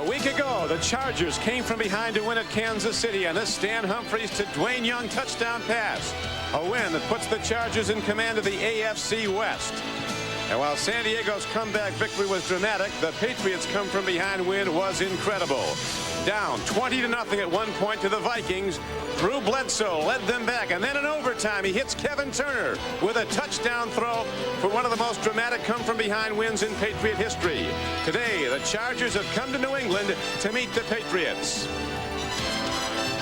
A week ago, the Chargers came from behind to win at Kansas City on this Stan Humphries to Dwayne Young touchdown pass. A win that puts the Chargers in command of the AFC West. And while San Diego's comeback victory was dramatic, the Patriots' come from behind win was incredible. Down 20-0 at one point to the Vikings. Drew Bledsoe led them back, and then in overtime he hits Kevin Turner with a touchdown throw for one of the most dramatic come-from-behind wins in Patriot history. Today, the Chargers have come to New England to meet the Patriots.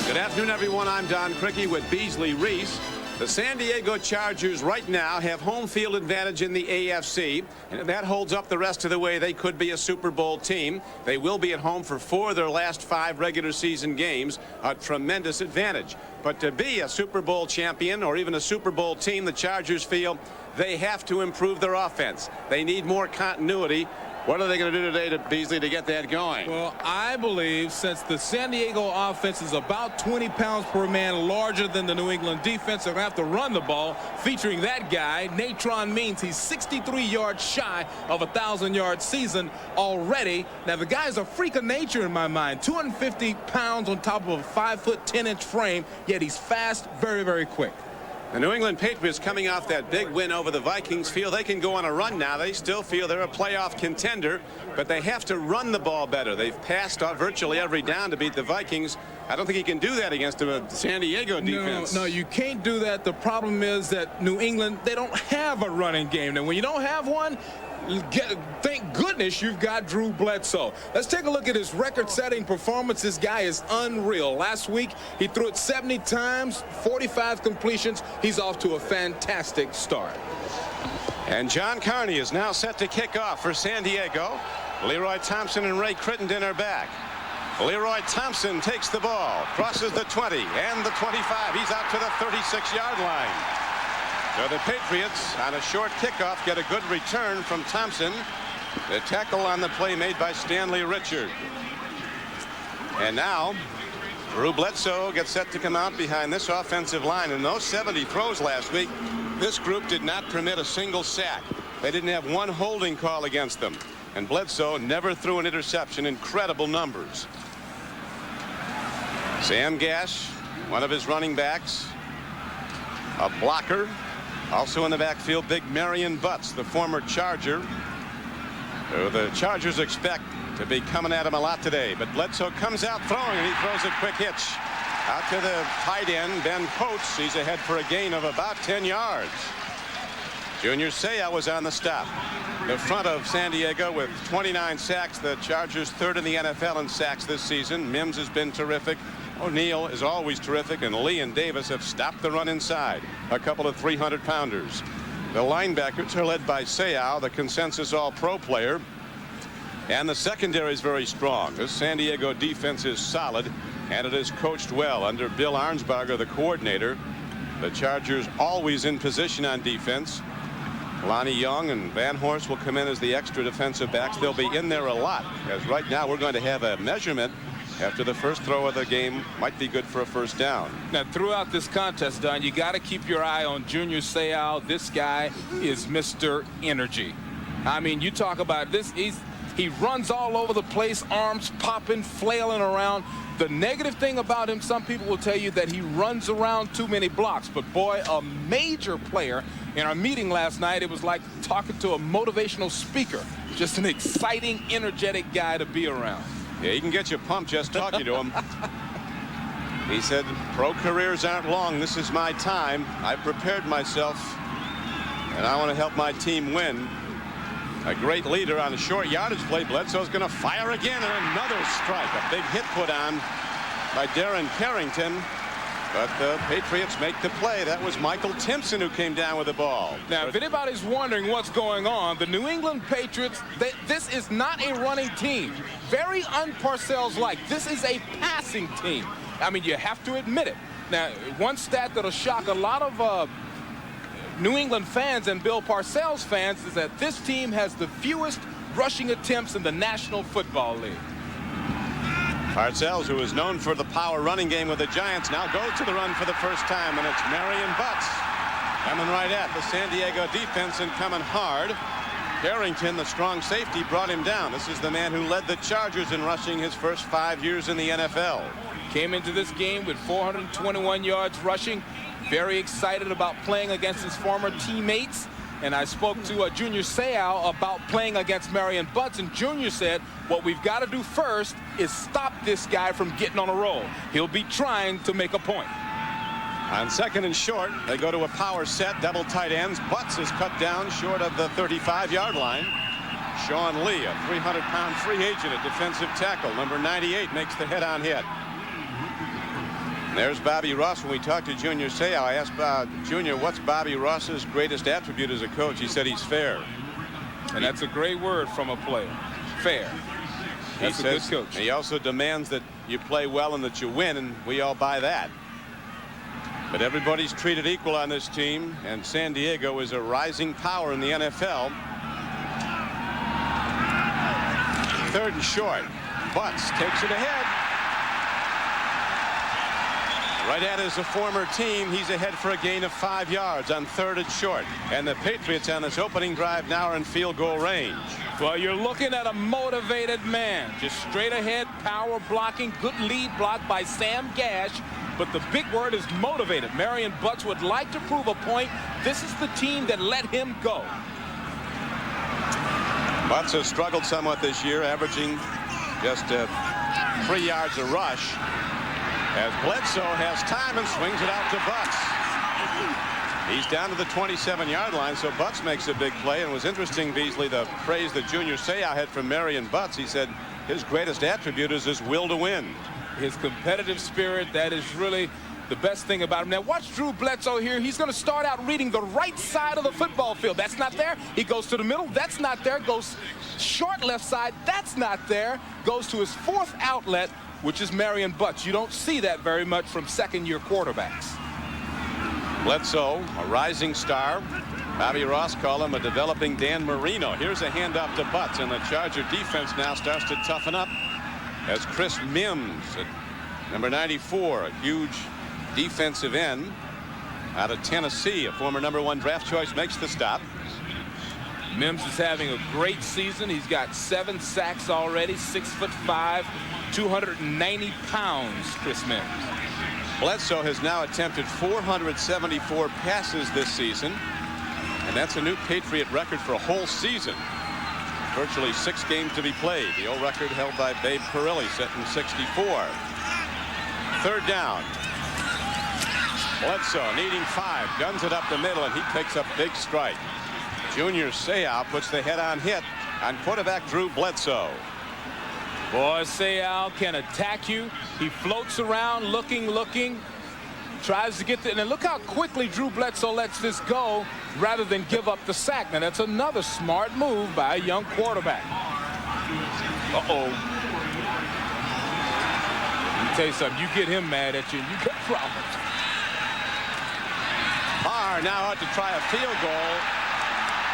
Good afternoon, everyone. I'm Don Criqui with Beasley, Reece. The San Diego Chargers right now have home field advantage in the AFC, and if that holds up the rest of the way, they could be a Super Bowl team. They will be at home for 4 of their last 5 regular season games, a tremendous advantage. But to be a Super Bowl champion or even a Super Bowl team, the Chargers feel they have to improve their offense. They need more continuity. What are they going to do today, Beasley, to get that going? Well, I believe since the San Diego offense is about 20 pounds per man larger than the New England defense, they're going to have to run the ball featuring that guy. Natron Means he's 63 yards shy of a 1,000-yard season already. Now, the guy's a freak of nature in my mind. 250 pounds on top of a 5'10" frame, yet he's fast, very, very quick. The New England Patriots, coming off that big win over the Vikings, feel they can go on a run now. They still feel they're a playoff contender, but they have to run the ball better. They've passed off virtually every down to beat the Vikings. I don't think he can do that against a San Diego defense. No, you can't do that. The problem is that New England, they don't have a running game. And when you don't have one, thank goodness you've got Drew Bledsoe. Let's take a look at his record-setting performance. This guy is unreal. Last week, he threw it 70 times, 45 completions. He's off to a fantastic start. And John Carney is now set to kick off for San Diego. Leroy Thompson and Ray Crittenden are back. Leroy Thompson takes the ball, crosses the 20 and the 25. He's out to the 36-yard line. So the Patriots, on a short kickoff, get a good return from Thompson. The tackle on the play made by Stanley Richard. And now, Drew Bledsoe gets set to come out behind this offensive line. In those 70 throws last week, this group did not permit a single sack. They didn't have one holding call against them. And Bledsoe never threw an interception. Incredible numbers. Sam Gash, one of his running backs, a blocker. Also in the backfield, big Marion Butts, the former Charger, who the Chargers expect to be coming at him a lot today. But Bledsoe comes out throwing, and he throws a quick hitch out to the tight end, Ben Coates. He's ahead for a gain of about 10 yards. Junior Seau was on the stop. The front of San Diego with 29 sacks. The Chargers third in the NFL in sacks this season. Mims has been terrific. O'Neal is always terrific, and Lee and Davis have stopped the run inside. A couple of 300-pounders. The linebackers are led by Seau, the consensus all-pro player. And the secondary is very strong. This San Diego defense is solid, and it is coached well under Bill Arnsparger, the coordinator. The Chargers always in position on defense. Lonnie Young and Van Horst will come in as the extra defensive backs. They'll be in there a lot, as right now we're going to have a measurement after the first throw of the game. Might be good for a first down. Now, throughout this contest, Don, you got to keep your eye on Junior Seau. This guy is Mr. Energy. I mean, you talk about this. He runs all over the place, arms popping, flailing around. The negative thing about him, some people will tell you that he runs around too many blocks. But, boy, a major player. In our meeting last night, it was like talking to a motivational speaker. Just an exciting, energetic guy to be around. Yeah, he can get you pumped just talking to him. He said, pro careers aren't long. This is my time. I prepared myself, and I want to help my team win. A great leader on a short yardage play. Bledsoe's going to fire again, and another strike. A big hit put on by Darren Carrington. But the Patriots make the play. That was Michael Timpson who came down with the ball. Now, if anybody's wondering what's going on, the New England Patriots, this is not a running team. Very un-Parcells-like. This is a passing team. I mean, you have to admit it. Now, one stat that'll shock a lot of New England fans and Bill Parcells fans is that this team has the fewest rushing attempts in the National Football League. Parcells, who is known for the power running game with the Giants, now goes to the run for the first time, and it's Marion Butts coming right at the San Diego defense and coming hard. Carrington, the strong safety, brought him down. This is the man who led the Chargers in rushing his first 5 years in the NFL. Came into this game with 421 yards rushing. Very excited about playing against his former teammates. And I spoke to Junior Seau about playing against Marion Butts, and Junior said, what we've got to do first is stop this guy from getting on a roll. He'll be trying to make a point. On 2nd and short, they go to a power set, double tight ends. Butts is cut down short of the 35-yard line. Sean Lee, a 300-pound free agent at defensive tackle. Number 98 makes the head-on hit. There's Bobby Ross. When we talked to Junior Seau, I asked Junior, what's Bobby Ross's greatest attribute as a coach? He said he's fair. And that's a great word from a player. Fair. That's a good coach. He also demands that you play well and that you win, and we all buy that. But everybody's treated equal on this team, and San Diego is a rising power in the NFL. 3rd and short. Butts takes it ahead. Right at is a former team. He's ahead for a gain of 5 yards on 3rd and short. And the Patriots on this opening drive now are in field goal range. Well, you're looking at a motivated man. Just straight ahead, power blocking, good lead block by Sam Gash. But the big word is motivated. Marion Butts would like to prove a point. This is the team that let him go. Butts has struggled somewhat this year, averaging just 3 yards a rush. As Bledsoe has time and swings it out to Butts. He's down to the 27-yard line, so Butts makes a big play. And it was interesting, Beasley, the praise that Junior Seau had from Marion Butts. He said his greatest attribute is his will to win. His competitive spirit, that is really the best thing about him. Now watch Drew Bledsoe here. He's going to start out reading the right side of the football field. That's not there. He goes to the middle. That's not there. Goes short left side. That's not there. Goes to his 4th outlet, which is Marion Butts. You don't see that very much from second-year quarterbacks. Bledsoe, a rising star. Bobby Ross called him a developing Dan Marino. Here's a handoff to Butts, and the Charger defense now starts to toughen up as Chris Mims, at number 94, a huge defensive end out of Tennessee, a former #1 draft choice, makes the stop. Mims is having a great season. He's got 7 sacks already, 6'5", 290 pounds, Chris Mims. Bledsoe has now attempted 474 passes this season, and that's a new Patriot record for a whole season. Virtually 6 games to be played. The old record held by Babe Parilli, set in '64. 3rd down. Bledsoe needing 5, guns it up the middle, and he picks up big strike. Junior Seau puts the head-on hit on quarterback Drew Bledsoe. Boy, Seau can attack you. He floats around looking, tries to get there. And look how quickly Drew Bledsoe lets this go rather than give up the sack. Now, that's another smart move by a young quarterback. Uh-oh. Let me tell you something. You get him mad at you, and you got problems. Barr now out to try a field goal.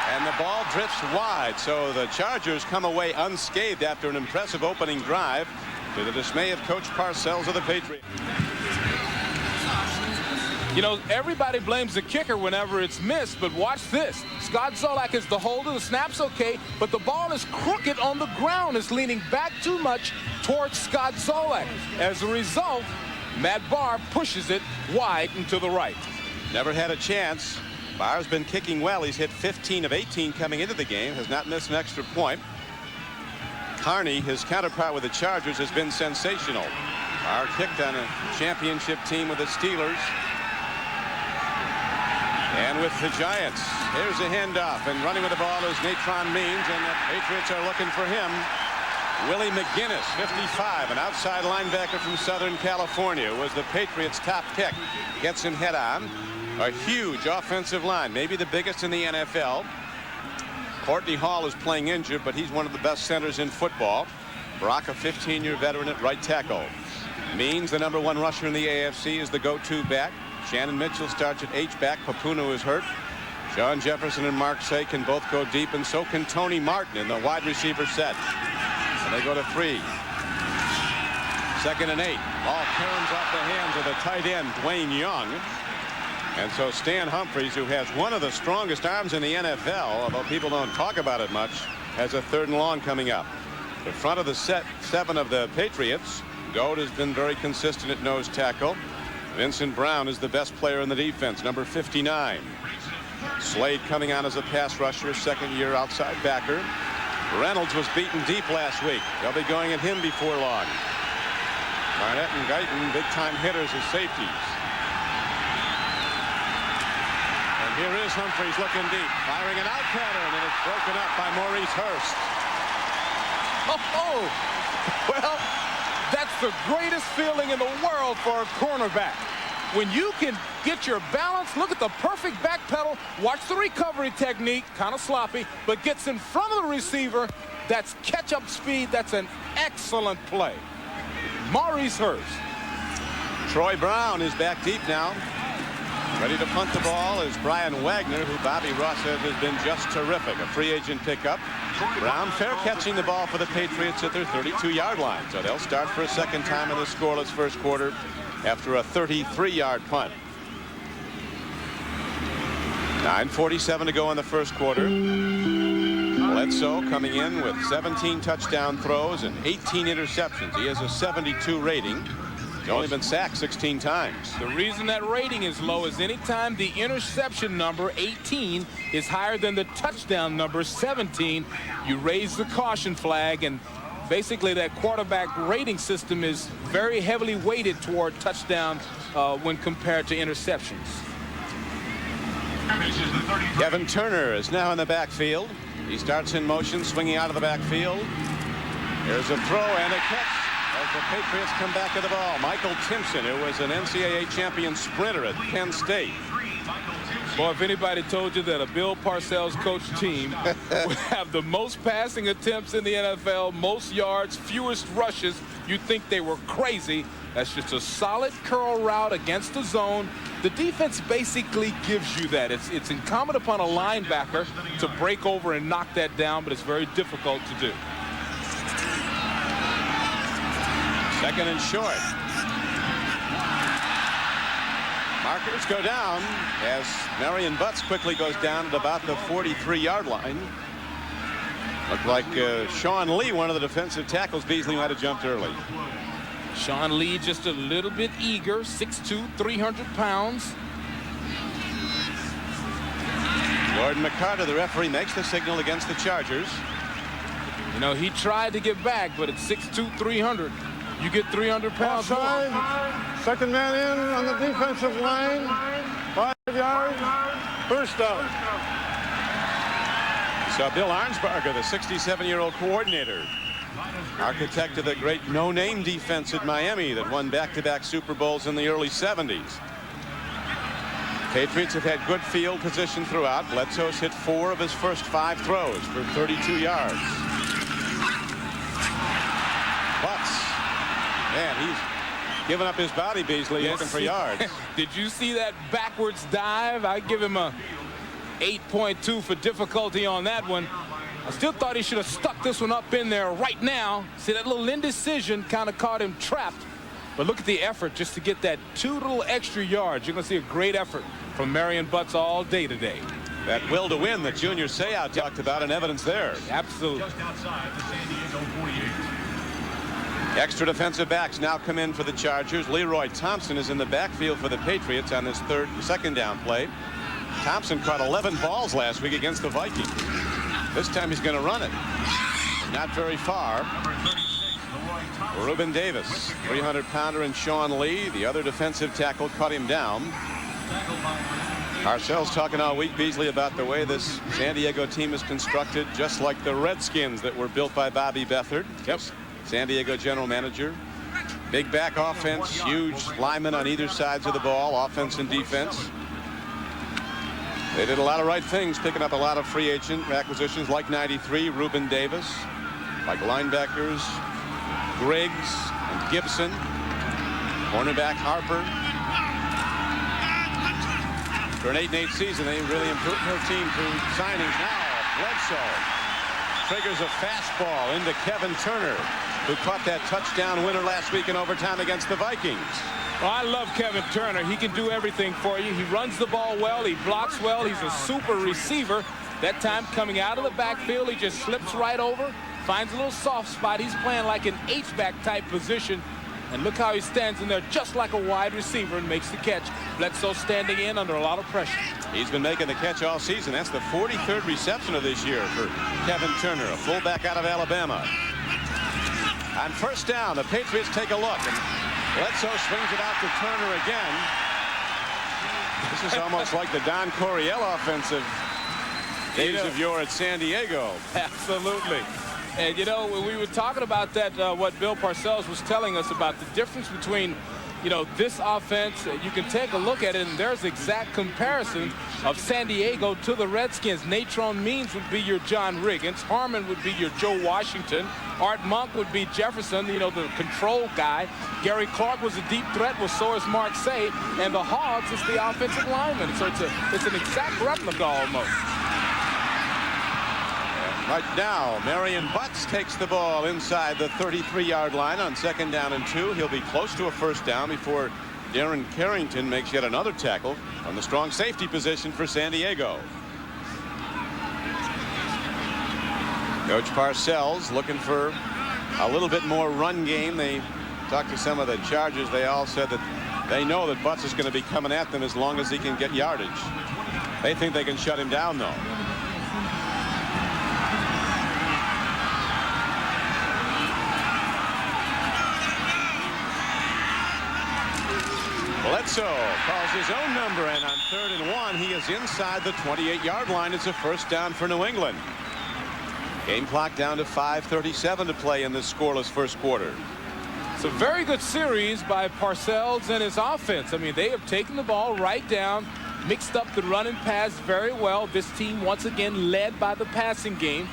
And the ball drifts wide, so the Chargers come away unscathed after an impressive opening drive, to the dismay of Coach Parcells of the Patriots. You know, everybody blames the kicker whenever it's missed, but watch this. Scott Zolak is the holder. The snap's okay, but the ball is crooked on the ground. It's leaning back too much towards Scott Zolak. As a result, Matt Barr pushes it wide and to the right. Never had a chance. Barr's been kicking well. He's hit 15 of 18 coming into the game, has not missed an extra point. Carney, his counterpart with the Chargers, has been sensational. Barr kicked on a championship team with the Steelers. And with the Giants, here's a handoff, and running with the ball is Natron Means, and the Patriots are looking for him. Willie McGinnis, 55, an outside linebacker from Southern California, was the Patriots' top pick. Gets him head on. A huge offensive line, maybe the biggest in the NFL. Courtney Hall is playing injured, but he's one of the best centers in football. Brock, a 15-year veteran at right tackle. Means, the #1 rusher in the AFC, is the go-to back. Shannon Mitchell starts at H-back. Papuno is hurt. John Jefferson and Mark Say can both go deep, and so can Tony Martin in the wide receiver set. And they go to 3. 2nd and 8. Ball caroms off the hands of the tight end, Dwayne Young. And so Stan Humphries, who has one of the strongest arms in the NFL, although people don't talk about it much, has a 3rd and long coming up. The front of the set 7 of the Patriots. Goat has been very consistent at nose tackle. Vincent Brown is the best player in the defense, number 59. Slade coming on as a pass rusher, 2nd year outside backer. Reynolds was beaten deep last week. They'll be going at him before long. Barnett and Guyton, big-time hitters as safeties. And here is Humphries looking deep, firing an out pattern, and it's broken up by Maurice Hurst. Oh, well, that's the greatest feeling in the world for a cornerback. When you can get your balance, look at the perfect back pedal, watch the recovery technique, kind of sloppy, but gets in front of the receiver. That's catch-up speed. That's an excellent play. Maurice Hurst. Troy Brown is back deep now. Ready to punt the ball is Brian Wagner, who Bobby Ross says has been just terrific. A free agent pickup. Brown fair catching the ball for the Patriots at their 32-yard line. So they'll start for a 2nd time in the scoreless first quarter after a 33-yard punt. 9:47 to go in the first quarter. Bledsoe coming in with 17 touchdown throws and 18 interceptions. He has a 72 rating. He's only been sacked 16 times. The reason that rating is low is anytime the interception number 18 is higher than the touchdown number 17, you raise the caution flag, and basically that quarterback rating system is very heavily weighted toward touchdown when compared to interceptions. Kevin Turner is now in the backfield. He starts in motion, swinging out of the backfield. There's a throw and a catch as the Patriots come back to the ball. Michael Timpson, who was an NCAA champion sprinter at Penn State. Boy, if anybody told you that a Bill Parcells coached team would have the most passing attempts in the NFL, most yards, fewest rushes, you'd think they were crazy. That's just a solid curl route against the zone. The defense basically gives you that. It's incumbent upon a linebacker to break over and knock that down, but it's very difficult to do. 2nd and short. Markers go down as Marion Butts quickly goes down at about the 43-yard line. Looked like Sean Lee, one of the defensive tackles. Beasley might have jumped early. Sean Lee just a little bit eager, 6'2", 300 pounds. Gordon McCarter, the referee, makes the signal against the Chargers. You know, he tried to get back, but at 6'2", 300, you get 300 pounds. Offside. 2nd man in on the defensive line. 5 yards. First down. So Bill Arnsparger, the 67-year-old coordinator, architect of the great no-name defense at Miami that won back-to-back Super Bowls in the early 70s. Patriots have had good field position throughout. Bledsoe's hit 4 of his first 5 throws for 32 yards. Butts, man, he's giving up his body, Beasley, looking for yards. Did you see that backwards dive? I give him a 8.2 for difficulty on that one. I still thought he should have stuck this one up in there right now. See, that little indecision kind of caught him trapped. But look at the effort just to get that 2 little extra yards. You're going to see a great effort from Marion Butts all day today. That will to win that Junior Seau talked about in evidence there. Absolutely. Just outside the San Diego 48. Extra defensive backs now come in for the Chargers. Leroy Thompson is in the backfield for the Patriots on this 2nd down play. Thompson caught 11 balls last week against the Vikings. This time he's going to run it. Not very far. Reuben Davis, 300-pounder, and Sean Lee, the other defensive tackle, cut him down. Parcells talking all week, Beasley, about the way this San Diego team is constructed, just like the Redskins that were built by Bobby Beathard. Yep. San Diego general manager. Big back offense, huge linemen on either sides of the ball, offense and defense. They did a lot of right things, picking up a lot of free agent acquisitions like 93, Reuben Davis, like linebackers, Griggs and Gibson, cornerback Harper. For an 8-8 season, they really improved their team through signings. Now Bledsoe triggers a fastball into Kevin Turner. who caught that touchdown winner last week in overtime against the Vikings. Well, I love Kevin Turner. He can do everything for you. He runs the ball well. He blocks well. He's a super receiver. That time coming out of the backfield, he just slips right over, finds a little soft spot. He's playing like an H-back type position. And look how he stands in there just like a wide receiver and makes the catch. Bledsoe standing in under a lot of pressure. He's been making the catch all season. That's the 43rd reception of this year for Kevin Turner, a fullback out of Alabama. On first down, the Patriots take a look, and Bledsoe swings it out to Turner again. This is almost like the Don Coryell offensive days of yore at San Diego. Absolutely. And, you know, when we were talking about that, what Bill Parcells was telling us about the difference between, you know, this offense, you can take a look at it, and there's exact comparison of San Diego to the Redskins. Natrone Means would be your John Riggins. Harmon would be your Joe Washington. Art Monk would be Jefferson, you know, the control guy. Gary Clark was a deep threat, well, so is Mark Say. And the Hogs is the offensive lineman. So it's an exact replica almost. Right now, Marion Butts takes the ball inside the 33-yard line on 2nd down and 2. He'll be close to a first down before Darren Carrington makes yet another tackle on the strong safety position for San Diego. Coach Parcells looking for a little bit more run game. They talked to some of the Chargers. They all said that they know that Butts is going to be coming at them as long as he can get yardage. They think they can shut him down, though. Bledsoe calls his own number, and on 3rd and 1, he is inside the 28-yard line. It's a first down for New England. Game clock down to 5:37 to play in this scoreless first quarter. It's a very good series by Parcells and his offense. I mean, they have taken the ball right down, mixed up the run and pass very well. This team once again led by the passing game.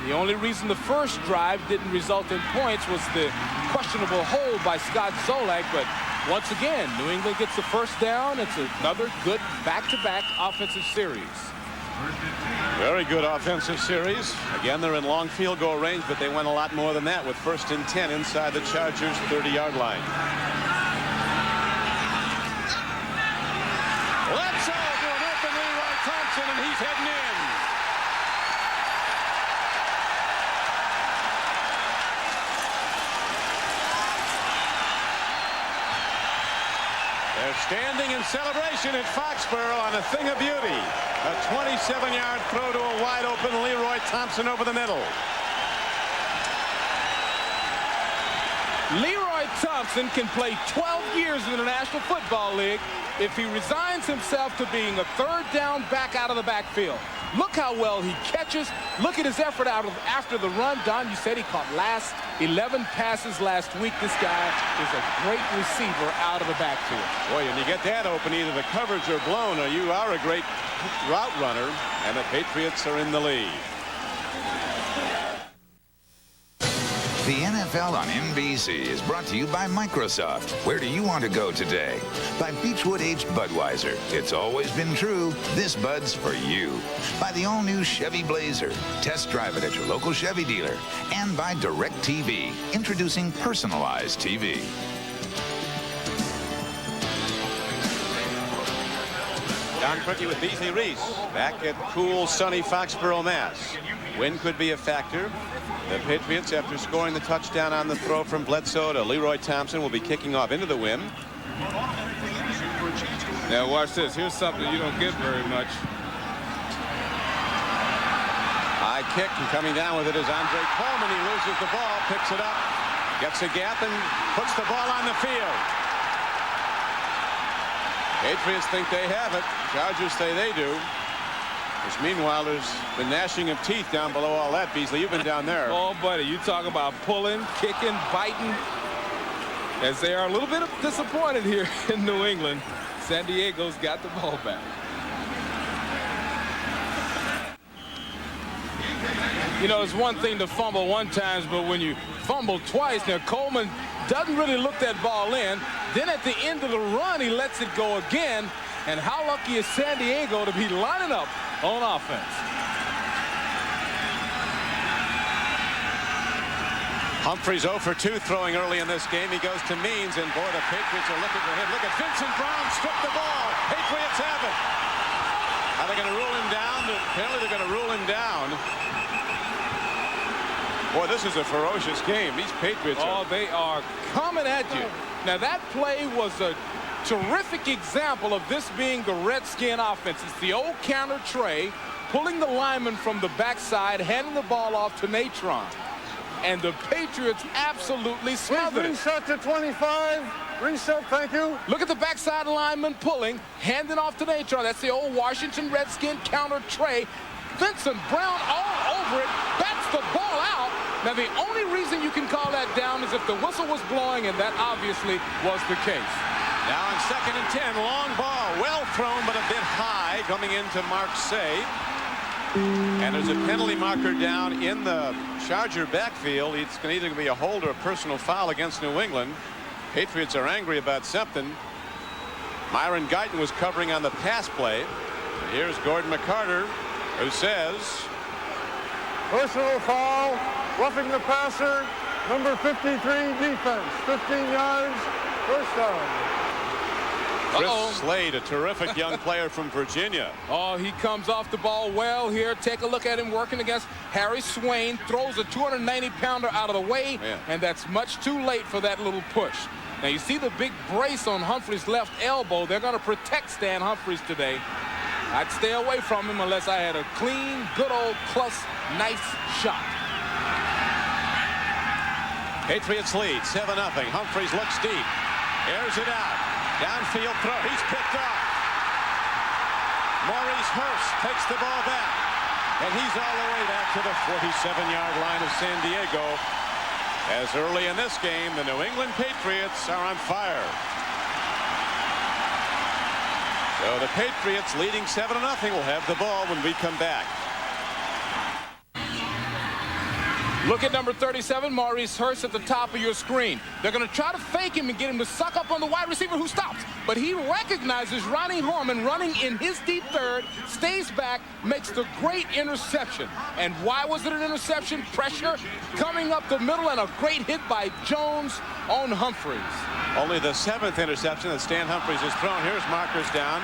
The only reason the first drive didn't result in points was the questionable hold by Scott Zolak, but once again, New England gets the first down. It's another good back-to-back offensive series. Very good offensive series. Again, they're in long field goal range, but they went a lot more than that with 1st and 10 inside the Chargers' 30-yard line. Let's go to an open Leroy Thompson, and he's heading in. They're standing in celebration at Foxborough on a thing of beauty. A 27-yard throw to a wide-open Leroy Thompson over the middle. Leroy Thompson can play 12 years in the National Football League if he resigns himself to being a 3rd down back out of the backfield. Look how well he catches. Look at his effort after the run. Don, you said he caught 11 passes last week. This guy is a great receiver out of the backfield. Boy, when you get that open, either the coverage are blown or you are a great route runner, and the Patriots are in the lead. The NFL on NBC is brought to you by Microsoft. Where do you want to go today? By Beechwood Aged Budweiser. It's always been true. This Bud's for you. By the all-new Chevy Blazer. Test drive it at your local Chevy dealer. And by DirecTV. Introducing personalized TV. Don Criqui with Beasley Reece back at cool, sunny Foxborough, Mass. Wind could be a factor. The Patriots, after scoring the touchdown on the throw from Bledsoe to Leroy Thompson, will be kicking off into the wind. Now watch this. Here's something you don't get very much. High kick, and coming down with it is Andre Coleman. He loses the ball, picks it up, gets a gap, and puts the ball on the field. Patriots think they have it. Chargers say they do. Because meanwhile, there's the gnashing of teeth down below all that. Beasley, you've been down there. Oh, buddy, you talk about pulling, kicking, biting. As they are a little bit disappointed here in New England. San Diego's got the ball back. You know, it's one thing to fumble one time, but when you fumble twice, now Coleman doesn't really look that ball in. Then at the end of the run, he lets it go again. And how lucky is San Diego to be lining up on offense? Humphries 0 for 2 throwing early in this game. He goes to Means, and boy, the Patriots are looking for him. Look at Vincent Brown strip the ball. Patriots have it. Are they going to rule him down? Apparently they're going to rule him down. Boy, this is a ferocious game. These Patriots they are coming at you. Now, that play was a terrific example of this being the Redskin offense. It's the old counter Trey, pulling the lineman from the backside, handing the ball off to Natron. And the Patriots absolutely smothered it. Reset to 25. Reset, thank you. Look at the backside lineman pulling, handing off to Natron. That's the old Washington Redskin counter Trey. Vincent Brown all over it, bats the ball out. Now, the only reason you can call that down is if the whistle was blowing, and that obviously was the case. Now on 2nd and 10, long ball, well thrown, but a bit high, coming into Marseille. And there's a penalty marker down in the Charger backfield. It's going to either be a hold or a personal foul against New England. Patriots are angry about something. Myron Guyton was covering on the pass play. And here's Gordon McCarter, who says, Personal foul, roughing the passer, number 53 defense, 15 yards, first down. Chris Slade, a terrific young player from Virginia. Oh, he comes off the ball well here. Take a look at him working against Harry Swain. Throws a 290-pounder out of the way, and that's much too late for that little push. Now, you see the big brace on Humphries' left elbow. They're going to protect Stan Humphries today. I'd stay away from him unless I had a clean, good old plus nice shot. Patriots lead 7-0. Humphries looks deep. Airs it out. Downfield throw. He's picked off. Maurice Hurst takes the ball back. And he's all the way back to the 47-yard line of San Diego. As early in this game, the New England Patriots are on fire. So the Patriots leading 7-0 will have the ball when we come back. Look at number 37, Maurice Hurst, at the top of your screen. They're going to try to fake him and get him to suck up on the wide receiver who stops. But he recognizes Ronnie Harmon running in his deep third, stays back, makes the great interception. And why was it an interception? Pressure coming up the middle and a great hit by Jones on Humphries. Only the 7th interception that Stan Humphries has thrown. Here's markers down.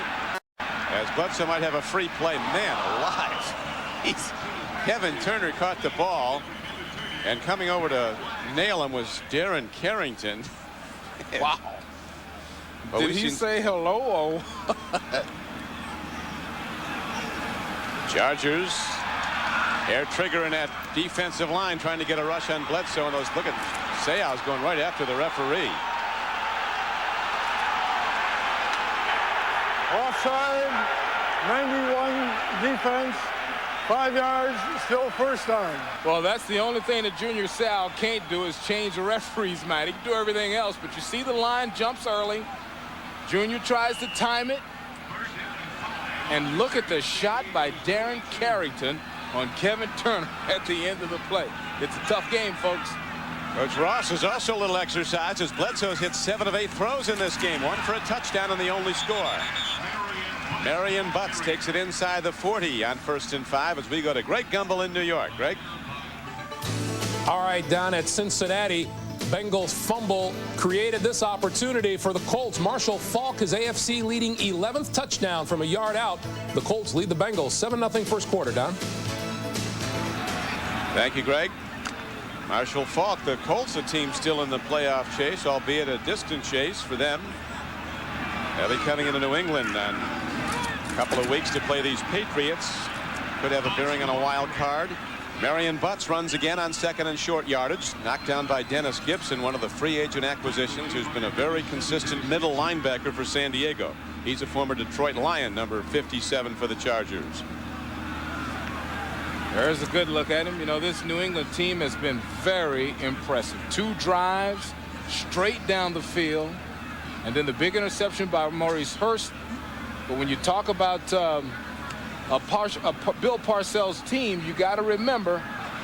As Bledsoe might have a free play. Man alive. Kevin Turner caught the ball. And coming over to nail him was Darren Carrington. Wow. Did he say hello? Chargers hair trigger in that defensive line trying to get a rush on Bledsoe. And those, look at Sayals going right after the referee. Offside, 91 defense. 5 yards, still first down. Well, that's the only thing that Junior Sal can't do is change the referee's mind. He can do everything else, but you see the line jumps early. Junior tries to time it. And look at the shot by Darren Carrington on Kevin Turner at the end of the play. It's a tough game, folks. Coach Ross is also a little exercise as Bledsoe's hit 7 of 8 throws in this game. 1 for a touchdown and the only score. Marion Butts takes it inside the 40 on 1st and 5 as we go to Greg Gumbel in New York. Greg? All right, down at Cincinnati, Bengals fumble created this opportunity for the Colts. Marshall Faulk, his AFC leading 11th touchdown from a yard out. The Colts lead the Bengals 7-0 first quarter. Don? Thank you, Greg. Marshall Faulk, the Colts, a team still in the playoff chase, albeit a distant chase for them. They'll be coming into New England on a couple of weeks to play these Patriots. Could have a bearing on a wild card. Marion Butts runs again on 2nd and short yardage. Knocked down by Dennis Gibson, one of the free agent acquisitions, who's been a very consistent middle linebacker for San Diego. He's a former Detroit Lion, number 57 for the Chargers. There's a good look at him. You know, this New England team has been very impressive. 2 drives straight down the field. And then the big interception by Maurice Hurst. But when you talk about Bill Parcells' team, you got to remember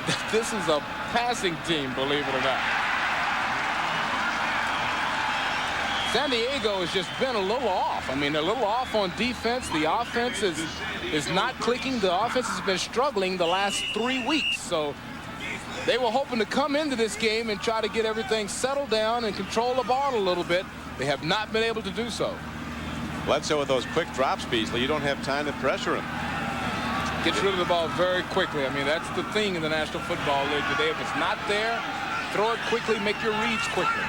that this is a passing team, believe it or not. San Diego has just been a little off. I mean, a little off on defense. The offense is not clicking. The offense has been struggling the last 3 weeks. So They were hoping to come into this game and try to get everything settled down and control the ball a little bit. They have not been able to do so. Bledsoe with those quick drops, Beasley. You don't have time to pressure him. Gets rid of the ball very quickly. I mean, that's the thing in the National Football League today. If it's not there, throw it quickly, make your reads quickly.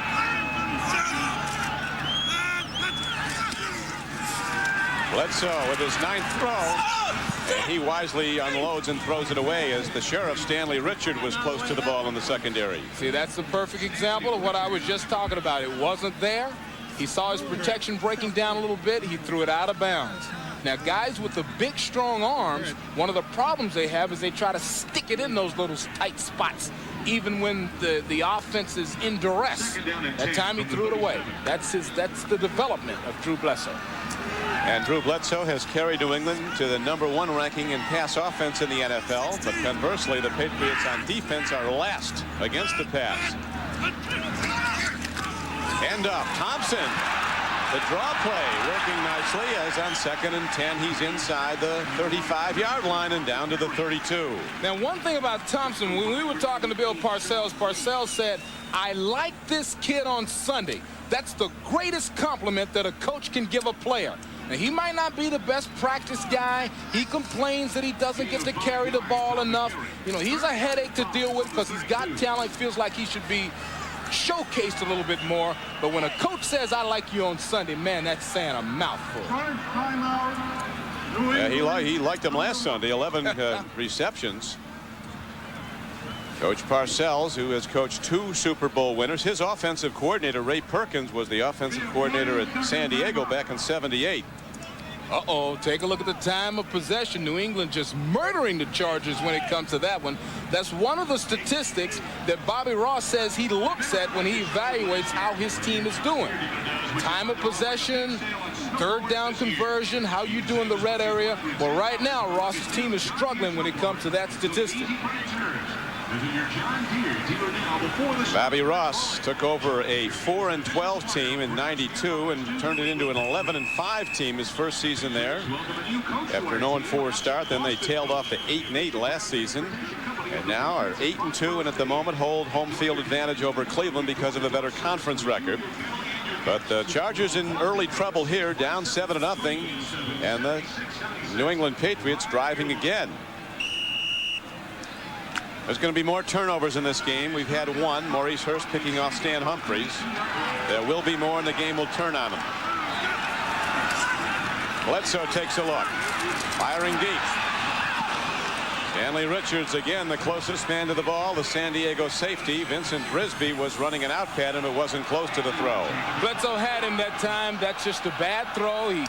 Bledsoe with his 9th throw, and he wisely unloads and throws it away as the sheriff, Stanley Richard, was close to the ball in the secondary. See, that's the perfect example of what I was just talking about. It wasn't there. He saw his protection breaking down a little bit. He threw it out of bounds. Now, guys with the big, strong arms, one of the problems they have is they try to stick it in those little tight spots, even when the offense is in duress. That time he threw it away. That's the development of Drew Bledsoe. And Drew Bledsoe has carried New England to the #1 ranking in pass offense in the NFL. But conversely, the Patriots on defense are last against the pass. End up. Thompson. The draw play working nicely as on 2nd and 10, he's inside the 35-yard line and down to the 32. Now, one thing about Thompson, when we were talking to Bill Parcells, Parcells said, I like this kid on Sunday. That's the greatest compliment that a coach can give a player. Now, he might not be the best practice guy. He complains that he doesn't get to carry the ball enough. You know, he's a headache to deal with because he's got talent, feels like he should be showcased a little bit more. But when a coach says, I like you on Sunday, man, that's saying a mouthful. Yeah, he liked him last Sunday, 11 receptions. Coach Parcells, who has coached 2 Super Bowl winners. His offensive coordinator, Ray Perkins, was the offensive coordinator at San Diego back in '78. Uh-oh, take a look at the time of possession. New England just murdering the Chargers when it comes to that one. That's one of the statistics that Bobby Ross says he looks at when he evaluates how his team is doing. Time of possession, 3rd down conversion, how you do in the red area. Well, right now, Ross's team is struggling when it comes to that statistic. Bobby Ross took over a 4-12 team in '92 and turned it into an 11-5 team his first season there. After an 0-4 start, then they tailed off to 8-8 last season, and now are 8-2, and at the moment hold home field advantage over Cleveland because of a better conference record. But the Chargers in early trouble here, down 7-0, and the New England Patriots driving again. There's going to be more turnovers in this game. We've had 1. Maurice Hurst picking off Stan Humphries. There will be more, and the game will turn on him. Bledsoe takes a look. Firing deep. Stanley Richards again the closest man to the ball. The San Diego safety, Vincent Brisby, was running an out pad, and it wasn't close to the throw. Bledsoe had him that time. That's just a bad throw. He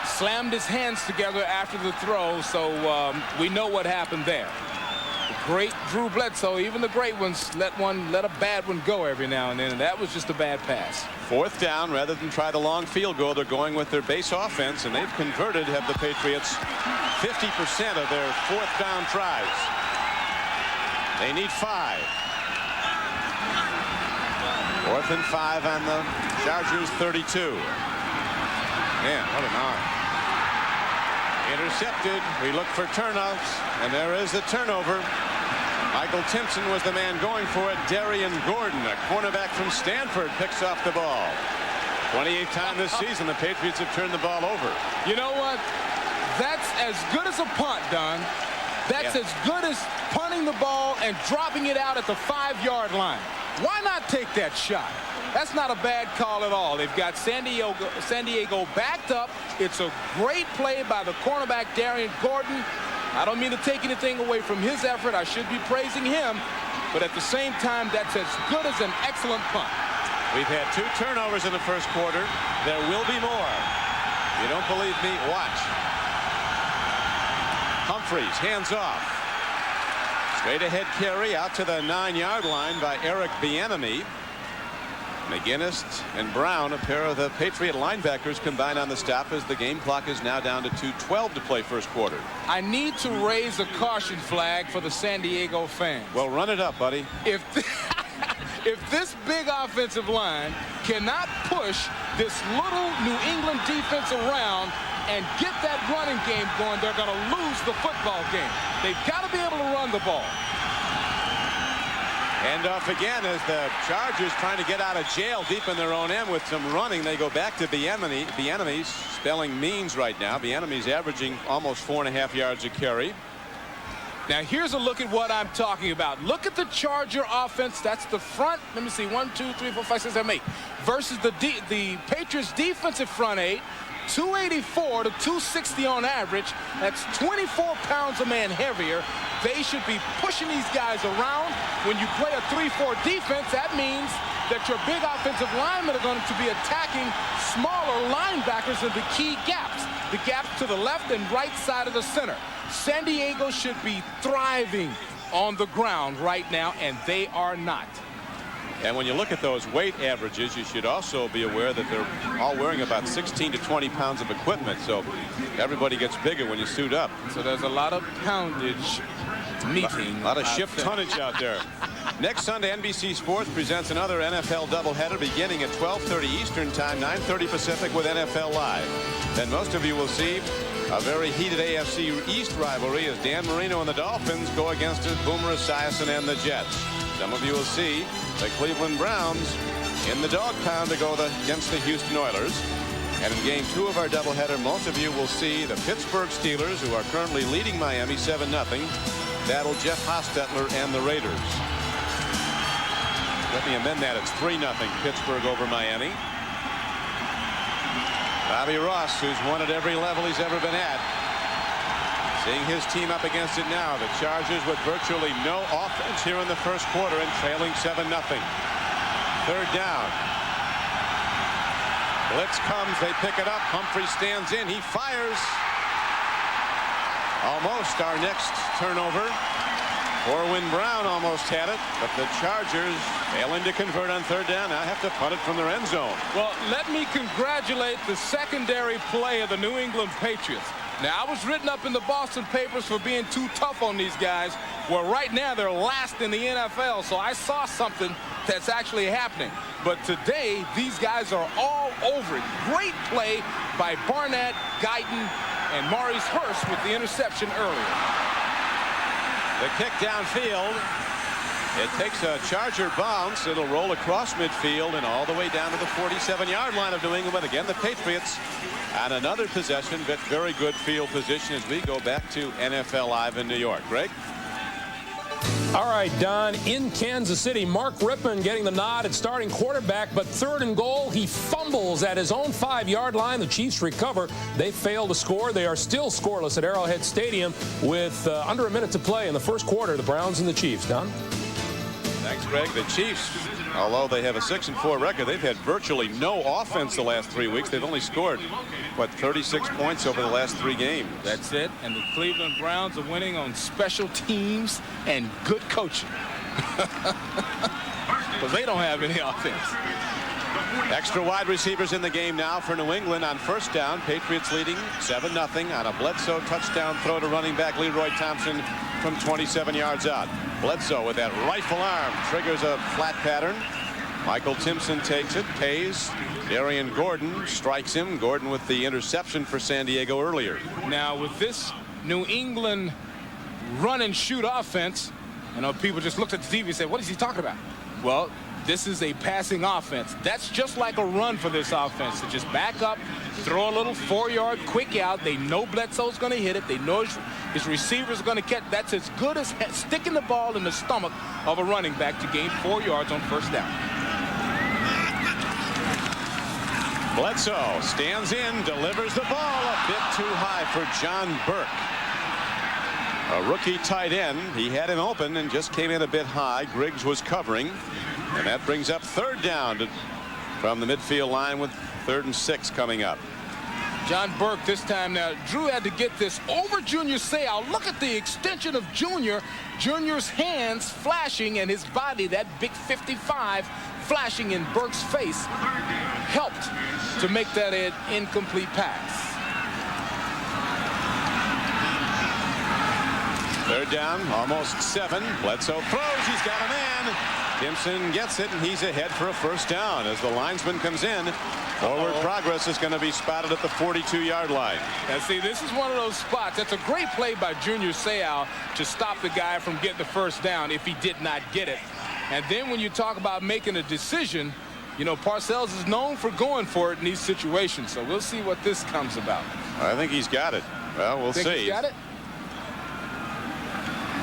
slammed his hands together after the throw, so we know what happened there. Great Drew Bledsoe, even the great ones let a bad one go every now and then, and that was just a bad pass. 4th down, rather than try the long field goal, they're going with their base offense, and they've converted, have the Patriots, 50% of their 4th down tries. They need 5. 4th and 5 on the Chargers 32. Man, what an arm. Intercepted. We look for turnouts, and there is the turnover. Michael Timpson was the man going for it. Darian Gordon, a cornerback from Stanford, picks off the ball. 28th time this season the Patriots have turned the ball over. You know what? That's as good as a punt, Don. That's as good as punting the ball and dropping it out at the 5-yard line. Why not take that shot? That's not a bad call at all. They've got San Diego backed up. It's a great play by the cornerback, Darian Gordon. I don't mean to take anything away from his effort. I should be praising him. But at the same time, that's as good as an excellent punt. We've had 2 turnovers in the first quarter. There will be more. You don't believe me? Watch. Humphries, hands off. Straight ahead carry out to the 9-yard line by Eric Bieniemy. McGinnis and Brown, a pair of the Patriot linebackers, combined on the stop as the game clock is now down to 2:12 to play first quarter. I need to raise a caution flag for the San Diego fans. Well, run it up, buddy. If this big offensive line cannot push this little New England defense around and get that running game going, they're going to lose the football game. They've got to be able to run the ball. Handoff again as the Chargers trying to get out of jail deep in their own end with some running. They go back to Beasley, spelling means right now. Beasley's averaging almost 4.5 yards a carry. Now here's a look at what I'm talking about. Look at the Charger offense. That's the front. Let me see. 1, 2, 3, 4, 5, 6, 7, 8. Versus the Patriots defensive front 8. 284 to 260 on average. That's 24 pounds a man heavier. They should be pushing these guys around. When you play a 3-4 defense, that means that your big offensive linemen are going to be attacking smaller linebackers in the key gaps. The gaps to the left and right side of the center. San Diego should be thriving on the ground right now, and they are not. And when you look at those weight averages, you should also be aware that they're all wearing about 16 to 20 pounds of equipment. So everybody gets bigger when you suit up. So there's a lot of poundage meeting. A lot of ship tonnage out there. Next Sunday, NBC Sports presents another NFL doubleheader beginning at 12:30 Eastern Time, 9:30 Pacific with NFL Live. Then most of you will see a very heated AFC East rivalry as Dan Marino and the Dolphins go against Boomer Esiason and the Jets. Some of you will see the Cleveland Browns in the dog pound to go against the Houston Oilers. And in game 2 of our doubleheader, most of you will see the Pittsburgh Steelers, who are currently leading Miami 7-0, battle Jeff Hostetler and the Raiders. Let me amend that. It's 3-0 Pittsburgh over Miami. Bobby Ross, who's won at every level he's ever been at, seeing his team up against it now. The Chargers with virtually no offense here in the first quarter and trailing 7-0. Third down. Blitz comes. They pick it up. Humphrey stands in. He fires. Almost our next turnover. Corwin Brown almost had it, but the Chargers failing to convert on third down. Now have to punt it from their end zone. Well, let me congratulate the secondary play of the New England Patriots. Now, I was written up in the Boston papers for being too tough on these guys. Well, right now they're last in the NFL, so I saw something that's actually happening. But today, these guys are all over it. Great play by Barnett, Guyton, and Maurice Hurst with the interception earlier. The kick downfield. It takes a Charger bounce. It'll roll across midfield and all the way down to the 47-yard line of New England. But again, the Patriots on another possession, but very good field position as we go back to NFL Live in New York. Greg? All right, Don, in Kansas City, Mark Rippon getting the nod at starting quarterback, but third and goal, he fumbles at his own 5-yard line. The Chiefs recover. They fail to score. They are still scoreless at Arrowhead Stadium with under a minute to play in the first quarter. The Browns and the Chiefs. Don? Thanks, Greg. The Chiefs, although they have a 6-4 record, they've had virtually no offense the last 3 weeks. They've only scored, what, 36 points over the last 3 games. That's it. And the Cleveland Browns are winning on special teams and good coaching. Because they don't have any offense. Extra wide receivers in the game now for New England on first down. Patriots leading 7-0 on a Bledsoe touchdown throw to running back Leroy Thompson from 27 yards out. Bledsoe with that rifle arm triggers a flat pattern. Michael Timpson takes it, pays. Darian Gordon strikes him. Gordon with the interception for San Diego earlier. Now with this New England run and shoot offense, I know people just looked at the TV and said, what is he talking about? Well, this is a passing offense. That's just like a run for this offense. To just back up, throw a little 4-yard quick out. They know Bledsoe's going to hit it. They know his receivers are going to catch. That's as good as sticking the ball in the stomach of a running back to gain 4 yards on first down. Bledsoe stands in, delivers the ball a bit too high for John Burke. A rookie tight end. He had him open and just came in a bit high. Griggs was covering. And that brings up third down from the midfield line with 3rd and 6 coming up. John Burke this time. Now, Drew had to get this over Junior Seau. Look at the extension of Junior. Junior's hands flashing and his body, that big 55, flashing in Burke's face, helped to make that an incomplete pass. Third down, almost 7. Bledsoe throws. He's got a man. Timpson gets it, and he's ahead for a first down. As the linesman comes in, forward progress is going to be spotted at the 42-yard line. And see, this is one of those spots. That's a great play by Junior Seau to stop the guy from getting the first down if he did not get it. And then when you talk about making a decision, you know, Parcells is known for going for it in these situations. So we'll see what this comes about. I think he's got it. Well, we'll see. He's got it?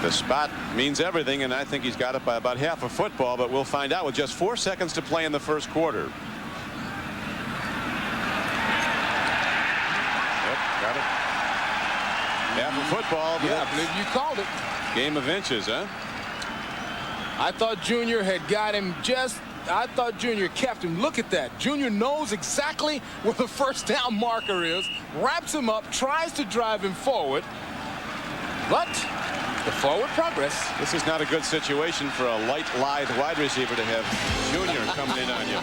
The spot means everything, and I think he's got it by about half a football, but we'll find out with just 4 seconds to play in the first quarter. Yep, got it. Half a football. Yeah, I believe you called it. Game of inches, huh? I thought Junior had got him just. I thought Junior kept him. Look at that. Junior knows exactly where the first down marker is, wraps him up, tries to drive him forward. But the forward progress. This is not a good situation for a light, lithe wide receiver to have Junior coming in on you.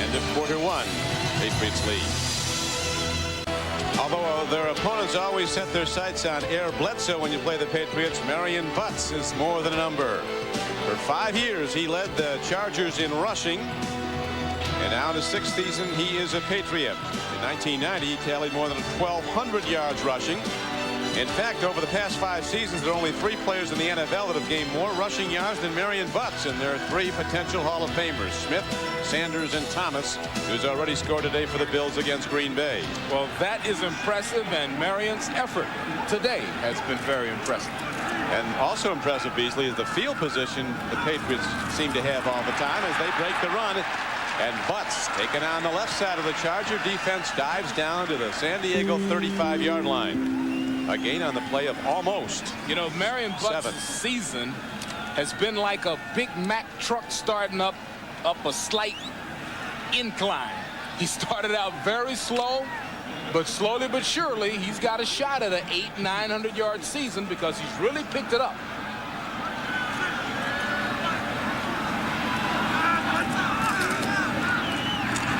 End of quarter one. Patriots lead. Although their opponents always set their sights on Air Bledsoe when you play the Patriots, Marion Butts is more than a number. For 5 years, he led the Chargers in rushing. And now in his 6th season, he is a Patriot. In 1990, he tallied more than 1,200 yards rushing. In fact, over the past 5 seasons, there are only 3 players in the NFL that have gained more rushing yards than Marion Butts, and there are 3 potential Hall of Famers: Smith, Sanders, and Thomas, who's already scored today for the Bills against Green Bay. Well, that is impressive, and Marion's effort today has been very impressive. And also impressive, Beasley, is the field position the Patriots seem to have all the time as they break the run. And Butts, taken on the left side of the Charger defense, dives down to the San Diego 35-yard line. A gain on the play of almost. You know, Marion Butts' season has been like a Big Mac truck starting up a slight incline. He started out very slow, but slowly but surely he's got a shot at an 800-900 yard season because he's really picked it up.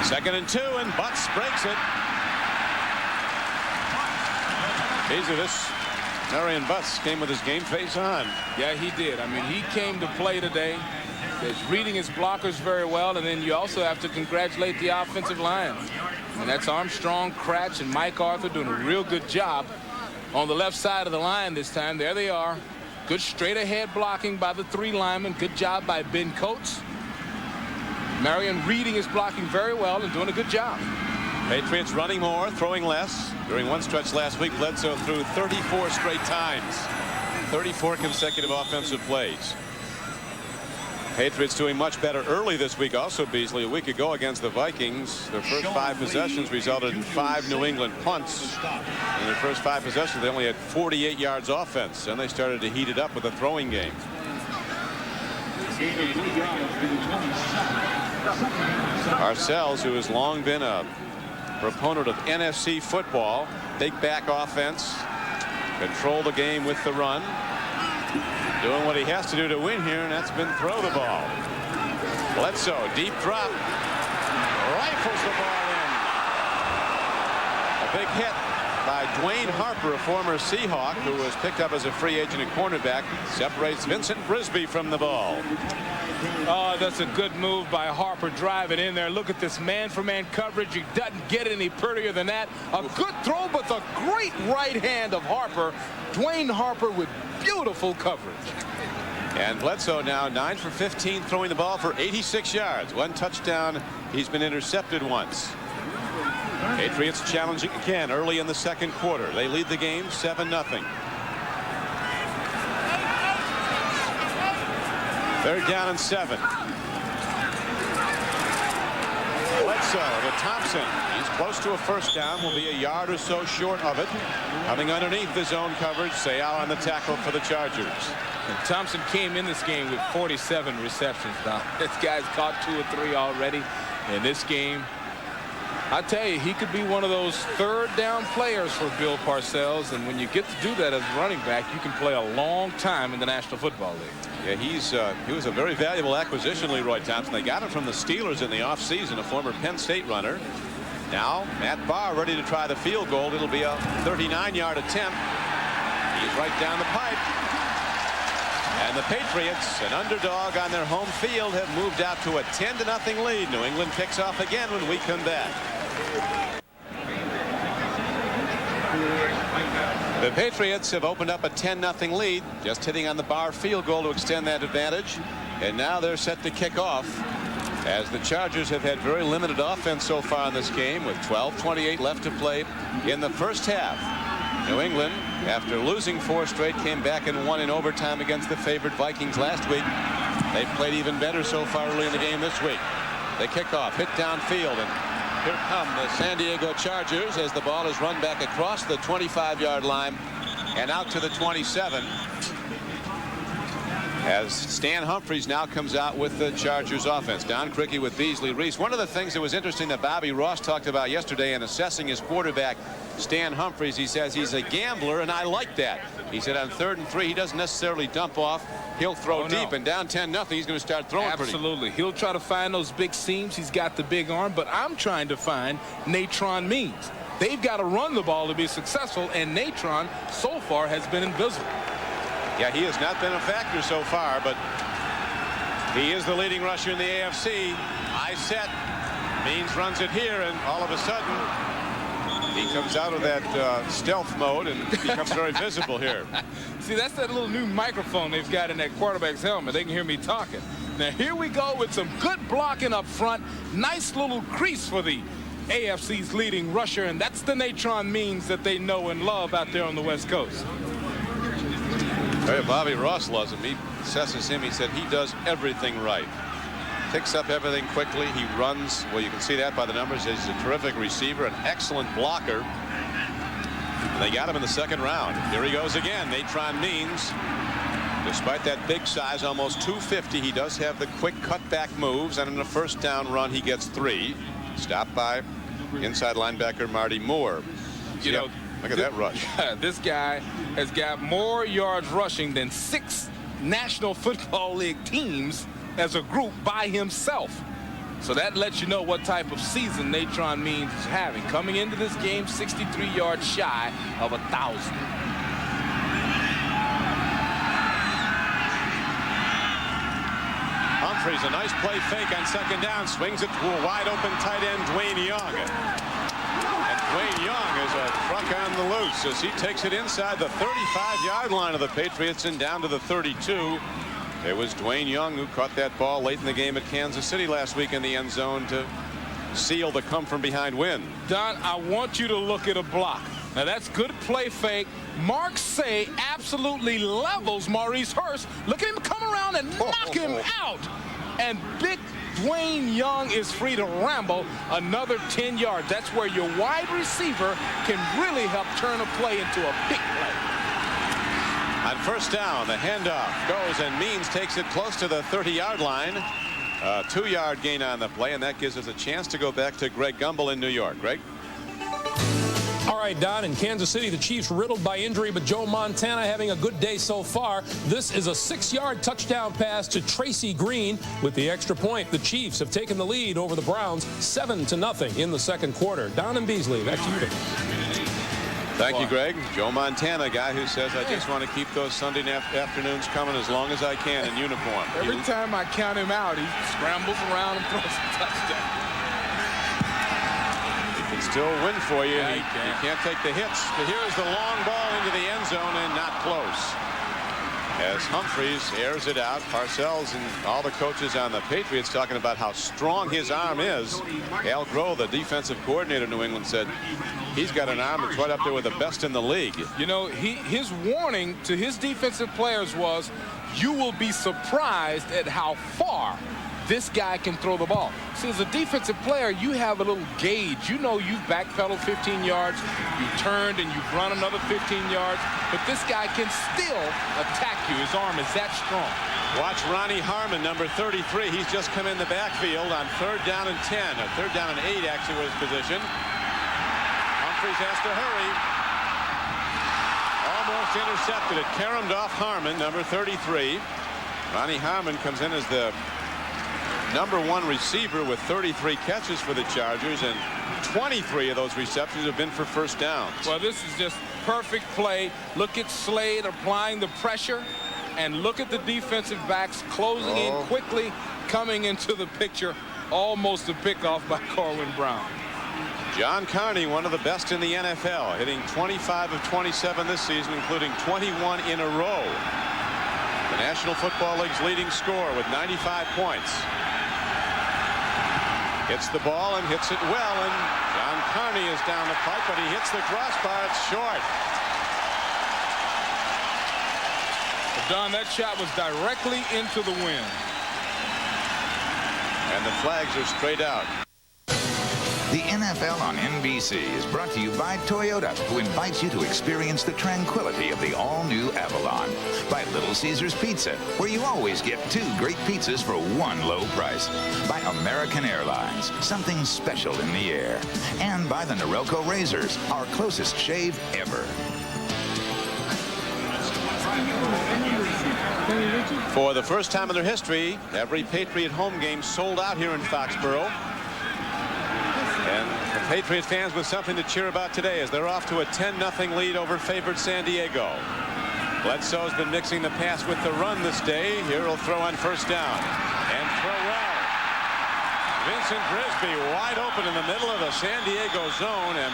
Second and 2, and Butts breaks it. Easy, this Marion Butts came with his game face on. Yeah, he did. I mean, he came to play today. He's reading his blockers very well, and then you also have to congratulate the offensive line. And that's Armstrong, Cratch, and Mike Arthur doing a real good job on the left side of the line this time. There they are. Good straight ahead blocking by the 3 linemen. Good job by Ben Coates. Marion reading his blocking very well and doing a good job. Patriots running more, throwing less. During one stretch last week, Bledsoe threw 34 straight times. 34 consecutive offensive plays. Patriots doing much better early this week also, Beasley. A week ago against the Vikings, their first 5 possessions resulted in 5 New England punts. In their first 5 possessions, they only had 48 yards offense. Then they started to heat it up with a throwing game. Parcells, who has long been a proponent of NFC football, big back offense, control the game with the run, doing what he has to do to win here, and that's been throw the ball. Bledsoe, deep drop, rifles the ball in. A big hit by Dwayne Harper, a former Seahawk who was picked up as a free agent at cornerback, separates Vincent Brisby from the ball. Oh, that's a good move by Harper driving in there. Look at this man-for-man coverage. He doesn't get any prettier than that. A good throw, but the great right hand of Harper. Dwayne Harper with beautiful coverage. And Bledsoe now 9 for 15, throwing the ball for 86 yards. 1 touchdown. He's been intercepted once. Patriots challenging again early in the second quarter. They lead the game 7-0. They're down and 7. Bledsoe to Thompson. He's close to a first down. Will be a yard or so short of it. Coming underneath the zone coverage. Sayal on the tackle for the Chargers. And Thompson came in this game with 47 receptions now. This guy's caught 2 or 3 already in this game. I tell you, he could be one of those third down players for Bill Parcells, and when you get to do that as a running back, you can play a long time in the National Football League. Yeah, he was a very valuable acquisition, Leroy Thompson. They got him from the Steelers in the offseason, a former Penn State runner. Now Matt Barr ready to try the field goal. It'll be a 39-yard attempt. He's right down the pipe. And the Patriots, an underdog on their home field, have moved out to a 10-0 lead. New England picks off again when we come back. The Patriots have opened up a 10-0 lead, just hitting on the Barr field goal to extend that advantage. And now they're set to kick off, as the Chargers have had very limited offense so far in this game, with 12:28 left to play in the first half. New England, after losing 4 straight, came back and won in overtime against the favored Vikings last week. They've played even better so far early in the game this week. They kick off, hit downfield, and here come the San Diego Chargers as the ball is run back across the 25-yard line and out to the 27. As Stan Humphries now comes out with the Chargers offense. Don Criqui with Beasley, Reece. One of the things that was interesting that Bobby Ross talked about yesterday in assessing his quarterback, Stan Humphries, he says he's a gambler, and I like that. He said on 3rd and 3, he doesn't necessarily dump off. He'll throw deep, and down 10-0, he's going to start throwing Absolutely. He'll try to find those big seams. He's got the big arm, but I'm trying to find Natron Means. They've got to run the ball to be successful, and Natron so far has been invisible. Yeah, he has not been a factor so far, but he is the leading rusher in the AFC. I set. Means runs it here, and all of a sudden he comes out of that stealth mode and becomes very visible here. See, that's that little new microphone they've got in that quarterback's helmet. They can hear me talking. Now here we go with some good blocking up front. Nice little crease for the AFC's leading rusher, and that's the Natron Means that they know and love out there on the West Coast. Hey, Bobby Ross loves him. He assesses him. He said he does everything right. Picks up everything quickly. He runs. Well, you can see that by the numbers. He's a terrific receiver, an excellent blocker. And they got him in the 2nd round. Here he goes again. Natron Means. Despite that big size, almost 250, he does have the quick cutback moves. And in a 1st down run, he gets 3. Stopped by inside linebacker Marty Moore. You know, look at that rush. This guy has got more yards rushing than 6 National Football League teams as a group by himself. So that lets you know what type of season Natron Means is having. Coming into this game, 63 yards shy of 1,000. Humphries, a nice play fake on 2nd down. Swings it to a wide open tight end, Dwayne Young. Dwayne Young is a truck on the loose as he takes it inside the 35-yard line of the Patriots and down to the 32. It was Dwayne Young who caught that ball late in the game at Kansas City last week in the end zone to seal the come-from-behind win. Don, I want you to look at a block. Now, that's good play fake. Mark Say absolutely levels Maurice Hurst. Look at him come around and knock him out. And big Dwayne Young is free to ramble another 10 yards. That's where your wide receiver can really help turn a play into a big play. On 1st down, the handoff goes, and Means takes it close to the 30-yard line. A 2-yard gain on the play, and that gives us a chance to go back to Greg Gumbel in New York. Greg? All right, Don, in Kansas City, the Chiefs riddled by injury, but Joe Montana having a good day so far. This is a 6-yard touchdown pass to Tracy Green. With the extra point, the Chiefs have taken the lead over the Browns 7-0 in the 2nd quarter. Don and Beasley, back to you. Thank you, Greg. Joe Montana, a guy who says, I just want to keep those Sunday afternoons coming as long as I can in uniform. Every time I count him out, he scrambles around and throws a touchdown. Still win for you. Yeah, you can't take the hits. But here's the long ball into the end zone and not close. As Humphries airs it out, Parcells and all the coaches on the Patriots talking about how strong his arm is. Al Groh, the defensive coordinator of New England, said he's got an arm that's right up there with the best in the league. You know, his warning to his defensive players was, you will be surprised at how far this guy can throw the ball. See, as a defensive player, you have a little gauge. You know you've backpedaled 15 yards, you turned and you've run another 15 yards, but this guy can still attack you. His arm is that strong. Watch Ronnie Harmon, number 33. He's just come in the backfield on 3rd down and 10. Or 3rd down and 8, actually, was his position. Humphries has to hurry. Almost intercepted it. Caromed off Harmon, number 33. Ronnie Harmon comes in as the #1 receiver with 33 catches for the Chargers, and 23 of those receptions have been for 1st downs. Well, this is just perfect play. Look at Slade applying the pressure, and look at the defensive backs closing in quickly, coming into the picture. Almost a pickoff by Corwin Brown. John Carney, one of the best in the NFL, hitting 25 of 27 this season, including 21 in a row. the National Football League's leading scorer with 95 points. Hits the ball and hits it well, and John Carney is down the pipe, but he hits the crossbar. It's short. Don, that shot was directly into the wind. And the flags are straight out. The NFL on NBC is brought to you by Toyota, who invites you to experience the tranquility of the all-new Avalon. By Little Caesars Pizza, where you always get 2 great pizzas for one low price. By American Airlines, something special in the air. And by the Norelco Razors, our closest shave ever. For the first time in their history, every Patriot home game sold out here in Foxborough. And the Patriot fans with something to cheer about today as they're off to a 10-0 lead over favored San Diego. Bledsoe's been mixing the pass with the run this day. Here he'll throw on first down. And throw well. Vincent Brisby wide open in the middle of the San Diego zone. And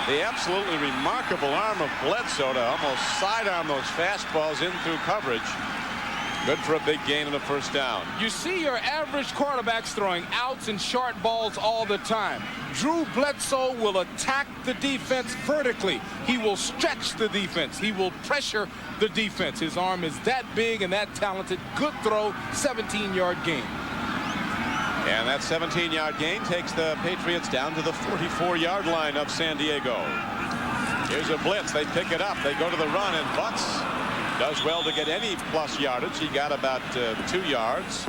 the absolutely remarkable arm of Bledsoe to almost sidearm those fastballs in through coverage. Good for a big gain in the first down. You see your average quarterbacks throwing outs and short balls all the time. Drew Bledsoe will attack the defense vertically. He will stretch the defense. He will pressure the defense. His arm is that big and that talented. Good throw, 17-yard gain. And that 17-yard gain takes the Patriots down to the 44-yard line of San Diego. Here's a blitz. They pick it up. They go to the run, and Butts does well to get any plus yardage. He got about 2 yards.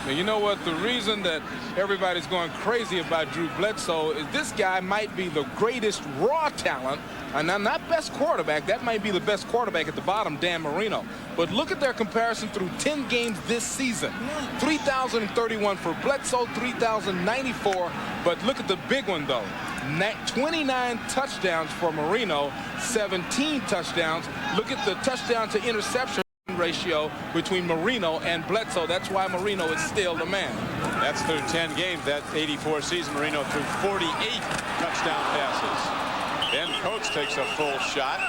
Now, you know what? The reason that everybody's going crazy about Drew Bledsoe is this guy might be the greatest raw talent, and not best quarterback. That might be the best quarterback at the bottom, Dan Marino. But look at their comparison through 10 games this season. 3,031 for Bledsoe, 3,094. But look at the big one, though. 29 touchdowns for Marino, 17 touchdowns. Look at the touchdown to interception ratio between Marino and Bledsoe. That's why Marino is still the man. That's through 10 games. That 84 season, Marino threw 48 touchdown passes. Ben Coates takes a full shot.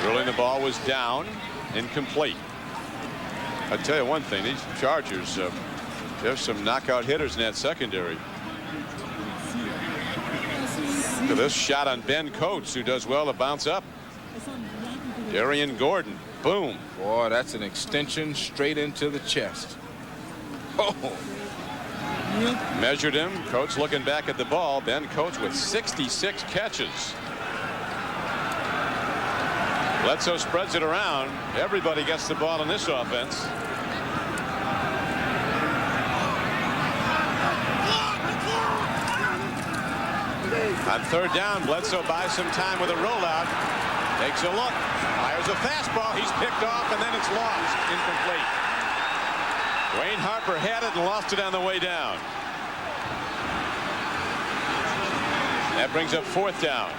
Rolling the ball was down, incomplete. I'll tell you one thing, these Chargers, there's some knockout hitters in that secondary. Look at this shot on Ben Coates, who does well to bounce up. Darian Gordon, boom. Boy, that's an extension straight into the chest. Oh. Measured him. Coates looking back at the ball. Ben Coates with 66 catches. Bledsoe spreads it around. Everybody gets the ball in this offense. On third down, Bledsoe buys some time with a rollout. Takes a look. Fires a fastball. He's picked off, and then it's lost. Incomplete. Dwayne Harper had it and lost it on the way down. That brings up fourth down.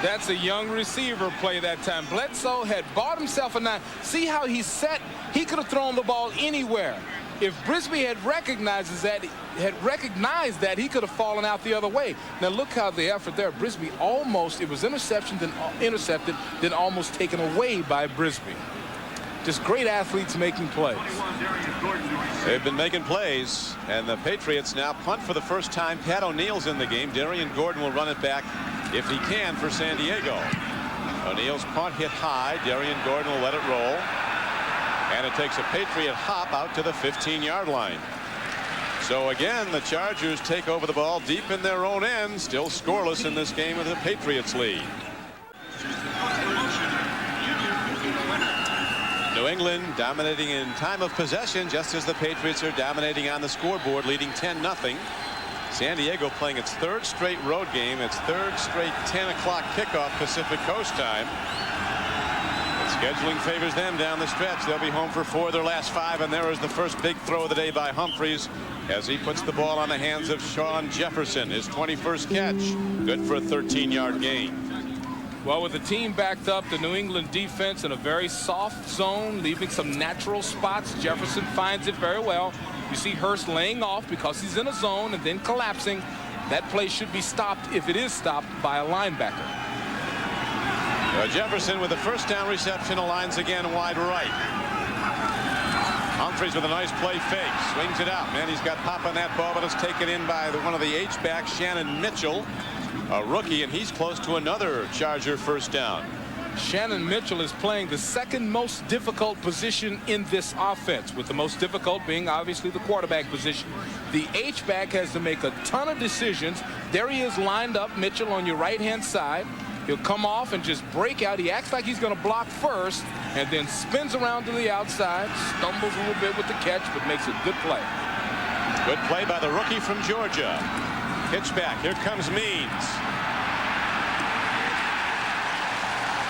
That's a young receiver play that time. Bledsoe had bought himself a 9. See how he's set? He could have thrown the ball anywhere. If Brisby had recognized that, he could have fallen out the other way. Now look how the effort there. Brisby almost, it was intercepted, then almost taken away by Brisby. Just great athletes making plays. They've been making plays, and the Patriots now punt for the first time. Pat O'Neill's in the game. Darian Gordon will run it back if he can for San Diego. O'Neill's punt hit high. Darian Gordon will let it roll. And it takes a Patriot hop out to the 15-yard line. So again, the Chargers take over the ball deep in their own end, still scoreless in this game with the Patriots lead. New England dominating in time of possession, just as the Patriots are dominating on the scoreboard, leading 10-0. San Diego playing its third straight road game, its third straight 10 o'clock kickoff Pacific Coast time. Scheduling favors them down the stretch. They'll be home for 4 of their last 5, and there is the first big throw of the day by Humphreys as he puts the ball on the hands of Sean Jefferson, his 21st catch. Good for a 13-yard gain. Well, with the team backed up, the New England defense in a very soft zone, leaving some natural spots. Jefferson finds it very well. You see Hurst laying off because he's in a zone and then collapsing. That play should be stopped if it is stopped by a linebacker. Jefferson with the first down reception aligns again wide right. Humphries with a nice play fake, swings it out. Man, he's got pop on that ball, but it's taken in by one of the H-backs, Shannon Mitchell, a rookie, and he's close to another Charger first down. Shannon Mitchell is playing the second most difficult position in this offense, with the most difficult being obviously the quarterback position. The H-back has to make a ton of decisions. There he is lined up, Mitchell, on your right-hand side. He'll come off and just break out. He acts like he's going to block first and then spins around to the outside, stumbles a little bit with the catch, but makes a good play. Good play by the rookie from Georgia. Pitch back. Here comes Means.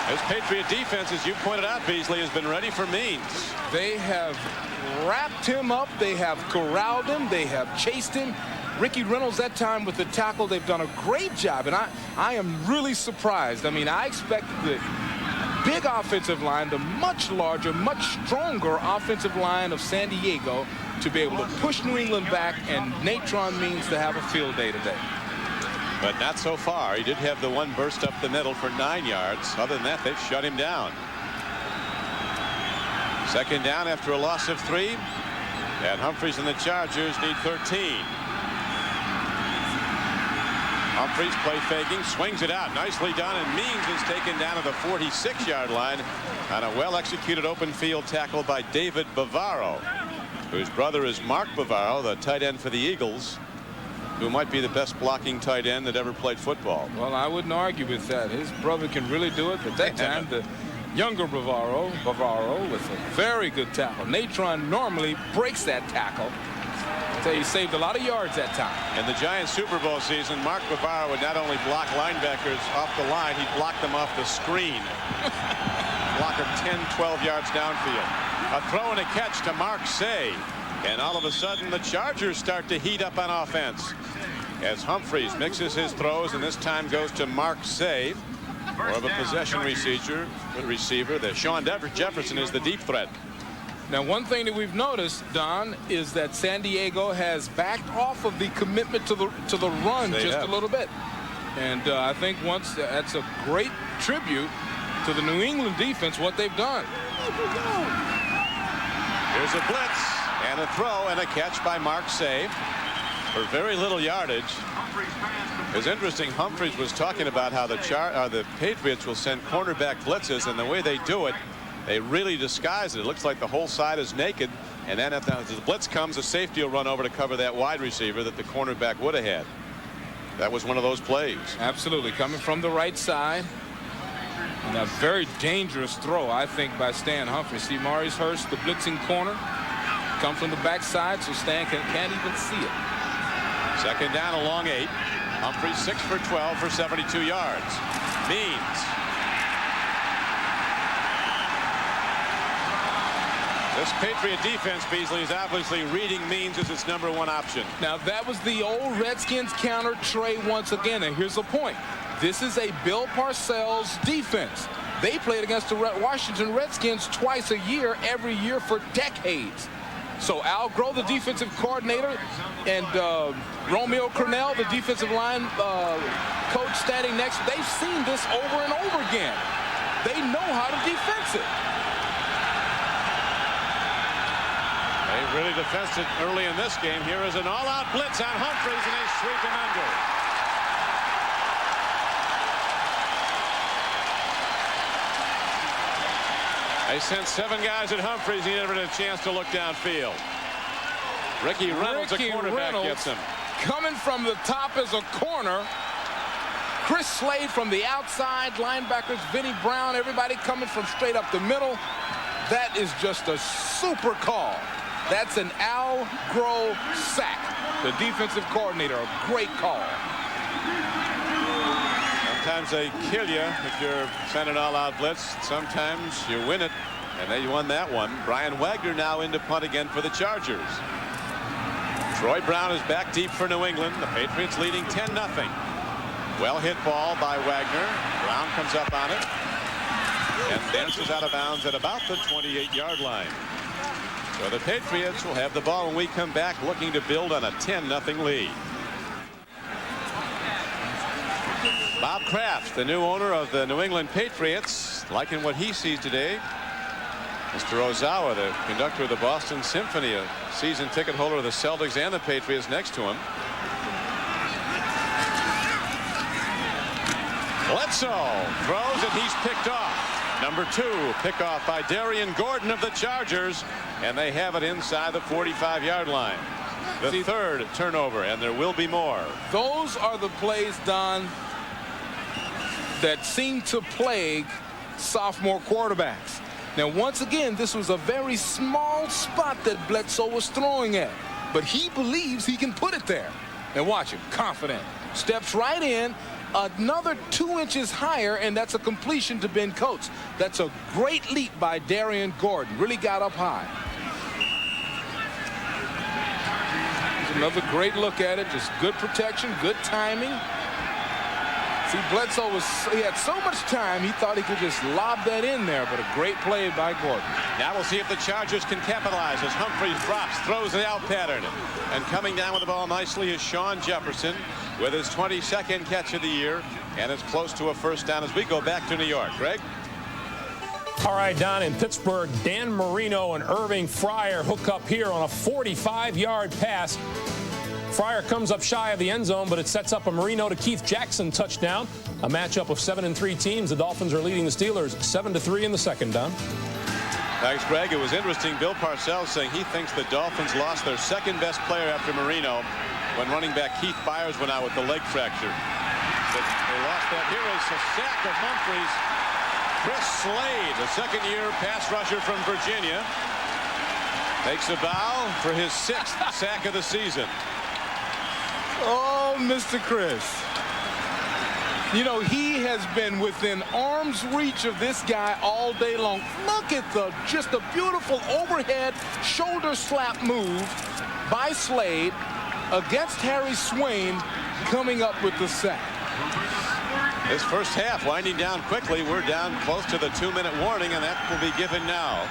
This Patriot defense, as you pointed out, Beasley, has been ready for Means. They have wrapped him up. They have corralled him. They have chased him. Ricky Reynolds that time with the tackle. They've done a great job, and I am really surprised. I mean, I expected the big offensive line, the much larger, much stronger offensive line of San Diego to be able to push New England back, and Natron Means to have a field day today. But not so far. He did have the one burst up the middle for 9 yards. Other than that, they've shut him down. Second down after a loss of 3. And Humphries and the Chargers need 13. Humphries play faking, swings it out. Nicely done, and Means is taken down to the 46-yard line on a well-executed open field tackle by David Bavaro, whose brother is Mark Bavaro, the tight end for the Eagles, who might be the best blocking tight end that ever played football. Well, I wouldn't argue with that. His brother can really do it, but that time the younger Bavaro with a very good tackle. Natron normally breaks that tackle. So he saved a lot of yards that time. In the Giants Super Bowl season, Mark Bavaro would not only block linebackers off the line, he'd block them off the screen. Block them 10, 12 yards downfield. A throw and a catch to Mark Say. And all of a sudden, the Chargers start to heat up on offense as Humphries mixes his throws, and this time goes to Mark Say, more of a possession receiver. The Sean Jefferson is the deep threat. Now, one thing that we've noticed, Don, is that San Diego has backed off of the commitment to the run just a little bit, and I think that's a great tribute to the New England defense, what they've done. Here's a blitz. And a throw and a catch by Mark Say for very little yardage. It's interesting. Humphries was talking about how the Patriots will send cornerback blitzes, and the way they do it, they really disguise it. It looks like the whole side is naked, and then as the blitz comes, the safety will run over to cover that wide receiver that the cornerback would have had. That was one of those plays. Absolutely, coming from the right side. And a very dangerous throw, I think, by Stan Humphries. See Maurice Hurst, the blitzing corner. Come from the backside, so Stan can't even see it. Second down, a long 8. Humphries 6 for 12 for 72 yards. Means. This Patriot defense, Beasley, is obviously reading Means as its #1 option. Now, that was the old Redskins counter Trey once again, and here's the point. This is a Bill Parcells defense. They played against the Washington Redskins twice a year, every year for decades. So Al Groh, the defensive coordinator, and Romeo Crennel, the defensive line coach standing next, they've seen this over and over again. They know how to defense it. They really defensed it early in this game. Here is an all-out blitz on Humphries, and they sweep him under. They sent 7 guys at Humphries. He never had a chance to look downfield. Ricky Reynolds, a cornerback, gets him. Coming from the top as a corner. Chris Slade from the outside. Linebackers, Vinnie Brown, everybody coming from straight up the middle. That is just a super call. That's an Al Groh sack. The defensive coordinator, a great call. Sometimes they kill you if you're sending all-out blitz. Sometimes you win it, and they won that one. Brian Wagner now into punt again for the Chargers. Troy Brown is back deep for New England. The Patriots leading 10-0. Well hit ball by Wagner. Brown comes up on it and dances out of bounds at about the 28-yard line. So the Patriots will have the ball when we come back, looking to build on a 10-0 lead. Bob Kraft, the new owner of the New England Patriots, liking what he sees today. Mr. Ozawa, the conductor of the Boston Symphony, a season ticket holder of the Celtics and the Patriots, next to him. Bledsoe throws and he's picked off. Number 2, pickoff by Darian Gordon of the Chargers, and they have it inside the 45-yard line. The third turnover, and there will be more. Those are the plays, Don, that seem to plague sophomore quarterbacks. Now, once again, this was a very small spot that Bledsoe was throwing at, but he believes he can put it there. And watch him, confident. Steps right in, another 2 inches higher, and that's a completion to Ben Coates. That's a great leap by Darian Gordon. Really got up high. Another great look at it. Just good protection, good timing. See, Bledsoe he had so much time, he thought he could just lob that in there, but a great play by Gordon. Now we'll see if the Chargers can capitalize as Humphries drops, throws the out pattern. And coming down with the ball nicely is Sean Jefferson with his 22nd catch of the year, and it's close to a first down as we go back to New York. Greg? All right, Don, in Pittsburgh, Dan Marino and Irving Fryer hook up here on a 45-yard pass. Fryer comes up shy of the end zone, but it sets up a Marino to Keith Jackson touchdown. A matchup of 7-3 teams. The Dolphins are leading the Steelers 7-3 in the second, Don. Thanks, Greg. It was interesting. Bill Parcells saying he thinks the Dolphins lost their second best player after Marino when running back Keith Byers went out with the leg fracture. But they lost that. Here is a sack of Humphries. Chris Slade, the second-year pass rusher from Virginia, takes a bow for his 6th sack of the season. Oh, Mr. Chris. You know, he has been within arm's reach of this guy all day long. Look at just a beautiful overhead shoulder slap move by Slade against Harry Swain, coming up with the sack. This first half winding down quickly. We're down close to the 2-minute warning, and that will be given now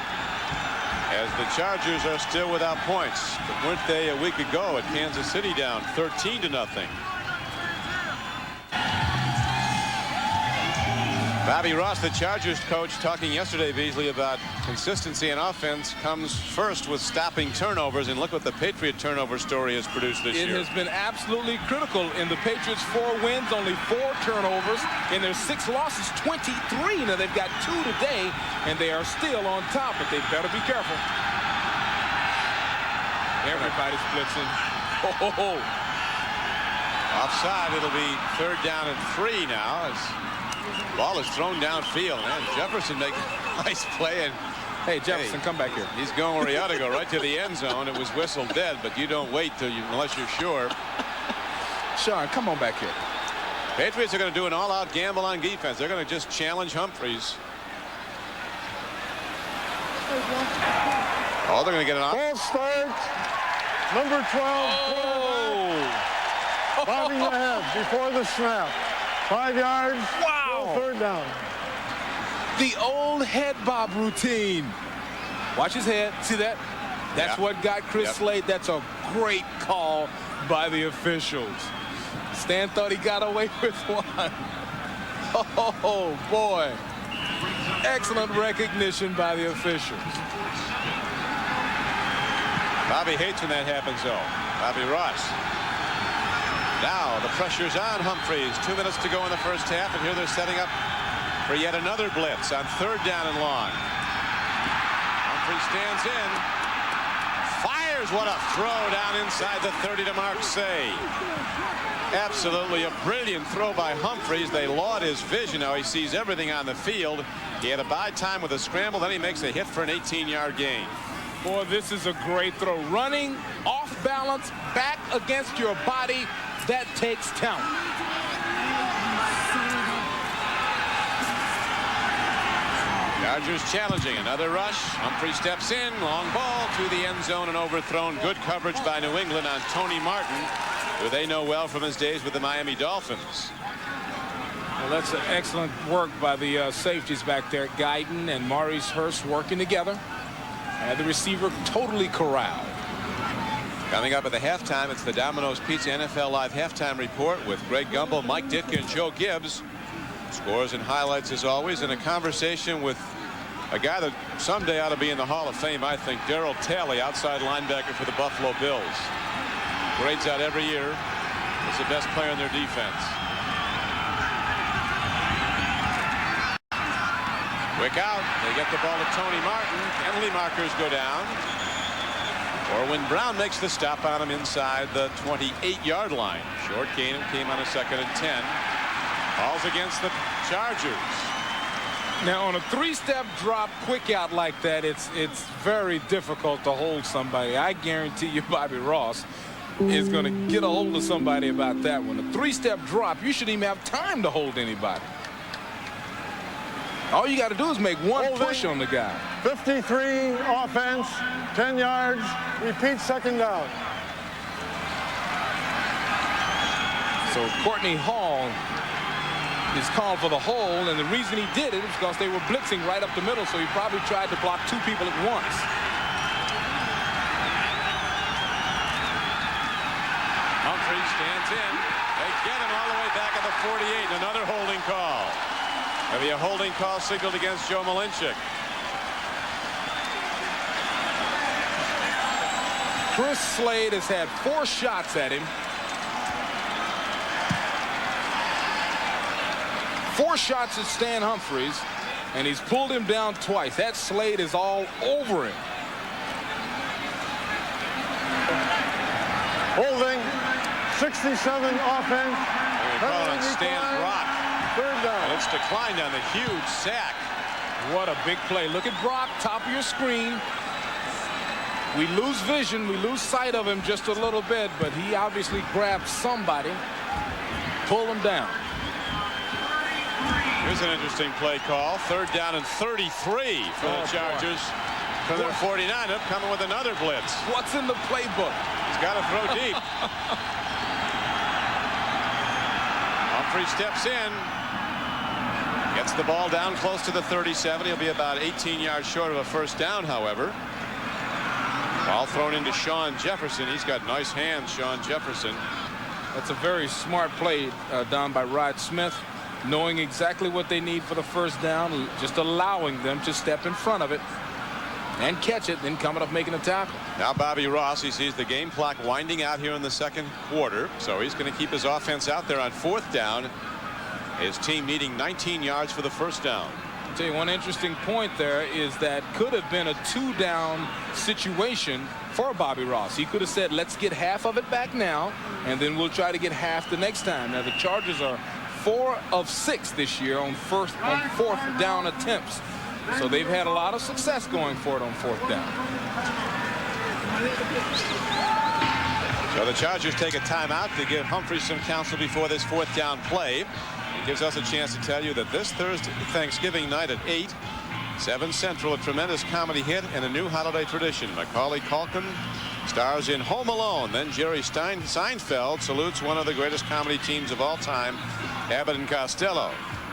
as the Chargers are still without points. But weren't they a week ago at Kansas City down 13-0? Bobby Ross, the Chargers coach, talking yesterday, Beasley, about consistency in offense comes first with stopping turnovers, and look what the Patriot turnover story has produced this year. It has been absolutely critical. In the Patriots' 4 wins, only 4 turnovers. In their 6 losses, 23. Now they've got 2 today, and they are still on top, but they better be careful. Everybody's blitzing. Oh. Offside. It'll be 3rd down and 3 now as ball is thrown downfield, and Jefferson makes a nice play. And hey, Jefferson, come back here. He's going where he ought to go, right to the end zone. It was whistled dead, but you don't wait unless you're sure. Sean, come on back here. Patriots are going to do an all-out gamble on defense. They're going to just challenge Humphries. Oh, they're going to get an Ball start. Number 12. Bobbing the head before the snap. 5 yards. Wow. 3rd down. The old head bob routine. Watch his head. See that? That's what got Chris Slade. That's a great call by the officials. Stan thought he got away with one. Oh, boy. Excellent recognition by the officials. Bobby hates when that happens, though. Bobby Ross. Now the pressure's on Humphries. 2 minutes to go in the first half, and here they're setting up for yet another blitz on 3rd down and long. Humphries stands in, fires. What a throw down inside the 30 to Mark Say. Absolutely a brilliant throw by Humphries. They laud his vision. Now he sees everything on the field. He had a buy time with a scramble, then he makes a hit for an 18-yard gain. Boy, this is a great throw. Running off balance, back against your body. That takes talent. Chargers challenging. Another rush. Humphrey steps in. Long ball to the end zone and overthrown. Good coverage by New England on Tony Martin, who they know well from his days with the Miami Dolphins. Well, that's an excellent work by the safeties back there. Guyton and Maurice Hurst working together. And the receiver totally corralled. Coming up at the halftime, it's the Domino's Pizza NFL Live halftime report with Greg Gumbel, Mike Ditka, and Joe Gibbs. Scores and highlights as always, and a conversation with a guy that someday ought to be in the Hall of Fame, I think, Darryl Talley, outside linebacker for the Buffalo Bills. Grades out every year. Is the best player in their defense. Quick out. They get the ball to Tony Martin. Penalty markers go down. Orwin Brown makes the stop on him inside the 28-yard line. Short gain came on a 2nd and 10. Calls against the Chargers. Now on a 3-step drop quick out like that, it's very difficult to hold somebody. I guarantee you Bobby Ross is going to get a hold of somebody about that one. A 3-step drop, you shouldn't even have time to hold anybody. All you got to do is make one push on the guy. 53 offense, 10 yards, repeat 2nd down. So Courtney Hall is called for the hold, and the reason he did it is because they were blitzing right up the middle, so he probably tried to block 2 people at once. Humphrey stands in. They get him all the way back at the 48. Another holding call. There'll be a holding call signaled against Joe Malinchik. Chris Slade has had 4 shots at him. 4 shots at Stan Humphries, and he's pulled him down twice. That Slade is all over him. Holding, 67 offense. They call it on Stan Brock. 3rd down. And it's declined on the huge sack. What a big play. Look at Brock, top of your screen. We lose vision, we lose sight of him just a little bit, but he obviously grabbed somebody, pulled him down. Here's an interesting play call. 3rd down and 33 for the Chargers. From their 49, up coming with another blitz. What's in the playbook? He's got to throw deep. Humphrey steps in. Gets the ball down close to the 37. He'll be about 18 yards short of a 1st down, however. Ball thrown into Sean Jefferson. He's got nice hands, Sean Jefferson. That's a very smart play done by Rod Smith, knowing exactly what they need for the 1st down, just allowing them to step in front of it and catch it, then coming up making a tackle. Now Bobby Ross, he sees the game clock winding out here in the 2nd quarter, so he's going to keep his offense out there on 4th down. His team needing 19 yards for the 1st down. I'll tell you one interesting point there is that could have been a 2-down situation for Bobby Ross. He could have said, let's get half of it back now, and then we'll try to get half the next time. Now the Chargers are 4 of 6 this year on 4th down attempts. So they've had a lot of success going for it on 4th down. So the Chargers take a timeout to give Humphrey some counsel before this 4th down play. It gives us a chance to tell you that this Thursday, Thanksgiving night at 8, 7 Central, a tremendous comedy hit and a new holiday tradition. Macaulay Culkin stars in Home Alone. Then Jerry Seinfeld salutes one of the greatest comedy teams of all time, Abbott and Costello.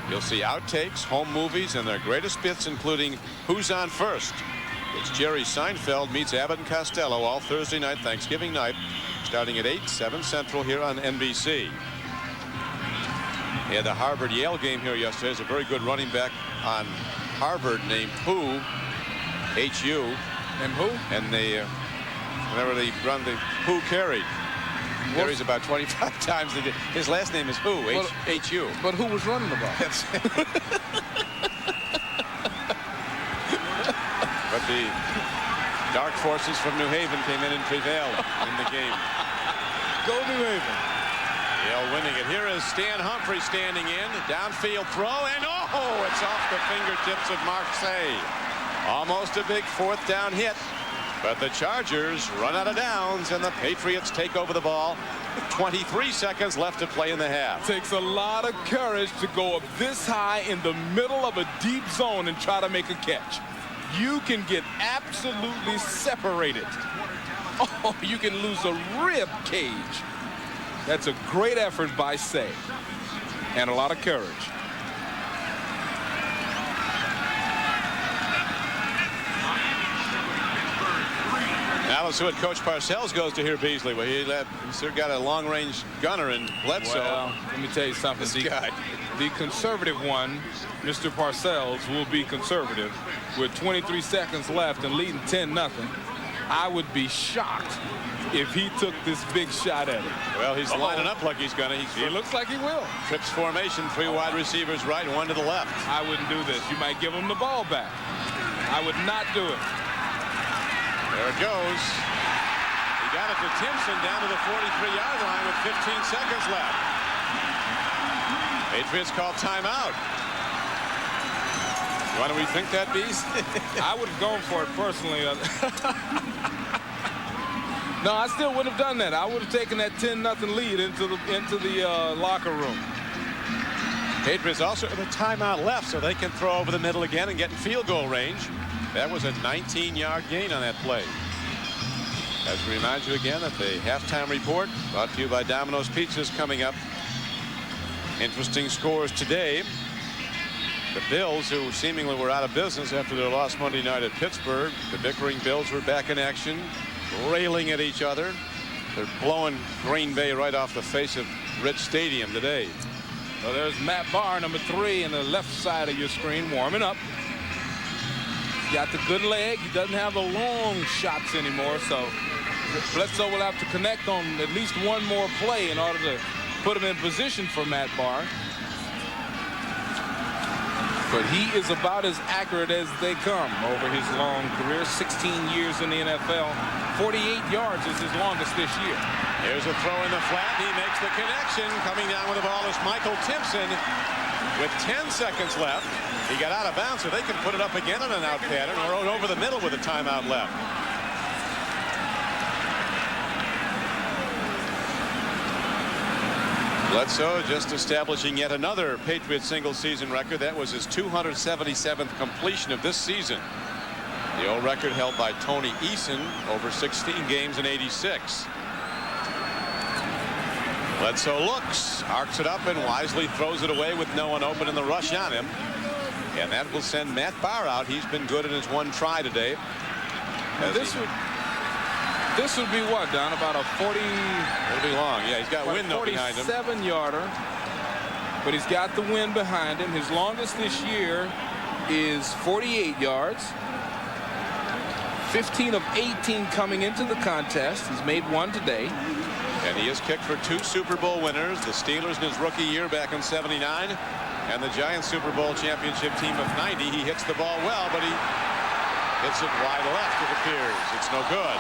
You'll see outtakes, home movies, and their greatest bits, including Who's on First. It's Jerry Seinfeld meets Abbott and Costello all Thursday night, Thanksgiving night, starting at 8, 7 Central here on NBC. They had the Harvard-Yale game here yesterday. There's a very good running back on Harvard named Who, H-U. And who? And they, whenever they run the Who carried. Carries about 25 times. His last name is Who, H-U. But who was running the ball? But the dark forces from New Haven came in and prevailed in the game. Go New Haven. Yale winning it. Here is Stan Humphrey standing in. Downfield throw, and oh, it's off the fingertips of Marseille. Almost a big 4th down hit. But the Chargers run out of downs, and the Patriots take over the ball. 23 seconds left to play in the half. Takes a lot of courage to go up this high in the middle of a deep zone and try to make a catch. You can get absolutely separated. Oh, you can lose a rib cage. That's a great effort by Say, and a lot of courage. Now Now let's see what Coach Parcells goes to hear Beasley. Well, he's still got a long-range gunner in Bledsoe. Well, let me tell you something. The conservative one, Mr. Parcells, will be conservative with 23 seconds left and leading 10-0. I would be shocked if he took this big shot at it. Well, he's lining up like he's gonna. He looks like he will. Trips formation, 3 wide receivers right, 1 to the left. I wouldn't do this. You might give him the ball back. I would not do it. There it goes. He got it to Timpson down to the 43-yard line with 15 seconds left. Patriots call timeout. You want to rethink that, Beast? I would have gone for it personally. No, I still wouldn't have done that. I would have taken that 10-0 lead into the locker room. Patriots also have a timeout left, so they can throw over the middle again and get in field goal range. That was a 19-yard gain on that play. As we remind you again that the halftime report brought to you by Domino's Pizzas coming up. Interesting scores today. The Bills, who seemingly were out of business after their loss Monday night at Pittsburgh. The bickering Bills were back in action, railing at each other. They're blowing Green Bay right off the face of Rich Stadium today. Well, there's Matt Barr, number 3, in the left side of your screen, warming up. He's got the good leg. He doesn't have the long shots anymore, so Bledsoe will have to connect on at least one more play in order to put him in position for Matt Barr. But he is about as accurate as they come over his long career. 16 years in the NFL. 48 yards is his longest this year. Here's a throw in the flat. He makes the connection. Coming down with the ball is Michael Timpson with 10 seconds left. He got out of bounds, so they can put it up again on an out pattern or over the middle with a timeout left. Bledsoe just establishing yet another Patriots single season record. That was his 277th completion of this season. The old record held by Tony Eason over 16 games in '86. Bledsoe looks, arcs it up, and wisely throws it away with no one open in the rush on him. And that will send Matt Barr out. He's been good in his one try today. This would be what, Don? About a 40. It'll be long. Yeah, he's got wind behind him. 47-yarder. But he's got the wind behind him. His longest this year is 48 yards. 15 of 18 coming into the contest. He's made one today. And he has kicked for 2 Super Bowl winners. The Steelers in his rookie year back in '79. And the Giants Super Bowl championship team of '90. He hits the ball well, but he hits it wide left, it appears. It's no good.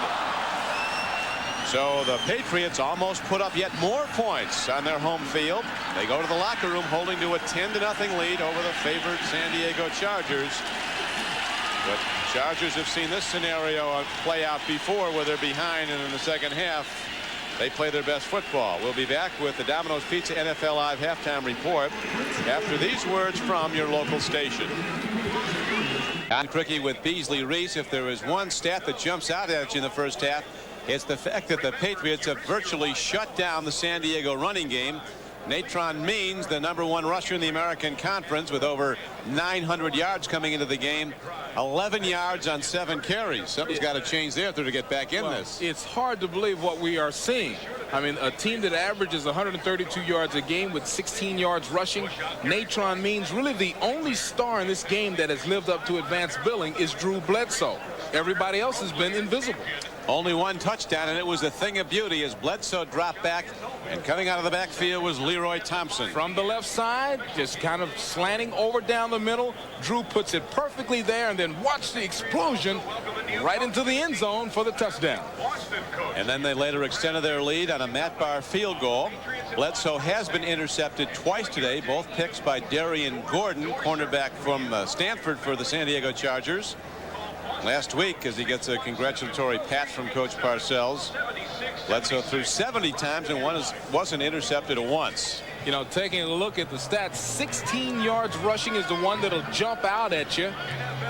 So the Patriots almost put up yet more points on their home field. They go to the locker room holding to a 10-0 lead over the favored San Diego Chargers. But Chargers have seen this scenario play out before, where they're behind, and in the second half they play their best football. We'll be back with the Domino's Pizza NFL Live halftime report after these words from your local station. On Criqui with Beasley, Reece. If there is one stat that jumps out at you in the first half, it's the fact that the Patriots have virtually shut down the San Diego running game. Natron Means, the #1 rusher in the American Conference, with over 900 yards coming into the game. 11 yards on 7 carries. Something's got to change there to get back in this. It's hard to believe what we are seeing. I mean, a team that averages 132 yards a game with 16 yards rushing. Natron Means, really the only star in this game that has lived up to advanced billing is Drew Bledsoe. Everybody else has been invisible. Only 1 touchdown, and it was a thing of beauty as Bledsoe dropped back, and coming out of the backfield was Leroy Thompson. From the left side, just kind of slanting over down the middle. Drew puts it perfectly there, and then watch the explosion right into the end zone for the touchdown. And then they later extended their lead on a Matt Barr field goal. Bledsoe has been intercepted twice today, both picks by Darian Gordon, cornerback from Stanford for the San Diego Chargers. Last week, as he gets a congratulatory pat from Coach Parcells. Bledsoe threw 70 times and wasn't intercepted once. You know, taking a look at the stats, 16 yards rushing is the one that'll jump out at you.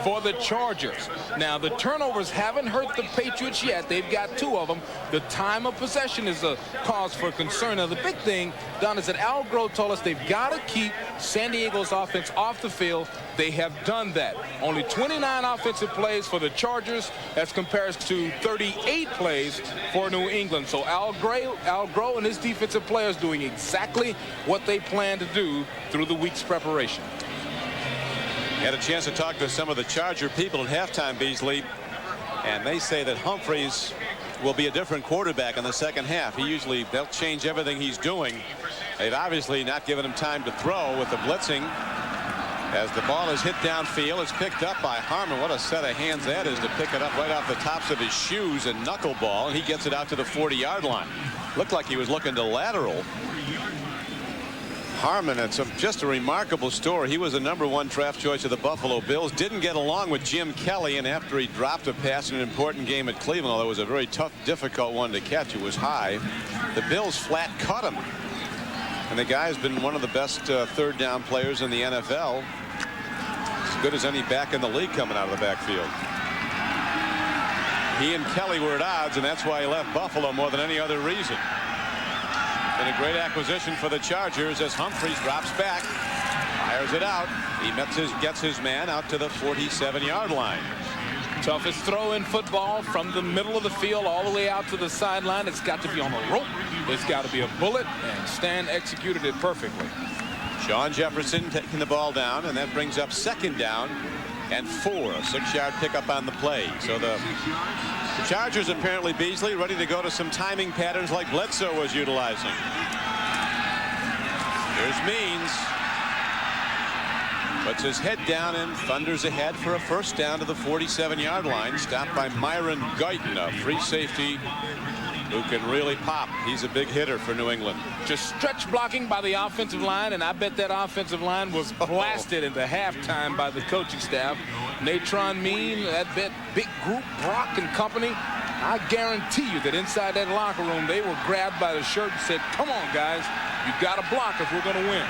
for the Chargers. Now, the turnovers haven't hurt the Patriots yet. They've got 2 of them. The time of possession is a cause for concern. Now, the big thing, Don, is that Al Groh told us they've got to keep San Diego's offense off the field. They have done that. Only 29 offensive plays for the Chargers as compared to 38 plays for New England. So Al Groh and his defensive players doing exactly what they plan to do through the week's preparation. Had a chance to talk to some of the Charger people at halftime, Beasley, and they say that Humphries will be a different quarterback in the second half. They'll change everything he's doing. They've obviously not given him time to throw with the blitzing. As the ball is hit downfield, it's picked up by Harmon. What a set of hands that is to pick it up right off the tops of his shoes and knuckleball, and he gets it out to the 40-yard line. Looked like he was looking to lateral. Harmon, it's just a remarkable story. He was the #1 draft choice of the Buffalo Bills. Didn't get along with Jim Kelly, and after he dropped a pass in an important game at Cleveland, although it was a very tough, difficult one to catch, it was high. The Bills flat cut him. And the guy has been one of the best third down players in the NFL. As good as any back in the league coming out of the backfield. He and Kelly were at odds, and that's why he left Buffalo more than any other reason. Been a great acquisition for the Chargers as Humphries drops back, fires it out. He gets his man out to the 47-yard line. Toughest throw in football from the middle of the field all the way out to the sideline. It's got to be on a rope. It's got to be a bullet, and Stan executed it perfectly. Sean Jefferson taking the ball down, and that brings up 2nd down and 4. A 6-yard pickup on the play. So the Chargers apparently, Beasley, ready to go to some timing patterns like Bledsoe was utilizing. Here's Means. Puts his head down and thunders ahead for a 1st down to the 47-yard line. Stopped by Myron Guyton, a free safety who can really pop. He's a big hitter for New England. Just stretch blocking by the offensive line, and I bet that offensive line was blasted into halftime by the coaching staff. Natron Mean, that big group, Brock and company. I guarantee you that inside that locker room, they were grabbed by the shirt and said, come on, guys, you got to block if we're going to win.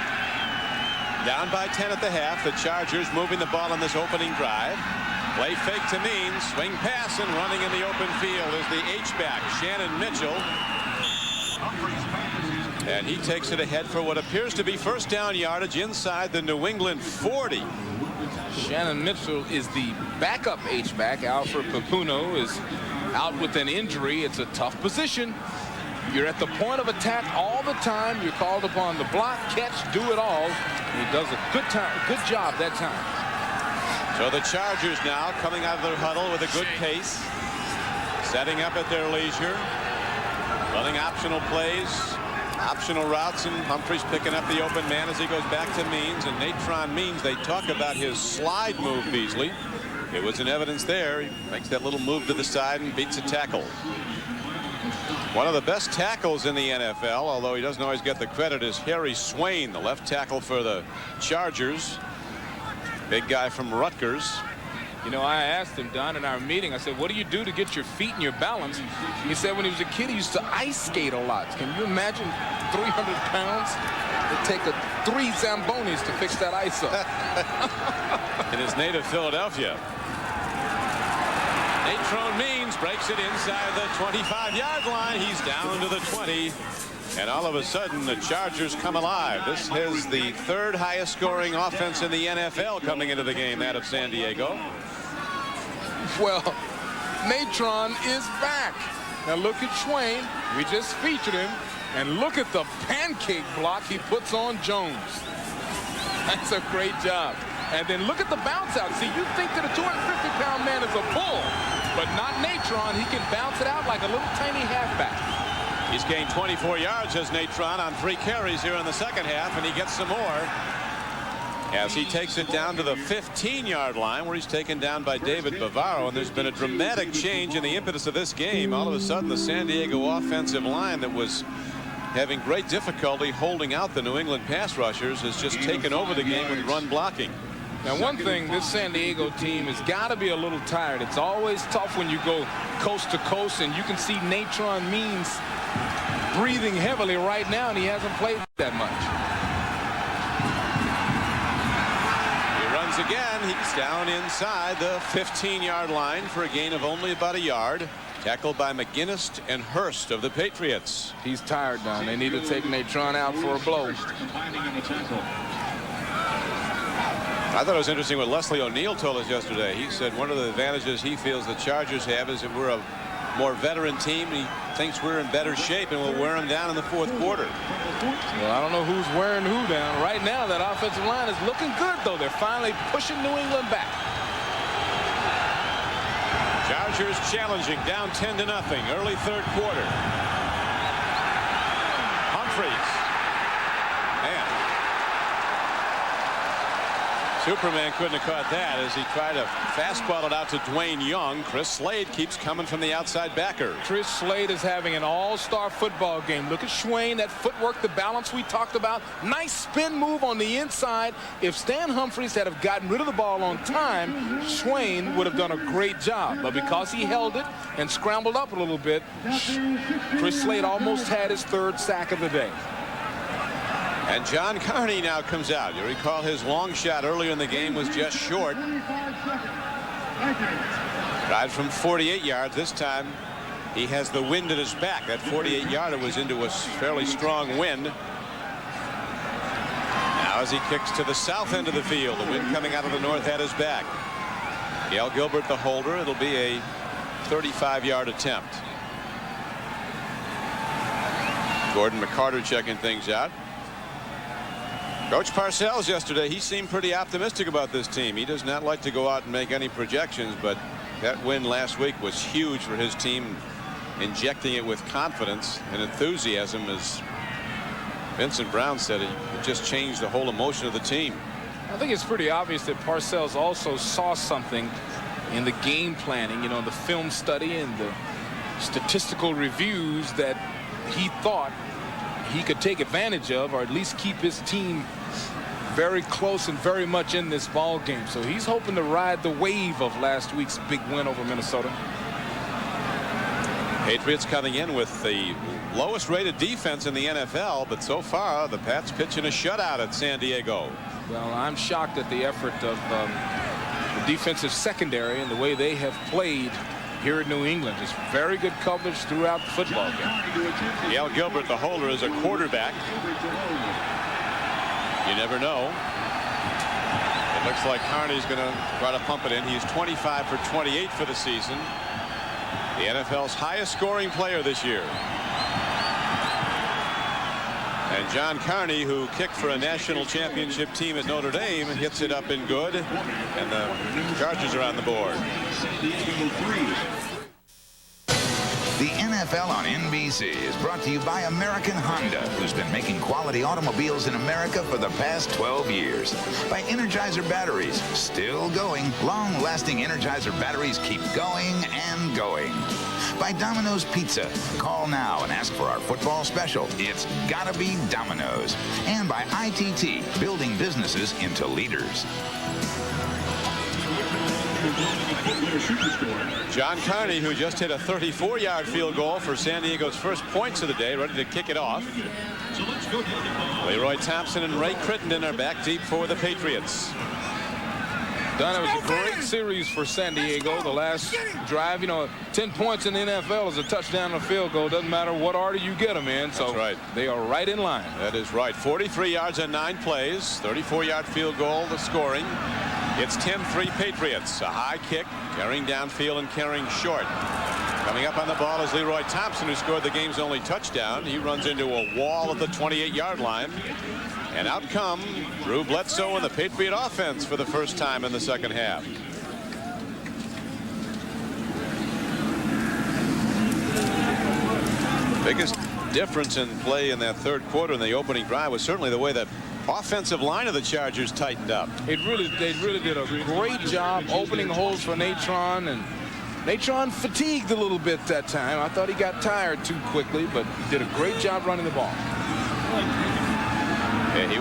Down by 10 at the half. The Chargers moving the ball on this opening drive. Play fake to Means. Swing pass, and running in the open field is the H-back, Shannon Mitchell. And he takes it ahead for what appears to be 1st down yardage inside the New England 40. Shannon Mitchell is the backup H-back. Alfred Papuno is out with an injury. It's a tough position. You're at the point of attack all the time. You're called upon to block, catch, do it all. And he does a good job that time. So the Chargers now coming out of their huddle with a good pace, setting up at their leisure, running optional plays, optional routes, and Humphries picking up the open man as he goes back to Means. And Natron Means, they talk about his slide move, Beasley. It was in evidence there. He makes that little move to the side and beats a tackle. One of the best tackles in the NFL, although he doesn't always get the credit, is Harry Swain, the left tackle for the Chargers. Big guy from Rutgers. You know, I asked him, Don, in our meeting, I said, what do you do to get your feet and your balance? He said when he was a kid, he used to ice skate a lot. Can you imagine 300 pounds? It'd take 3 Zambonis to fix that ice up. In his native Philadelphia. Natron Means breaks it inside the 25-yard line. He's down to the 20. And all of a sudden, the Chargers come alive. This is the 3rd highest scoring offense in the NFL coming into the game, that of San Diego. Well, Natron is back. Now look at Swain. We just featured him. And look at the pancake block he puts on Jones. That's a great job. And then look at the bounce out. See, you think that a 250-pound man is a bull, but not Natron. He can bounce it out like a little tiny halfback. He's gained 24 yards as Natron on 3 carries here in the second half, and he gets some more as he takes it down to the 15-yard line where he's taken down by David Bavaro. And there's been a dramatic change in the impetus of this game. All of a sudden, the San Diego offensive line that was having great difficulty holding out the New England pass rushers has just taken over the game with run blocking. Now, one thing, this San Diego team has got to be a little tired. It's always tough when you go coast to coast, and you can see Natron Means breathing heavily right now, and he hasn't played that much. He runs again. He's down inside the 15-yard line for a gain of only about a yard. Tackled by McGinnis and Hurst of the Patriots. He's tired, Don. They need to take Natron out for a blow. I thought it was interesting what Leslie O'Neal told us yesterday. He said one of the advantages he feels the Chargers have is that we're a more veteran team. He thinks we're in better shape and we'll wear them down in the fourth quarter. Well, I don't know who's wearing who down. Right now, that offensive line is looking good, though. They're finally pushing New England back. Chargers challenging, down 10-0, early third quarter. Humphreys. Man. Superman couldn't have caught that as he tried to fastball it out to Dwayne Young. Chris Slade keeps coming from the outside backer. Chris Slade is having an all-star football game. Look at Schwain, that footwork, the balance we talked about. Nice spin move on the inside. If Stan Humphreys had have gotten rid of the ball on time, Schwain would have done a great job. But because he held it and scrambled up a little bit, Chris Slade almost had his third sack of the day. And John Carney now comes out. You recall his long shot earlier in the game was just short. Tried from 48 yards. This time he has the wind at his back. That 48-yarder was into a fairly strong wind. Now as he kicks to the south end of the field, the wind coming out of the north at his back. Gail Gilbert the holder. It'll be a 35-yard attempt. Gordon McCarter checking things out. Coach Parcells yesterday, he seemed pretty optimistic about this team. He does not like to go out and make any projections, but that win last week was huge for his team, injecting it with confidence and enthusiasm. As Vincent Brown said, it just changed the whole emotion of the team. I think it's pretty obvious that Parcells also saw something in the game planning, you know, the film study and the statistical reviews that he thought he could take advantage of, or at least keep his team very close and very much in this ball game. So he's hoping to ride the wave of last week's big win over Minnesota. Patriots coming in with the lowest rated defense in the NFL, but so far the Pats pitching a shutout at San Diego. Well, I'm shocked at the effort of the defensive secondary and the way they have played here in New England. Just very good coverage throughout the football game. Gail Gilbert, the holder, is a quarterback. You never know. It looks like Carney's going to try to pump it in. He's 25 for 28 for the season. The NFL's highest scoring player this year. And John Carney, who kicked for a national championship team at Notre Dame, hits it up and good. And the Chargers are on the board. The NFL on NBC is brought to you by American Honda, who's been making quality automobiles in America for the past 12 years. By Energizer batteries, still going. Long-lasting Energizer batteries keep going and going. By Domino's Pizza. Call now and ask for our football special. It's gotta be Domino's. And by ITT, building businesses into leaders. John Carney, who just hit a 34-yard field goal for San Diego's first points of the day, ready to kick it off. Leroy Thompson and Ray Crittenden are back deep for the Patriots. Don, it was a great series for San Diego. The last drive, you know, 10 points in the NFL is a touchdown and a field goal. Doesn't matter what order you get them in. So that's right. They are right in line. That is right. 43 yards on 9 plays. 34-yard field goal, the scoring. It's 10-3 Patriots. A high kick, carrying downfield and carrying short. Coming up on the ball is Leroy Thompson, who scored the game's only touchdown. He runs into a wall at the 28-yard line. And out come Drew Bledsoe and the Patriot offense for the first time in the second half. Biggest difference in play in that third quarter in the opening drive was certainly the way that offensive line of the Chargers tightened up. They really did a great job opening holes for Natron, and Natron fatigued a little bit that time. I thought he got tired too quickly, but he did a great job running the ball. Yeah, he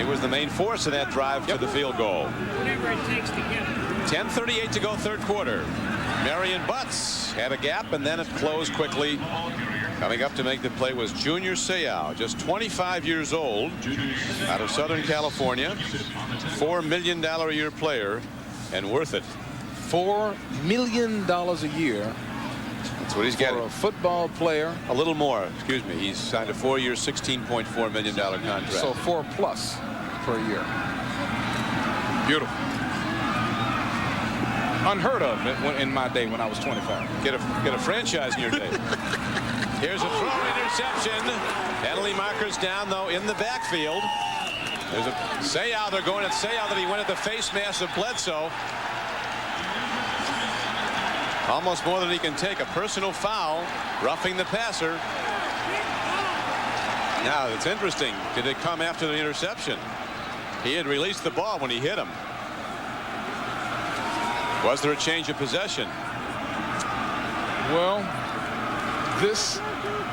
was the main force of that drive to the field goal. Whatever it takes to get it. 10:38 to go third quarter. Marion Butts had a gap and then it closed quickly Coming up to make the play was Junior Seau, just 25 years old, out of Southern California. $4 million a year player, and worth it. $4 million a year. That's what he's getting. For a football player. A little more, excuse me. He's signed a 4-year, $16.4 million contract. So 4+ per year. Beautiful. Unheard of in my day when I was 25. Get a franchise in your day. Here's a throw, interception. Penalty markers down, though, in the backfield. There's a Seau. They're going at Seau that he went at the face mask of Bledsoe. Almost more than he can take. A personal foul, roughing the passer. Now, it's interesting. Did it come after the interception? He had released the ball when he hit him. Was there a change of possession? Well, this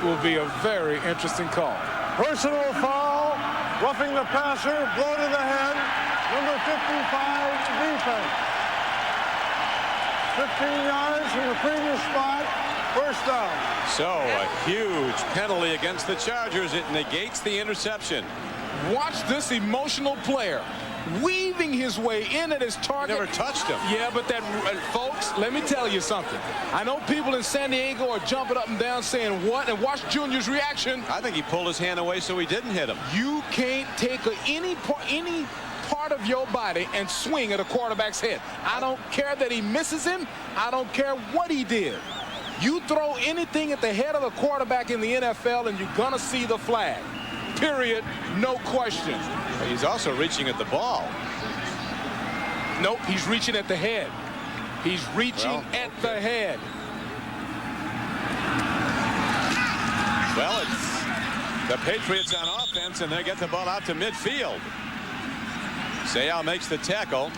will be a very interesting call. Personal foul, roughing the passer, blow to the head, number 55, defense. 15 yards from the previous spot, first down. So a huge penalty against the Chargers. It negates the interception. Watch this emotional player weaving his way in at his target. Never touched him. Yeah, but that, folks, let me tell you something. I know people in San Diego are jumping up and down saying what, and watch Junior's reaction. I think he pulled his hand away so he didn't hit him. You can't take any part of your body and swing at a quarterback's head. I don't care that he misses him. I don't care what he did. You throw anything at the head of the quarterback in the NFL and you're gonna see the flag. Period. No question. He's also reaching at the ball. Nope, he's reaching at the head. He's reaching at the head. Well, it's the Patriots on offense, and they get the ball out to midfield. Seau makes the tackle.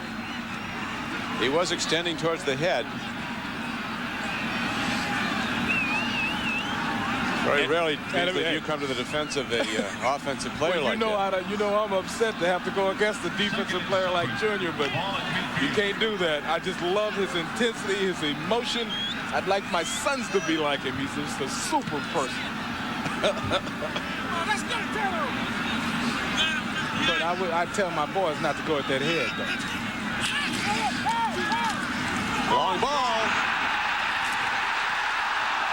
He was extending towards the head. Very rarely do you come to the defense of an offensive player like that. You know I'm upset to have to go against a defensive player like Junior, but you can't do that. I just love his intensity, his emotion. I'd like my sons to be like him. He's just a super person. But I tell my boys not to go at that head, though. Long ball.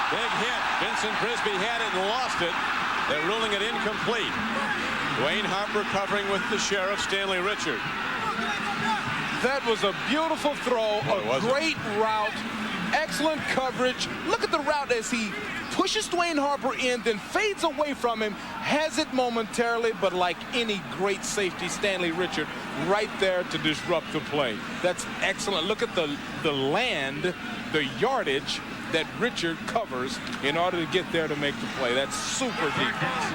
Big hit. Vincent Brisby had it and lost it. They're ruling it incomplete. Dwayne Harper covering with the sheriff, Stanley Richard. That was a beautiful throw, a great route, excellent coverage. Look at the route as he pushes Dwayne Harper in, then fades away from him, has it momentarily, but like any great safety, Stanley Richard right there to disrupt the play. That's excellent. Look at the land, the yardage that Richard covers in order to get there to make the play. That's super defense.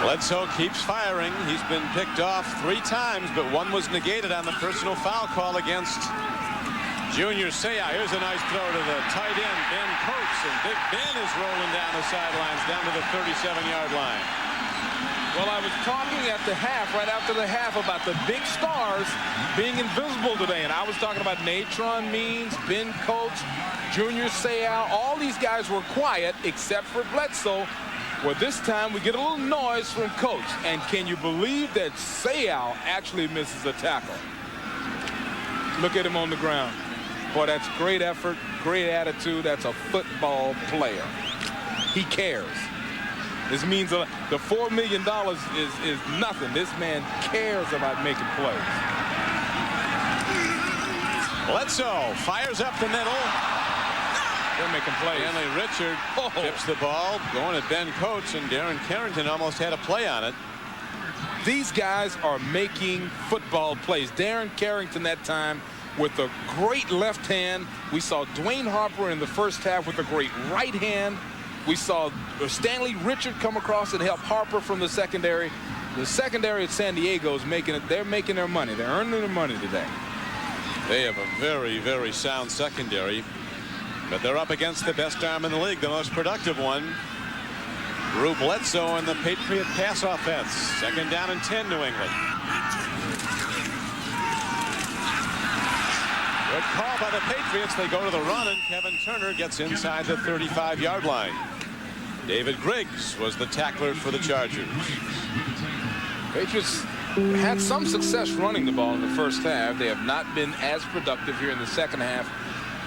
Bledsoe keeps firing. He's been picked off 3 times, but one was negated on the personal foul call against Junior Seau. Here's a nice throw to the tight end, Ben Coates, and Big Ben is rolling down the sidelines, down to the 37-yard line. Well, I was talking at the half, right after the half, about the big stars being invisible today. And I was talking about Natron Means, Ben Coates, Junior Seau. All these guys were quiet except for Bledsoe. Well, this time we get a little noise from Coates. And can you believe that Seau actually misses a tackle? Look at him on the ground. Boy, that's great effort, great attitude. That's a football player. He cares. This means the $4 million is nothing. This man cares about making plays. Bledsoe fires up the middle. They're making plays. Stanley Richard tips the ball, going at Ben Coates, and Darren Carrington almost had a play on it. These guys are making football plays. Darren Carrington that time with a great left hand. We saw Dwayne Harper in the first half with a great right hand. We saw Stanley Richard come across and help Harper from the secondary. The secondary at San Diego is making it. They're making their money. They're earning their money today. They have a very, very sound secondary, but they're up against the best arm in the league, the most productive one. Drew Bledsoe and the Patriot pass offense. 2nd down and 10, New England. Good call by the Patriots. They go to the run, and Kevin Turner gets inside the 35-yard line. David Griggs was the tackler for the Chargers. Patriots had some success running the ball in the first half. They have not been as productive here in the second half.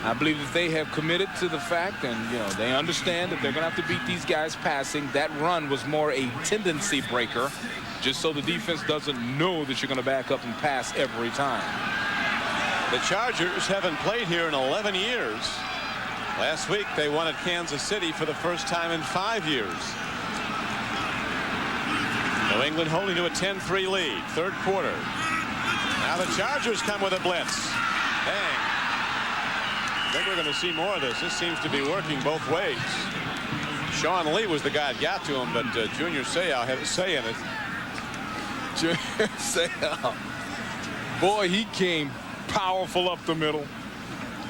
I believe that they have committed to the fact, and they understand that they're going to have to beat these guys passing. That run was more a tendency breaker, just so the defense doesn't know that you're going to back up and pass every time. The Chargers haven't played here in 11 years. Last week they won at Kansas City for the first time in 5 years. New England holding to a 10-3 lead. Third quarter. Now the Chargers come with a blitz. Bang. I think we're going to see more of this. This seems to be working both ways. Sean Lee was the guy that got to him, but Junior Seau had a say in it. Junior Seau. Boy, he came powerful up the middle.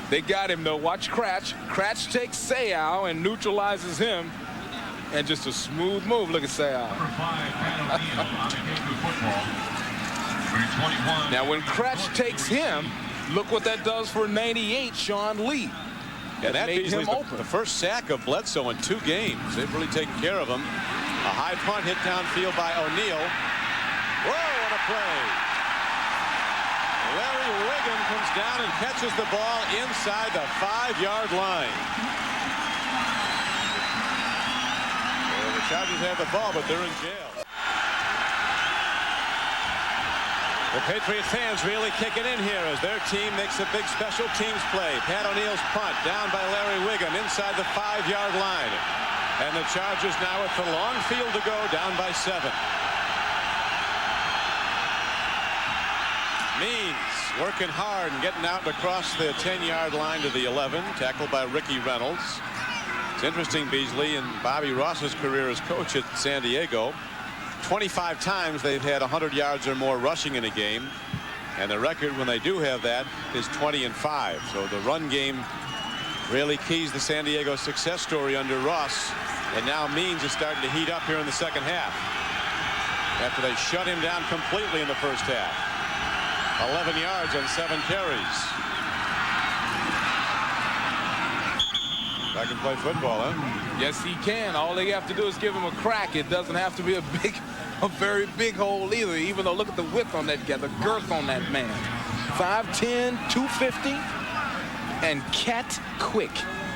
They got him, though. Watch Cratch. Cratch takes Seau and neutralizes him. And just a smooth move. Look at Seau. Now, when Cratch takes him, look what that does for 98, Sean Lee. And that Beasley's the first sack of Bledsoe in 2 games. They've really taken care of him. A high punt hit downfield by O'Neal. Whoa, what a play. Larry Wiggin comes down and catches the ball inside the 5-yard line. Well, the Chargers have the ball, but they're in jail. The Patriot fans really kicking in here as their team makes a big special teams play. Pat O'Neal's punt down by Larry Wiggin inside the 5-yard line. And the Chargers now with the long field to go, down by 7. Means working hard and getting out and across the 10-yard line to the 11, tackled by Ricky Reynolds. It's interesting, Beasley, in Bobby Ross's career as coach at San Diego, 25 times they've had 100 yards or more rushing in a game, and the record when they do have that is 20-5. So the run game really keys the San Diego success story under Ross, and now Means is starting to heat up here in the second half after they shut him down completely in the first half. 11 yards on 7 carries. I can play football, huh? Yes, he can. All they have to do is give him a crack. It doesn't have to be a very big hole either, even though look at the width on that guy, the girth on that man. 5'10", 250, and cat quick.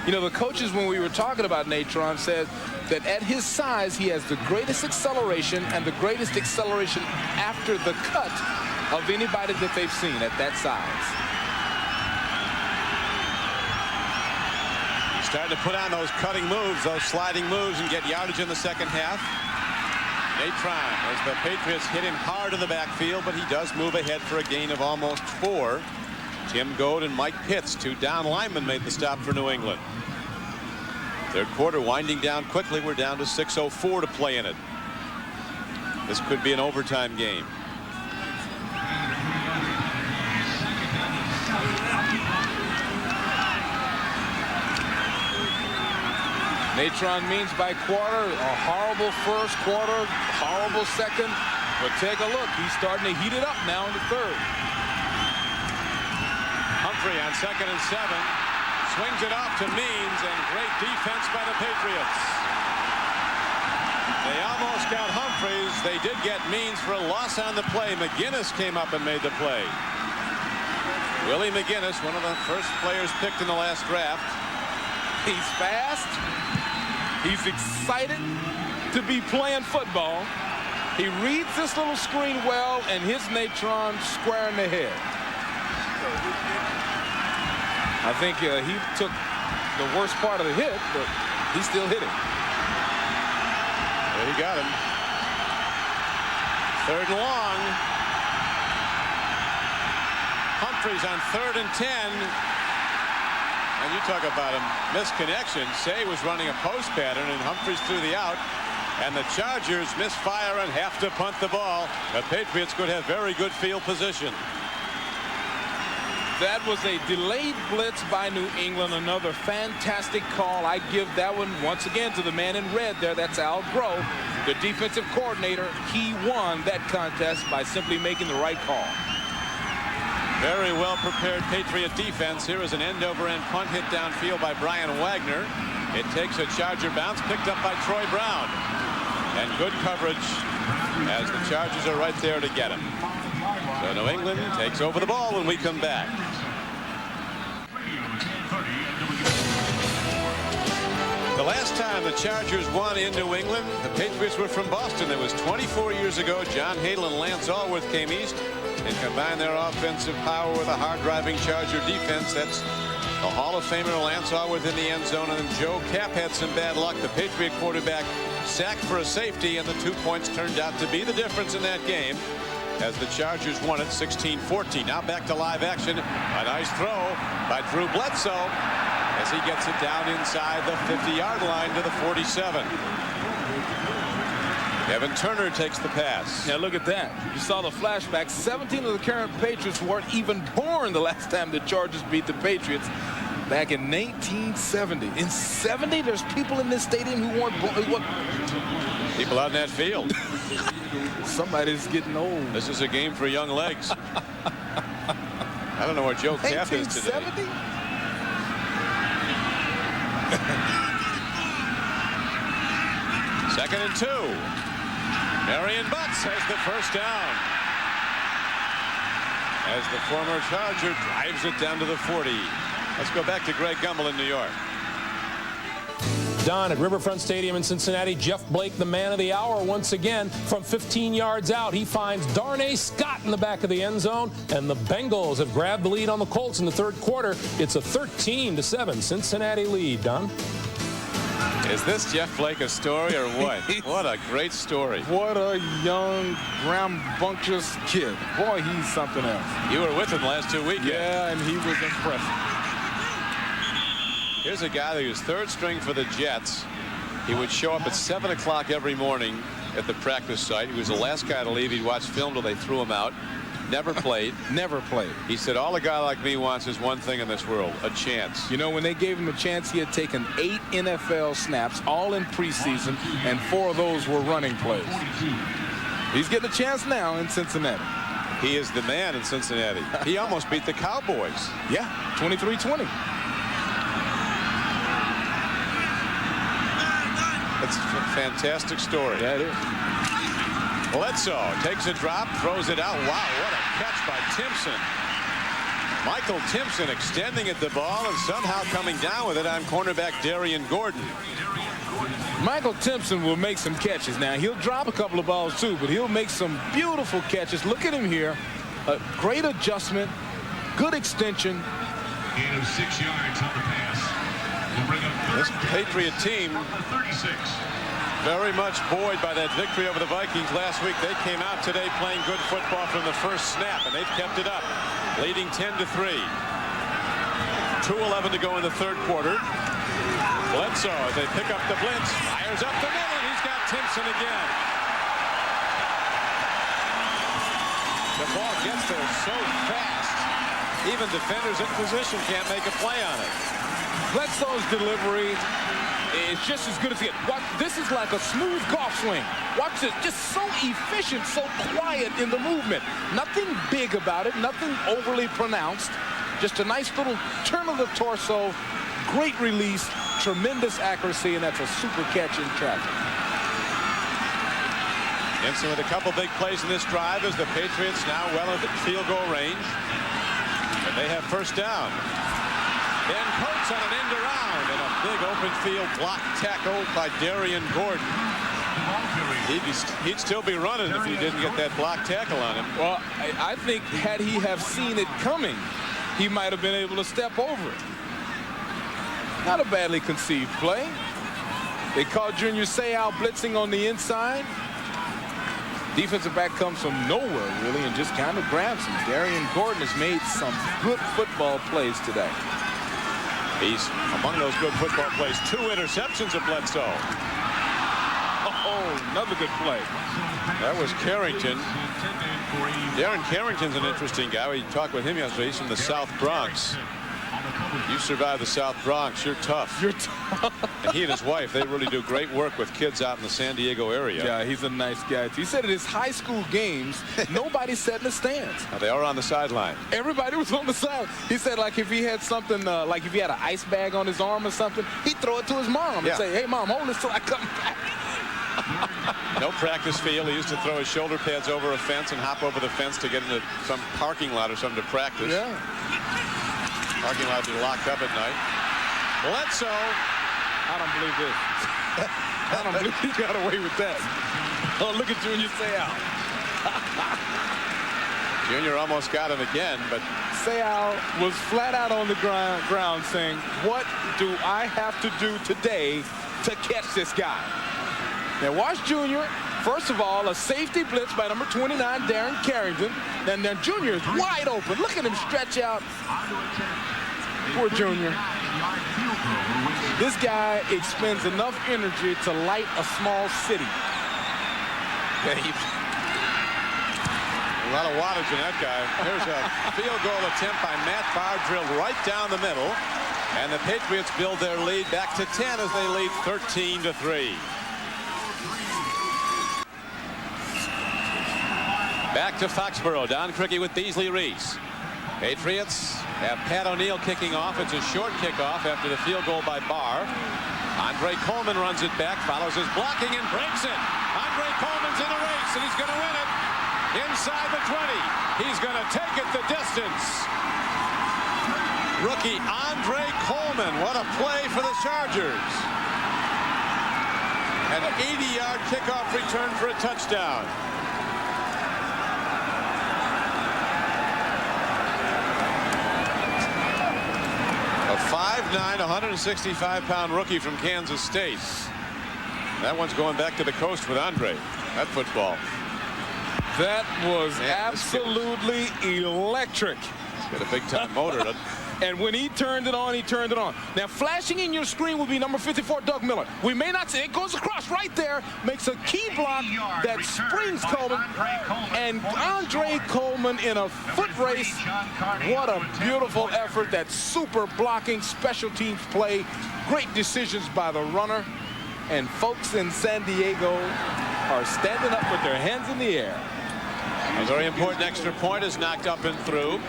The coaches, when we were talking about Natron, said that at his size, he has the greatest acceleration and the greatest acceleration after the cut of anybody that they've seen at that size. He's starting to put on those cutting moves, those sliding moves, and get yardage in the second half. Natron, as the Patriots hit him hard in the backfield, but he does move ahead for a gain of almost 4. Tim Goad and Mike Pitts, 2 down linemen, made the stop for New England. Third quarter winding down quickly. We're down to 6:04 to play in it. This could be an overtime game. Natron Means by quarter, a horrible first quarter, horrible second. But take a look. He's starting to heat it up now in the third. Humphrey on 2nd and 7. Swings it off to Means, and great defense by the Patriots. They almost got Humphreys. They did get Means for a loss on the play. McGinnis came up and made the play. Willie McGinnis, one of the first players picked in the last draft. He's fast. He's excited to be playing football. He reads this little screen well and hits Natron square in the head. I think he took the worst part of the hit, but he's still hitting. There he got him. 3rd and long. Humphreys on 3rd and 10. And you talk about a misconnection. Say was running a post pattern, and Humphreys threw the out. And the Chargers misfire and have to punt the ball. The Patriots could have very good field position. That was a delayed blitz by New England. Another fantastic call. I give that one once again to the man in red there. That's Al Groh, the defensive coordinator. He won that contest by simply making the right call. Very well prepared Patriot defense. Here is an end-over-end punt hit downfield by Brian Wagner. It takes a Charger bounce, picked up by Troy Brown. And good coverage as the Chargers are right there to get him. So New England takes over the ball when we come back. The last time the Chargers won in New England, the Patriots were from Boston. It was 24 years ago. John Hadl and Lance Allworth came east and combined their offensive power with a hard-driving Charger defense. That's the Hall of Famer Lance Allworth in the end zone, and then Joe Kapp had some bad luck. The Patriot quarterback sacked for a safety, and the 2 points turned out to be the difference in that game as the Chargers won it 16-14. Now back to live action. A nice throw by Drew Bledsoe as he gets it down inside the 50-yard line to the 47. Kevin Turner takes the pass. Now look at that. You saw the flashback. 17 of the current Patriots weren't even born the last time the Chargers beat the Patriots back in 1970. In 70, there's people in this stadium who weren't born. People out in that field. Somebody's getting old. This is a game for young legs. I don't know where Joe Kapp is today. 1970? Second and 2. Marion Butts has the first down as the former Charger drives it down to the 40. Let's go back to Greg Gumbel in New York. Don, at Riverfront Stadium in Cincinnati, Jeff Blake, the man of the hour, once again from 15 yards out. He finds Darnay Scott in the back of the end zone, and the Bengals have grabbed the lead on the Colts in the third quarter. It's a 13-7 Cincinnati lead, Don. Is this Jeff Blake a story or what? What a great story. What a young, rambunctious kid. Boy, he's something else. You were with him last 2 weekends. Yeah, and he was impressive. Here's a guy that was third string for the Jets. He would show up at 7 o'clock every morning at the practice site. He was the last guy to leave. He'd watch film till they threw him out. Never played. Never played. He said, all a guy like me wants is one thing in this world, a chance. You know, when they gave him a chance, he had taken 8 NFL snaps, all in preseason, and 4 of those were running plays. He's getting a chance now in Cincinnati. He is the man in Cincinnati. He almost beat the Cowboys. Yeah, 23-20. That's a fantastic story. That is. Bledsoe takes a drop, throws it out. Wow, what a catch by Timpson. Michael Timpson extending at the ball and somehow coming down with it on cornerback Darian Gordon. Michael Timpson will make some catches now. He'll drop a couple of balls too, but he'll make some beautiful catches. Look at him here. A great adjustment, good extension. Gain of 6 yards on the pass. We'll bring up This Patriot team number 36. very much buoyed by that victory over the Vikings last week. They came out today playing good football from the first snap, and they've kept it up, leading 10-3. 2:11 to go in the third quarter. Bledsoe, as they pick up the blitz, fires up the middle, and he's got Timpson again. The ball gets there so fast, even defenders in position can't make a play on it. Bledsoe's delivery is just as good as it. Watch, this is like a smooth golf swing. Watch this, just so efficient, so quiet in the movement. Nothing big about it, nothing overly pronounced. Just a nice little turn of the torso, great release, tremendous accuracy, and that's a super catch in traffic. Timpson with a couple big plays in this drive as the Patriots now well into field goal range. And they have first down. Ben Coates on an end around and a big open field block tackle by Darian Gordon. He'd still be running if he didn't get that block tackle on him. Well, I think had he have seen it coming, he might have been able to step over it. Not a badly conceived play. They caught Junior Seau blitzing on the inside. Defensive back comes from nowhere, really, and just kind of grabs him. Darian Gordon has made some good football plays today. He's among those good football plays. 2 interceptions of Bledsoe. Oh, another good play. That was Carrington. Darren Carrington's an interesting guy. We talked with him yesterday. He's from the South Bronx. You survived the South Bronx. You're tough. You're tough. And he and his wife, they really do great work with kids out in the San Diego area. Yeah, he's a nice guy. He said at his high school games, nobody sat in the stands. Now, they are on the sideline. Everybody was on the side. He said, like, if he had something, like if he had an ice bag on his arm or something, he'd throw it to his mom and say, hey, Mom, hold this till I come back. No practice field. He used to throw his shoulder pads over a fence and hop over the fence to get into some parking lot or something to practice. Yeah. Parking lot would be locked up at night. Bledsoe. I don't believe this. I don't believe he got away with that. Oh, look at Junior Seau. Junior almost got him again, but Seau was flat out on the ground saying, what do I have to do today to catch this guy? Now watch Junior. First of all, a safety blitz by number 29, Darren Carrington. And then Junior is wide open. Look at him stretch out. Poor Junior. This guy expends enough energy to light a small city. a lot of wattage in that guy. There's a field goal attempt by Matt Barr, drilled right down the middle. And the Patriots build their lead back to 10 as they lead 13-3. Back to Foxborough. Don Criqui with Beasley Reece. Patriots have Pat O'Neill kicking off. It's a short kickoff after the field goal by Barr. Andre Coleman runs it back, follows his blocking and breaks it. Andre Coleman's in a race and he's going to win it. Inside the 20. He's going to take it the distance. Rookie Andre Coleman. What a play for the Chargers. An 80-yard kickoff return for a touchdown. A 5'9", 165-pound rookie from Kansas State. That one's going back to the coast with Andre. That football. That was absolutely electric. He's got a big-time motor. And when he turned it on, he turned it on. Now, flashing in your screen will be number 54, Doug Miller. We may not see it. Goes across right there, makes a key block that springs Coleman. And Andre Coleman in a foot race. What a beautiful effort. That super blocking special teams play. Great decisions by the runner. And folks in San Diego are standing up with their hands in the air. A very important extra point is knocked up and through.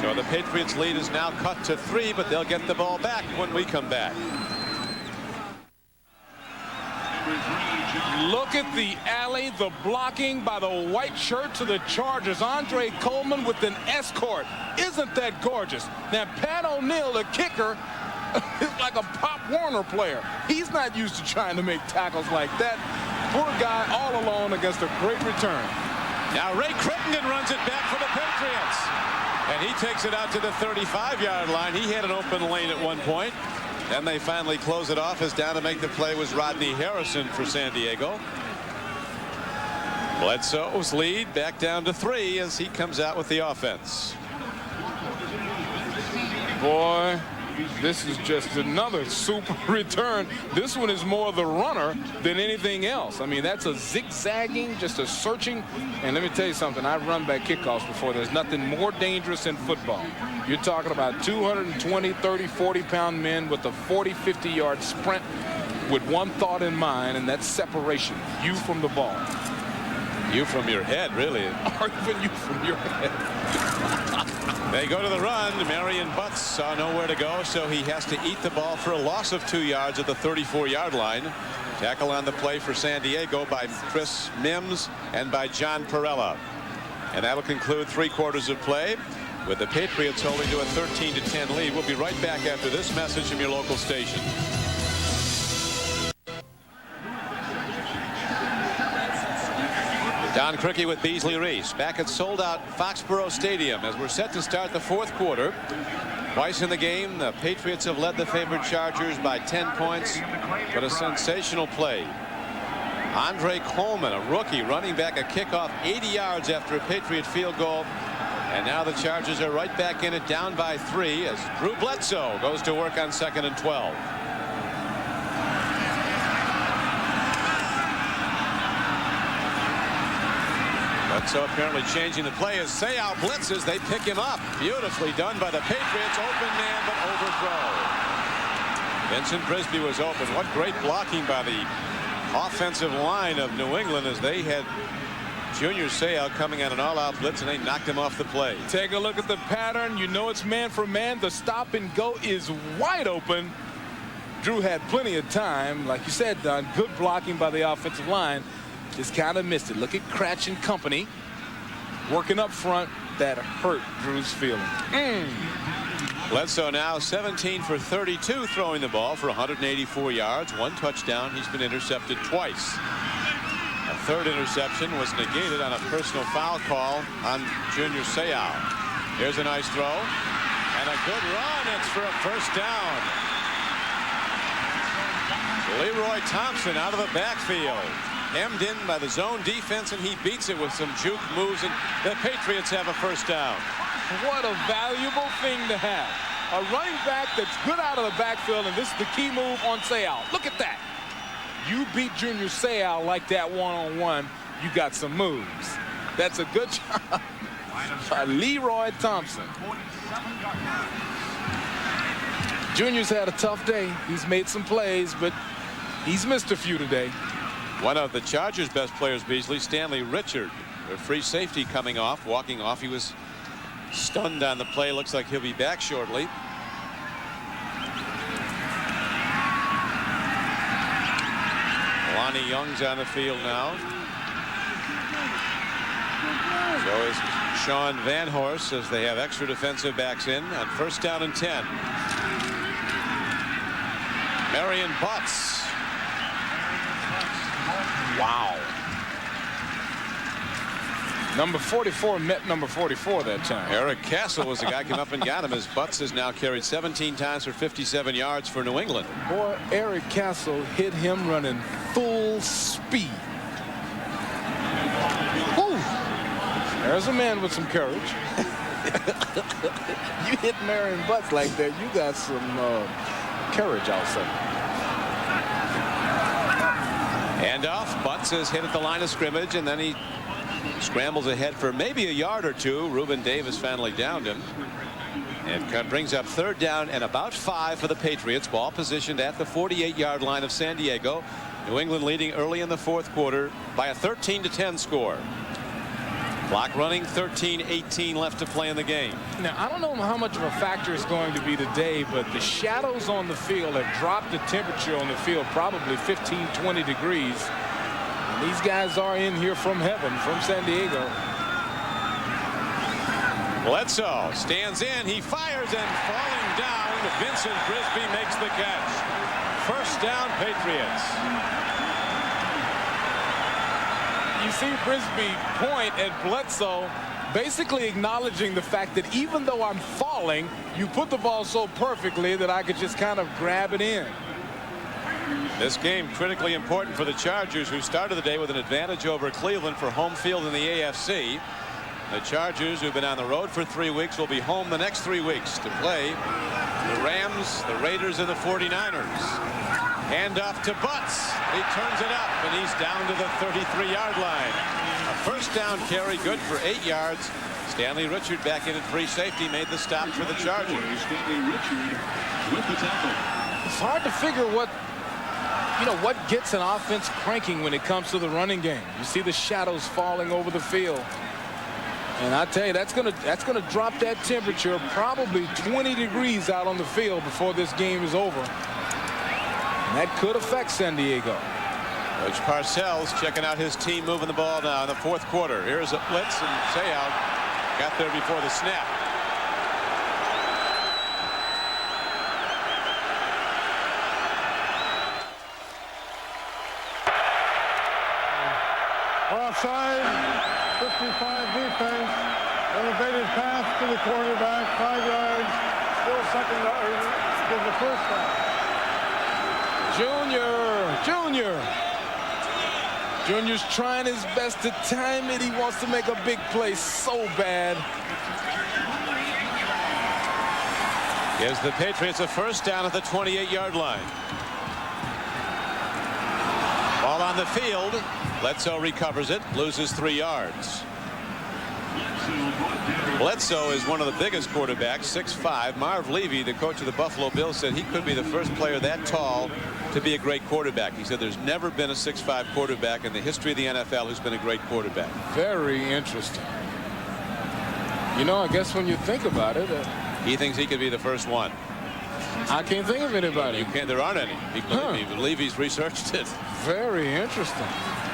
So the Patriots lead is now cut to 3, but they'll get the ball back when we come back. Look at the alley, the blocking by the white shirts of the Chargers. Andre Coleman with an escort. Isn't that gorgeous? Now, Pat O'Neill, the kicker, is like a Pop Warner player. He's not used to trying to make tackles like that. Poor guy all alone against a great return. Now Ray Crittenden runs it back for the Patriots. And he takes it out to the 35-yard line. He had an open lane at one point. Then they finally close it off as down to make the play was Rodney Harrison for San Diego. Bledsoe's lead back down to 3 as he comes out with the offense. Boy, this is just another super return. This one is more the runner than anything else. I mean, that's a zigzagging, just a searching. And let me tell you something. I've run back kickoffs before. There's nothing more dangerous in football. You're talking about 220, 30, 40-pound men with a 40, 50-yard sprint with one thought in mind, and that's separation. You from the ball. You from your head, really. Or even you from your head. They go to the run. Marion Butts saw nowhere to go, so he has to eat the ball for a loss of 2 yards at the 34-yard line. Tackle on the play for San Diego by Chris Mims and by John Perella. And that'll conclude 3 quarters of play with the Patriots holding to a 13-10 lead. We'll be right back after this message from your local station. Don Criqui with Beasley Reece back at sold-out Foxborough Stadium as we're set to start the 4th quarter. Twice in the game, the Patriots have led the favored Chargers by 10 points, but a sensational play. Andre Coleman, a rookie, running back a kickoff 80 yards after a Patriot field goal. And now the Chargers are right back in it, down by 3 as Drew Bledsoe goes to work on 2nd and 12. So apparently changing the play as Seau blitzes. They pick him up. Beautifully done by the Patriots. Open man, but overthrow. Vincent Brisby was open. What great blocking by the offensive line of New England as they had Junior Seau coming on an all-out blitz, and they knocked him off the play. Take a look at the pattern. You know it's man for man. The stop and go is wide open. Drew had plenty of time. Like you said, Don, good blocking by the offensive line. Just kind of missed it. Look at Cratch and company working up front. That hurt Drew's feeling. Bledsoe now 17 for 32 throwing the ball for 184 yards, 1 touchdown. He's been intercepted twice. A third interception was negated on a personal foul call on Junior Seau. Here's a nice throw and a good run. It's for a first down. Leroy Thompson out of the backfield. Hemmed in by the zone defense, and he beats it with some juke moves, and the Patriots have a first down. What a valuable thing to have. A running back that's good out of the backfield, and this is the key move on Seau. Look at that. You beat Junior Seau like that one-on-one. You got some moves. That's a good job by Leroy Thompson. Junior's had a tough day. He's made some plays, but he's missed a few today. One of the Chargers' best players, Beasley, Stanley Richard, a free safety coming off, walking off. He was stunned on the play. Looks like he'll be back shortly. Lonnie Young's on the field now. So is Sean Van Horst as they have extra defensive backs in on first down and 10. Marion Butts. Wow. Number 44 met number 44 that time. Eric Castle was the guy who came up and got him as Butts has now carried 17 times for 57 yards for New England. Boy, Eric Castle hit him running full speed. Whew. There's a man with some courage. You hit Marion Butts like that, you got some courage, I'll say. Handoff. Butts is hit at the line of scrimmage, and then he scrambles ahead for maybe a yard or two. Reuben Davis finally downed him. It brings up third down and about 5 for the Patriots. Ball positioned at the 48-yard line of San Diego. New England leading early in the fourth quarter by a 13-10 score. Clock running, 13-18 left to play in the game. Now, I don't know how much of a factor it's going to be today, but the shadows on the field have dropped the temperature on the field probably 15, 20 degrees. And these guys are in here from heaven, from San Diego. Bledsoe stands in. He fires, and falling down, Vincent Brisby makes the catch. First down, Patriots. You see Brisby point at Bledsoe, basically acknowledging the fact that even though I'm falling, you put the ball so perfectly that I could just kind of grab it in. This game critically important for the Chargers, who started the day with an advantage over Cleveland for home field in the AFC. The Chargers, who've been on the road for 3 weeks, will be home the next 3 weeks to play the Rams, the Raiders, and the 49ers. Handoff to Butts. He turns it up, and he's down to the 33-yard line. A first down carry, good for 8 yards. Stanley Richard back in at free safety, made the stop for the Chargers. It's hard to figure what gets an offense cranking when it comes to the running game. You see the shadows falling over the field. And I tell you, that's gonna drop that temperature probably 20 degrees out on the field before this game is over. And that could affect San Diego. Coach Parcells checking out his team moving the ball now in the fourth quarter. Here's a blitz, and Seau got there before the snap. Offside, 55 defense, elevated pass to the quarterback, 5 yards, still second down, give the first down. Junior's trying his best to time it. He wants to make a big play so bad. Gives the Patriots a first down at the 28-yard line. Ball on the field. Bledsoe recovers it, loses 3 yards. Bledsoe is one of the biggest quarterbacks, 6'5". Marv Levy, the coach of the Buffalo Bills, said he could be the first player that tall to be a great quarterback. He said there's never been a 6'5" quarterback in the history of the NFL who's been a great quarterback. Very interesting. You know, I guess when you think about it, he thinks he could be the first one. I can't think of anybody. You can't. There aren't any. He believe he's researched it. Very interesting.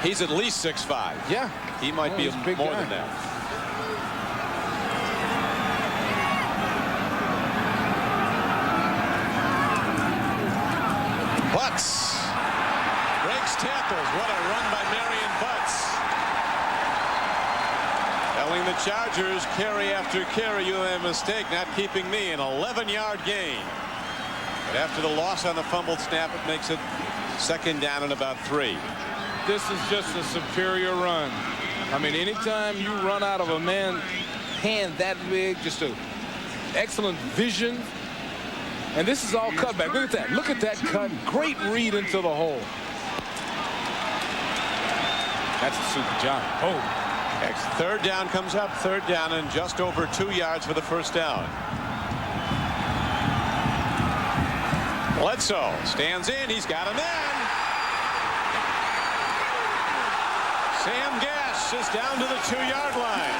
He's at least 6'5". Yeah. He might be more than that. Butts breaks tackles. What a run by Marion Butts. Telling the Chargers carry after carry, you made a mistake not keeping me. An 11-yard gain. But after the loss on the fumbled snap, it makes it second down and about 3. This is just a superior run. I mean, anytime you run out of a man's hand that big, just an excellent vision. And this is all cutback. Look at that. Look at that cut. Great read into the hole. That's a super job. Oh. Third down comes up. Third down and just over 2 yards for the first down. Bledsoe stands in. He's got a man. Sam Gash is down to the 2-yard line.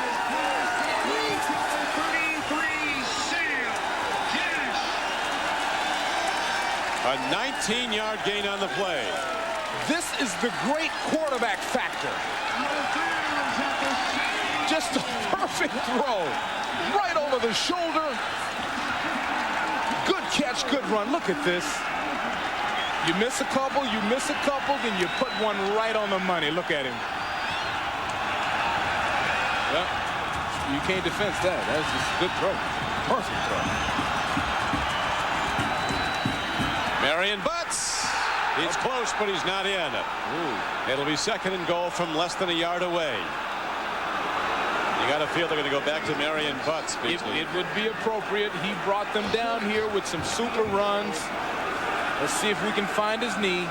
33, Sam Gash. A 19-yard gain on the play. This is the great quarterback factor. Just a perfect throw. Right over the shoulder. Good catch, good run. Look at this. You miss a couple, then you put one right on the money. Look at him. Well, you can't defend that. That's just a good throw. Perfect throw. Marion Butts. He's close, but he's not in. Ooh. It'll be second and goal from less than a yard away. You got to feel they're going to go back to Marion Butts. It would be appropriate. He brought them down here with some super runs. Let's see if we can find his knee.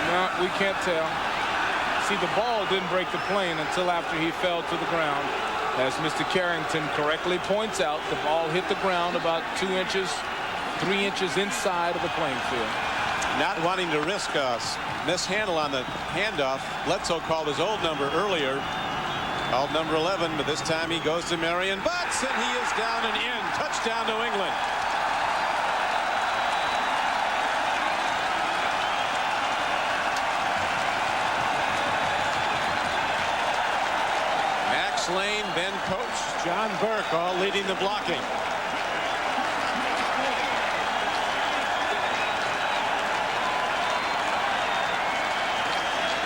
No, we can't tell. See, the ball didn't break the plane until after he fell to the ground. As Mr. Carrington correctly points out, the ball hit the ground about 2 inches, 3 inches inside of the playing field. Not wanting to risk a mishandle on the handoff, Bledsoe called his old number earlier. Called number 11, but this time he goes to Marion Butts, and he is down and in. Touchdown, New England. Max Lane, Ben Coach, John Burke, all leading the blocking.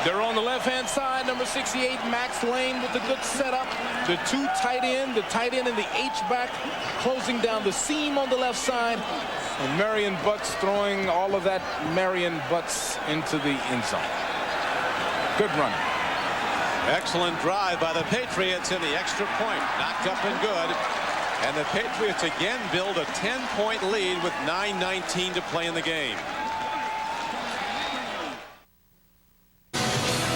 They're on the left-hand side, number 68, Max Lane with the good setup. The two tight end, the tight end and the H-back closing down the seam on the left side. And Marion Butts throwing all of that Marion Butts into the end zone. Good running. Excellent drive by the Patriots, and the extra point knocked up and good. And the Patriots again build a 10-point lead with 9:19 to play in the game.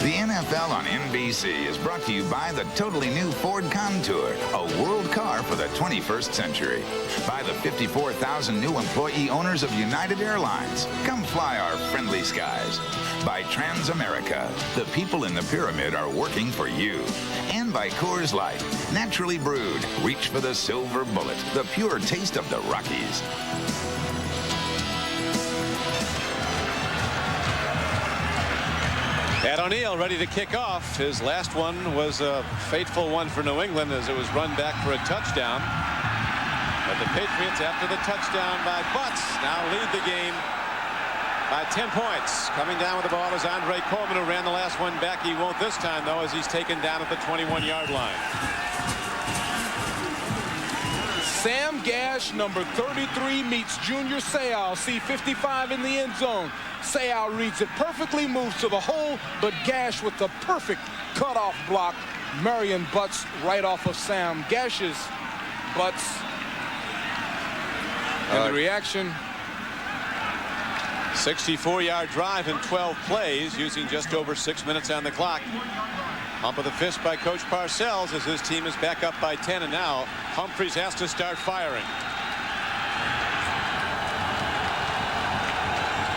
The NFL on NBC is brought to you by the totally new Ford Contour, a world car for the 21st century. By the 54,000 new employee owners of United Airlines. Come fly our friendly skies. By Transamerica, the people in the pyramid are working for you. And by Coors Light, naturally brewed. Reach for the silver bullet, the pure taste of the Rockies. Ed O'Neill ready to kick off. His last one was a fateful one for New England as it was run back for a touchdown. But the Patriots, after the touchdown by Butts, now lead the game by 10 points. Coming down with the ball is Andre Coleman, who ran the last one back. He won't this time, though, as he's taken down at the 21-yard line. Sam Gash, number 33, meets Junior Seau, C55 in the end zone. Seau reads it perfectly, moves to the hole, but Gash with the perfect cutoff block. Marion Butts right off of Sam Gash's Butts. And the reaction. 64-yard drive in 12 plays, using just over 6 minutes on the clock. Pump of the fist by Coach Parcells as his team is back up by 10, and now Humphries has to start firing.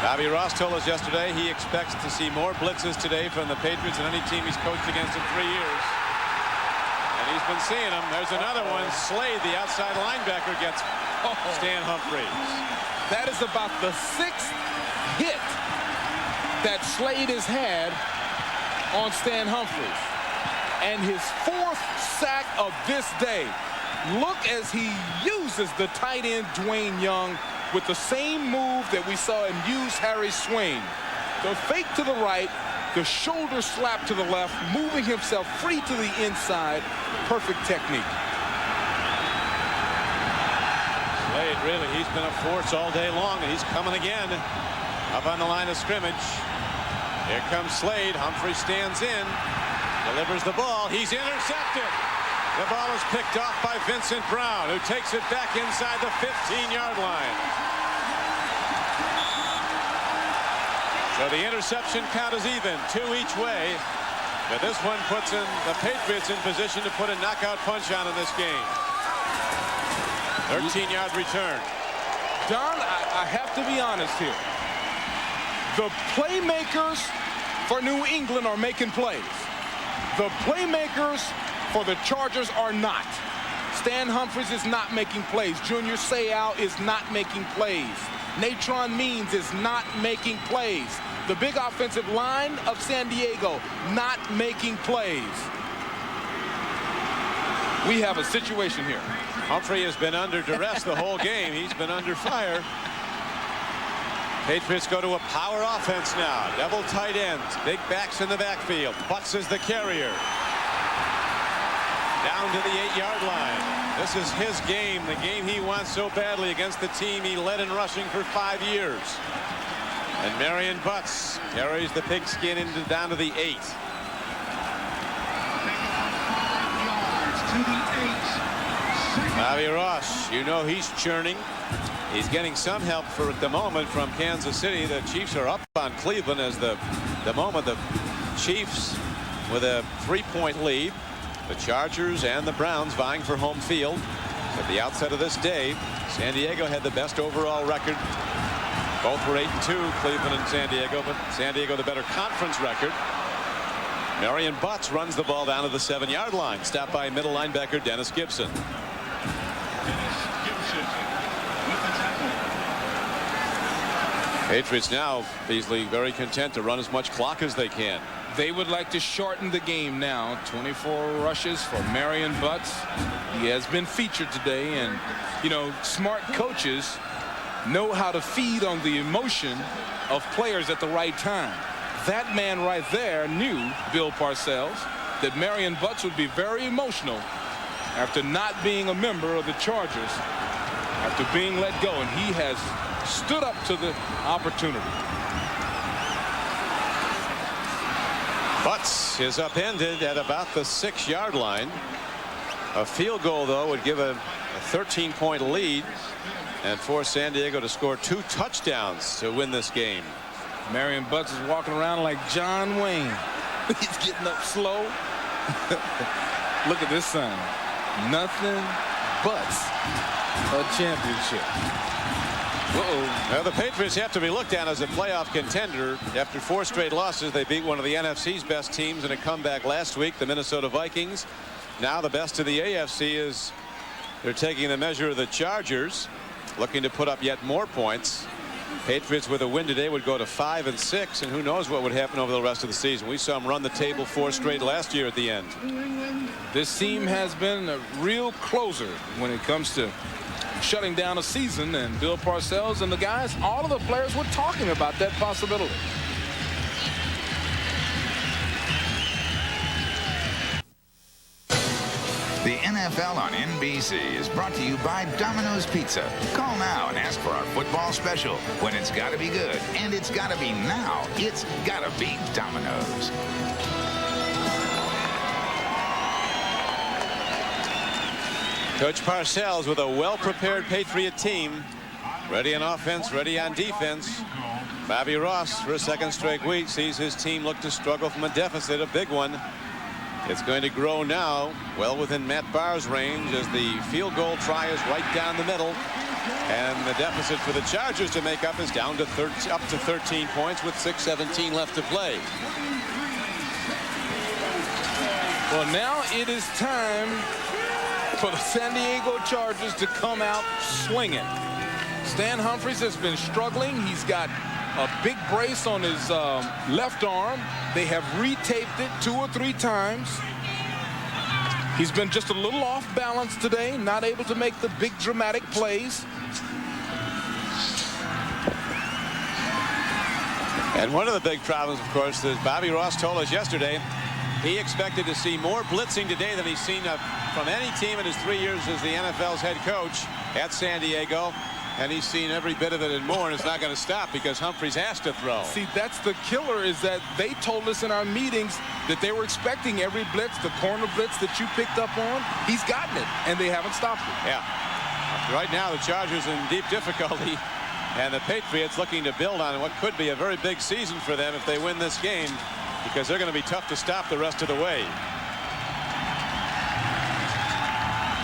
Bobby Ross told us yesterday he expects to see more blitzes today from the Patriots than any team he's coached against in 3 years. And he's been seeing them. There's another one. Slade, the outside linebacker, gets Stan Humphries. That is about the 6th hit that Slade has had on Stan Humphries. And his 4th sack of this day. Look as he uses the tight end Dwayne Young with the same move that we saw him use Harry Swain. The fake to the right, the shoulder slap to the left, moving himself free to the inside. Perfect technique. Slade, really, he's been a force all day long, and he's coming again up on the line of scrimmage. Here comes Slade. Humphrey stands in, delivers the ball. He's intercepted. The ball is picked off by Vincent Brown, who takes it back inside the 15-yard line. So the interception count is even, 2 each way. But this one puts the Patriots in position to put a knockout punch on in this game. 13-yard return. Don, I have to be honest here. The playmakers for New England are making plays. The playmakers for the Chargers are not. Stan Humphries is not making plays. Junior Seau is not making plays. Natron Means is not making plays. The big offensive line of San Diego not making plays. We have a situation here. Humphrey has been under duress the whole game. He's been under fire. Patriots go to a power offense now. Double tight ends. Big backs in the backfield. Butts is the carrier. Down to the 8-yard line. This is his game, the game he wants so badly against the team he led in rushing for 5 years. And Marion Butts carries the pigskin down to the 8. Bobby Ross, you know he's churning. He's getting some help for at the moment from Kansas City. The Chiefs are up on Cleveland as the moment the Chiefs with a 3-point lead. The Chargers and the Browns vying for home field. At the outset of this day, San Diego had the best overall record. Both were 8-2, Cleveland and San Diego, but San Diego the better conference record. Marion Butts runs the ball down to the 7-yard line, stopped by middle linebacker Dennis Gibson. Patriots now, Beasley, very content to run as much clock as they can. They would like to shorten the game now. 24 rushes for Marion Butts. He has been featured today, and you know, smart coaches know how to feed on the emotion of players at the right time. That man right there knew, Bill Parcells, that Marion Butts would be very emotional after not being a member of the Chargers, after being let go, and he has stood up to the opportunity. Butts is upended at about the 6-yard line. A field goal, though, would give a 13-point lead and force San Diego to score 2 touchdowns to win this game. Marion Butts is walking around like John Wayne. He's getting up slow. Look at this sign. Nothing but a championship. Now the Patriots have to be looked at as a playoff contender. After 4 straight losses, they beat one of the NFC's best teams in a comeback last week, the Minnesota Vikings. Now the best of the AFC is they're taking the measure of the Chargers, looking to put up yet more points. Patriots with a win today would go to 5-6, and who knows what would happen over the rest of the season. We saw them run the table 4 straight last year at the end. This team has been a real closer when it comes to shutting down a season, and Bill Parcells and the guys, all of the players were talking about that possibility. The NFL on NBC is brought to you by Domino's Pizza. Call now and ask for our football special. When it's got to be good, and it's got to be now, it's got to be Domino's. Coach Parcells with a well-prepared Patriot team. Ready on offense, ready on defense. Bobby Ross, for a 2nd straight week, sees his team look to struggle from a deficit, a big one. It's going to grow now well within Matt Barr's range as the field goal try is right down the middle. And the deficit for the Chargers to make up is down to up to 13 points with 6:17 left to play. Well, now it is time for the San Diego Chargers to come out swinging. Stan Humphries has been struggling. He's got a big brace on his left arm. They have retaped it 2 or 3 times. He's been just a little off balance today, not able to make the big dramatic plays. And one of the big problems, of course, is Bobby Ross told us yesterday he expected to see more blitzing today than he's seen from any team in his 3 years as the NFL's head coach at San Diego. And he's seen every bit of it and more, and it's not going to stop because Humphries has to throw. See, that's the killer, is that they told us in our meetings that they were expecting every blitz, the corner blitz that you picked up on. He's gotten it, and they haven't stopped it. Yeah. Right now, the Chargers in deep difficulty, and the Patriots looking to build on what could be a very big season for them if they win this game, because they're going to be tough to stop the rest of the way.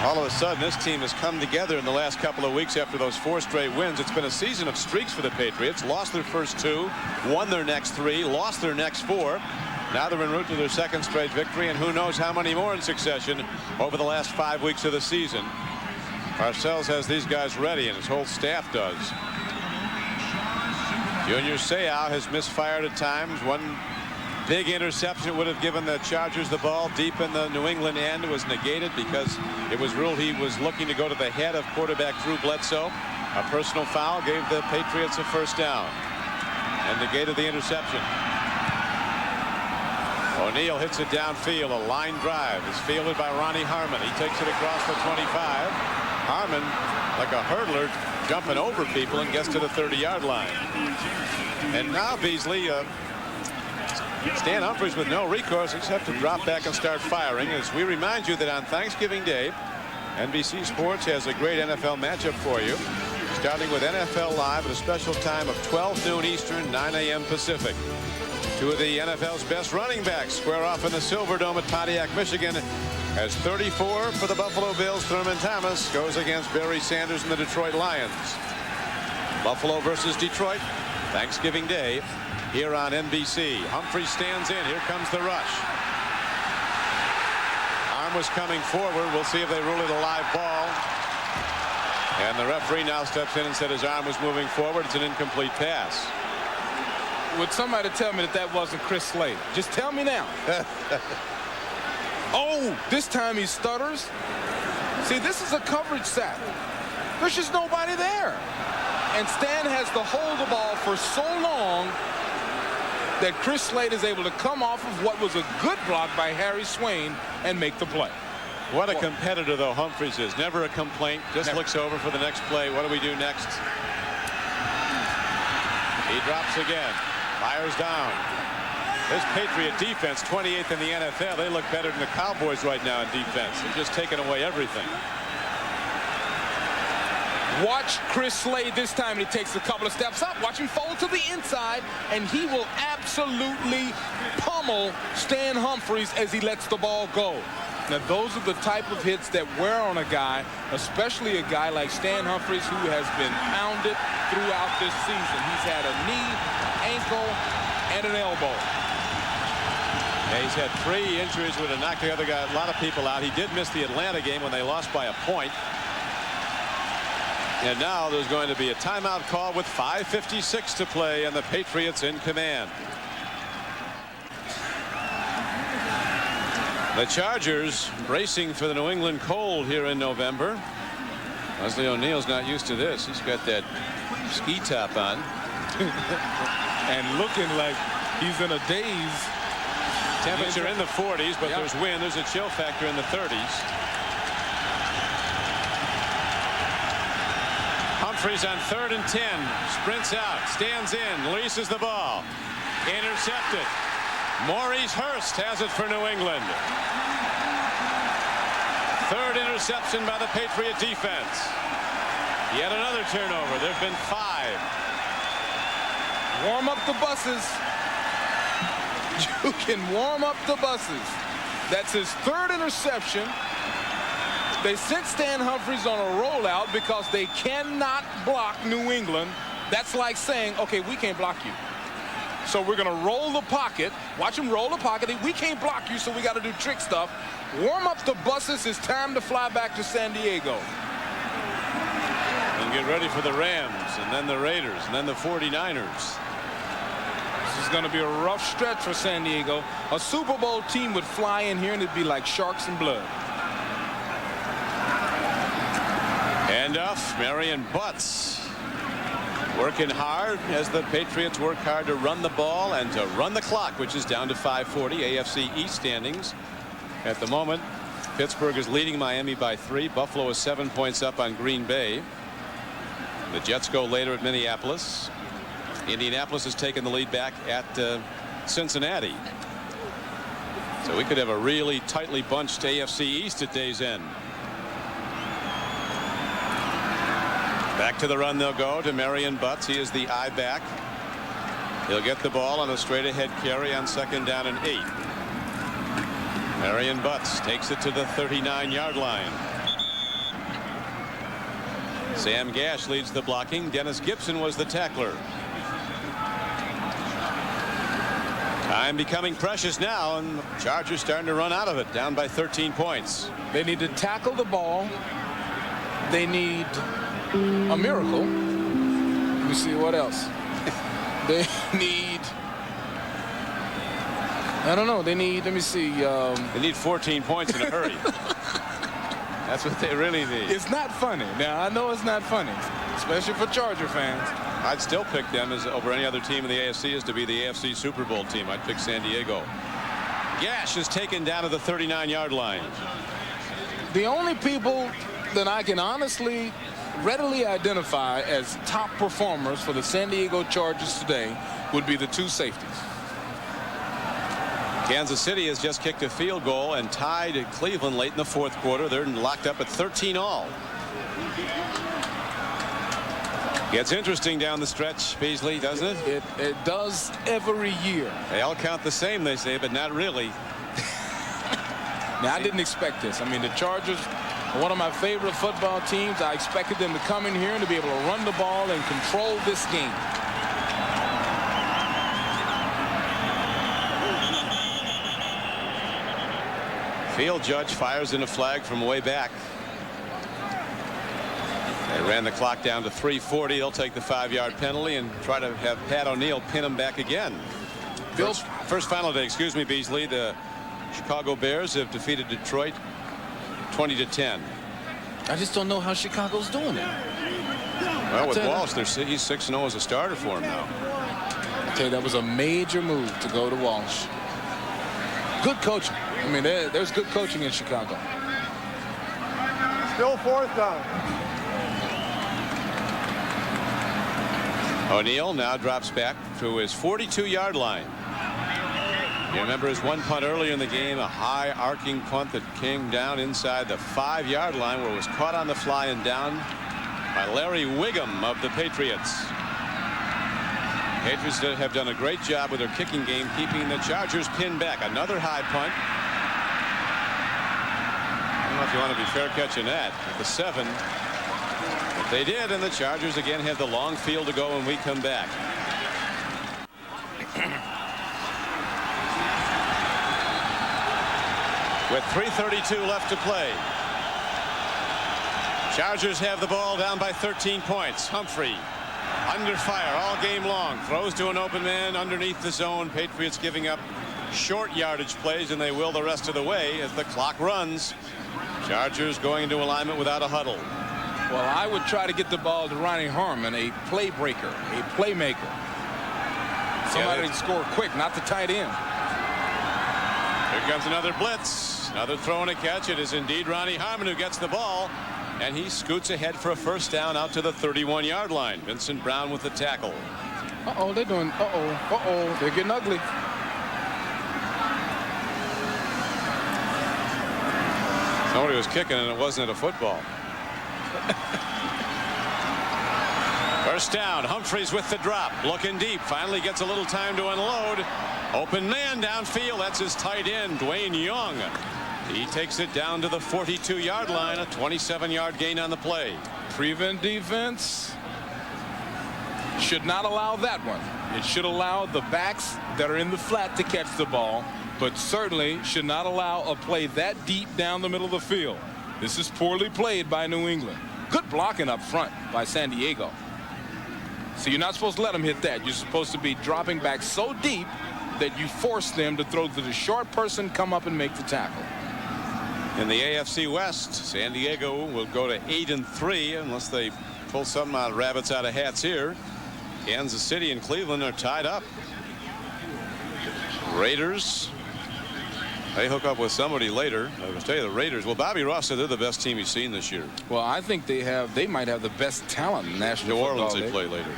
All of a sudden, this team has come together in the last couple of weeks after those 4 straight wins. It's been a season of streaks for the Patriots. Lost their first 2, won their next 3, lost their next 4. Now they're en route to their 2nd straight victory, and who knows how many more in succession over the last 5 weeks of the season. Parcells has these guys ready, and his whole staff does. Junior Seau has misfired at times. One big interception would have given the Chargers the ball deep in the New England end. It was negated because it was ruled he was looking to go to the head of quarterback Drew Bledsoe. A personal foul gave the Patriots a first down and negated the interception. O'Neal hits it downfield. A line drive is fielded by Ronnie Harmon. He takes it across the 25. Harmon, like a hurdler, jumping over people and gets to the 30-yard line. And now Beasley, Stan Humphries with no recourse except to drop back and start firing. As we remind you that on Thanksgiving Day, NBC Sports has a great NFL matchup for you, starting with NFL Live at a special time of 12 noon Eastern, 9 a.m. Pacific. 2 of the NFL's best running backs square off in the Silverdome at Pontiac, Michigan, as 34 for the Buffalo Bills. Thurman Thomas goes against Barry Sanders and the Detroit Lions. Buffalo versus Detroit, Thanksgiving Day, here on NBC. Humphries stands in. Here comes the rush. Arm was coming forward. We'll see if they rule it a live ball. And the referee now steps in and said his arm was moving forward. It's an incomplete pass. Would somebody tell me that that wasn't Chris Slade? Just tell me now. Oh, this time he stutters. See, this is a coverage sack. There's just nobody there. And Stan has to hold the ball for so long that Chris Slade is able to come off of what was a good block by Harry Swain and make the play. What a competitor, though, Humphries is. Never a complaint. Just looks over for the next play. What do we do next? He drops again. Fires down. This Patriot defense, 28th in the NFL. They look better than the Cowboys right now in defense. They're just taking away everything. Watch Chris Slade this time, and he takes a couple of steps up. Watch him fold to the inside, and he will absolutely pummel Stan Humphries as he lets the ball go. Now, those are the type of hits that wear on a guy, especially a guy like Stan Humphries, who has been pounded throughout this season. He's had a knee, ankle, and an elbow. Yeah, he's had 3 injuries that would have knocked the other guy, a lot of people out. He did miss the Atlanta game when they lost by a point. And now there's going to be a timeout call with 5:56 to play, and the Patriots in command. The Chargers bracing for the New England cold here in November. Leslie O'Neal's not used to this. He's got that ski top on. And looking like he's in a daze. Temperature in the 40s, but there's wind. There's a chill factor in the 30s. Humphries on 3rd and 10. Sprints out. Stands in. Releases the ball. Intercepted. Maurice Hurst has it for New England. 3rd interception by the Patriot defense. Yet another turnover. There have been 5. Warm up the buses. You can warm up the buses. That's his third interception. They sent Stan Humphries on a rollout because they cannot block New England. That's like saying, okay, we can't block you, so we're going to roll the pocket. Watch him roll the pocket. We can't block you, so we got to do trick stuff. Warm up the buses. It's time to fly back to San Diego. And get ready for the Rams, and then the Raiders, and then the 49ers. This is going to be a rough stretch for San Diego. A Super Bowl team would fly in here, and it'd be like sharks and blood. Handoff, Marion Butts working hard as the Patriots work hard to run the ball and to run the clock, which is down to 5:40. AFC East standings at the moment. Pittsburgh is leading Miami by 3. Buffalo is 7 points up on Green Bay. The Jets go later at Minneapolis. Indianapolis has taken the lead back at Cincinnati. So we could have a really tightly bunched AFC East at day's end. Back to the run they'll go to Marion Butts. He is the I back. He'll get the ball on a straight ahead carry on 2nd down and 8. Marion Butts takes it to the 39-yard line. Sam Gash leads the blocking. Dennis Gibson was the tackler. Time becoming precious now, and the Chargers starting to run out of it, down by 13 points. They need to tackle the ball. They need a miracle. Let me see what else. They need, I don't know, they need, let me see. They need 14 points in a hurry. That's what they really need. It's not funny. Now, I know it's not funny, especially for Charger fans. I'd still pick them as over any other team in the AFC as to be the AFC Super Bowl team. I'd pick San Diego. Gash is taken down to the 39-yard line. The only people that I can honestly readily identify as top performers for the San Diego Chargers today would be the 2 safeties. Kansas City has just kicked a field goal and tied at Cleveland late in the 4th quarter. They're locked up at 13 all. Gets interesting down the stretch, Beasley, doesn't it? It does every year. They all count the same, they say, but not really. Now, I didn't expect this. I mean, the Chargers are one of my favorite football teams. I expected them to come in here and to be able to run the ball and control this game. Field judge fires in a flag from way back. They ran the clock down to 3:40. They'll take the 5-yard penalty and try to have Pat O'Neill pin him back again. First final day, excuse me, Beasley. The Chicago Bears have defeated Detroit 20-10. I just don't know how Chicago's doing it. Well, with Walsh, he's 6-0 as a starter for him now. I tell you, that was a major move to go to Walsh. Good coaching. I mean, there's good coaching in Chicago. Still 4th down. O'Neill now drops back to his 42-yard line. You remember his one punt earlier in the game, a high arcing punt that came down inside the 5-yard line where it was caught on the fly and down by Larry Wiggum of the Patriots. Patriots have done a great job with their kicking game, keeping the Chargers pinned back. Another high punt. I don't know if you want to be fair catching that at the 7. But they did, and the Chargers again have the long field to go when we come back. With 3:32 left to play. Chargers have the ball down by 13 points. Humphrey under fire all game long. Throws to an open man underneath the zone. Patriots giving up short yardage plays, and they will the rest of the way as the clock runs. Chargers going into alignment without a huddle. Well, I would try to get the ball to Ronnie Harmon, a play breaker, a playmaker. Somebody to score quick, not the tight end. Here comes another blitz. Another throw and a catch. It is indeed Ronnie Harmon who gets the ball. And he scoots ahead for a first down out to the 31-yard line. Vincent Brown with the tackle. Uh-oh, they're doing, they're getting ugly. Somebody was kicking and it wasn't a football. First down. Humphreys with the drop. Looking deep. Finally gets a little time to unload. Open man downfield. That's his tight end, Dwayne Young. He takes it down to the 42-yard line. A 27-yard gain on the play. Prevent defense should not allow that one. It should allow the backs that are in the flat to catch the ball, but certainly should not allow a play that deep down the middle of the field. This is poorly played by New England. Good blocking up front by San Diego. So you're not supposed to let them hit that. You're supposed to be dropping back so deep that you force them to throw to the short person, come up and make the tackle. In the AFC West, San Diego will go to 8-3 unless they pull something out of rabbits out of hats here. Kansas City and Cleveland are tied up. Raiders, they hook up with somebody later. I will tell you, the Raiders. Well, Bobby Ross said they're the best team he's seen this year. Well, I think they might have the best talent in the National New Football Orleans they League. play later.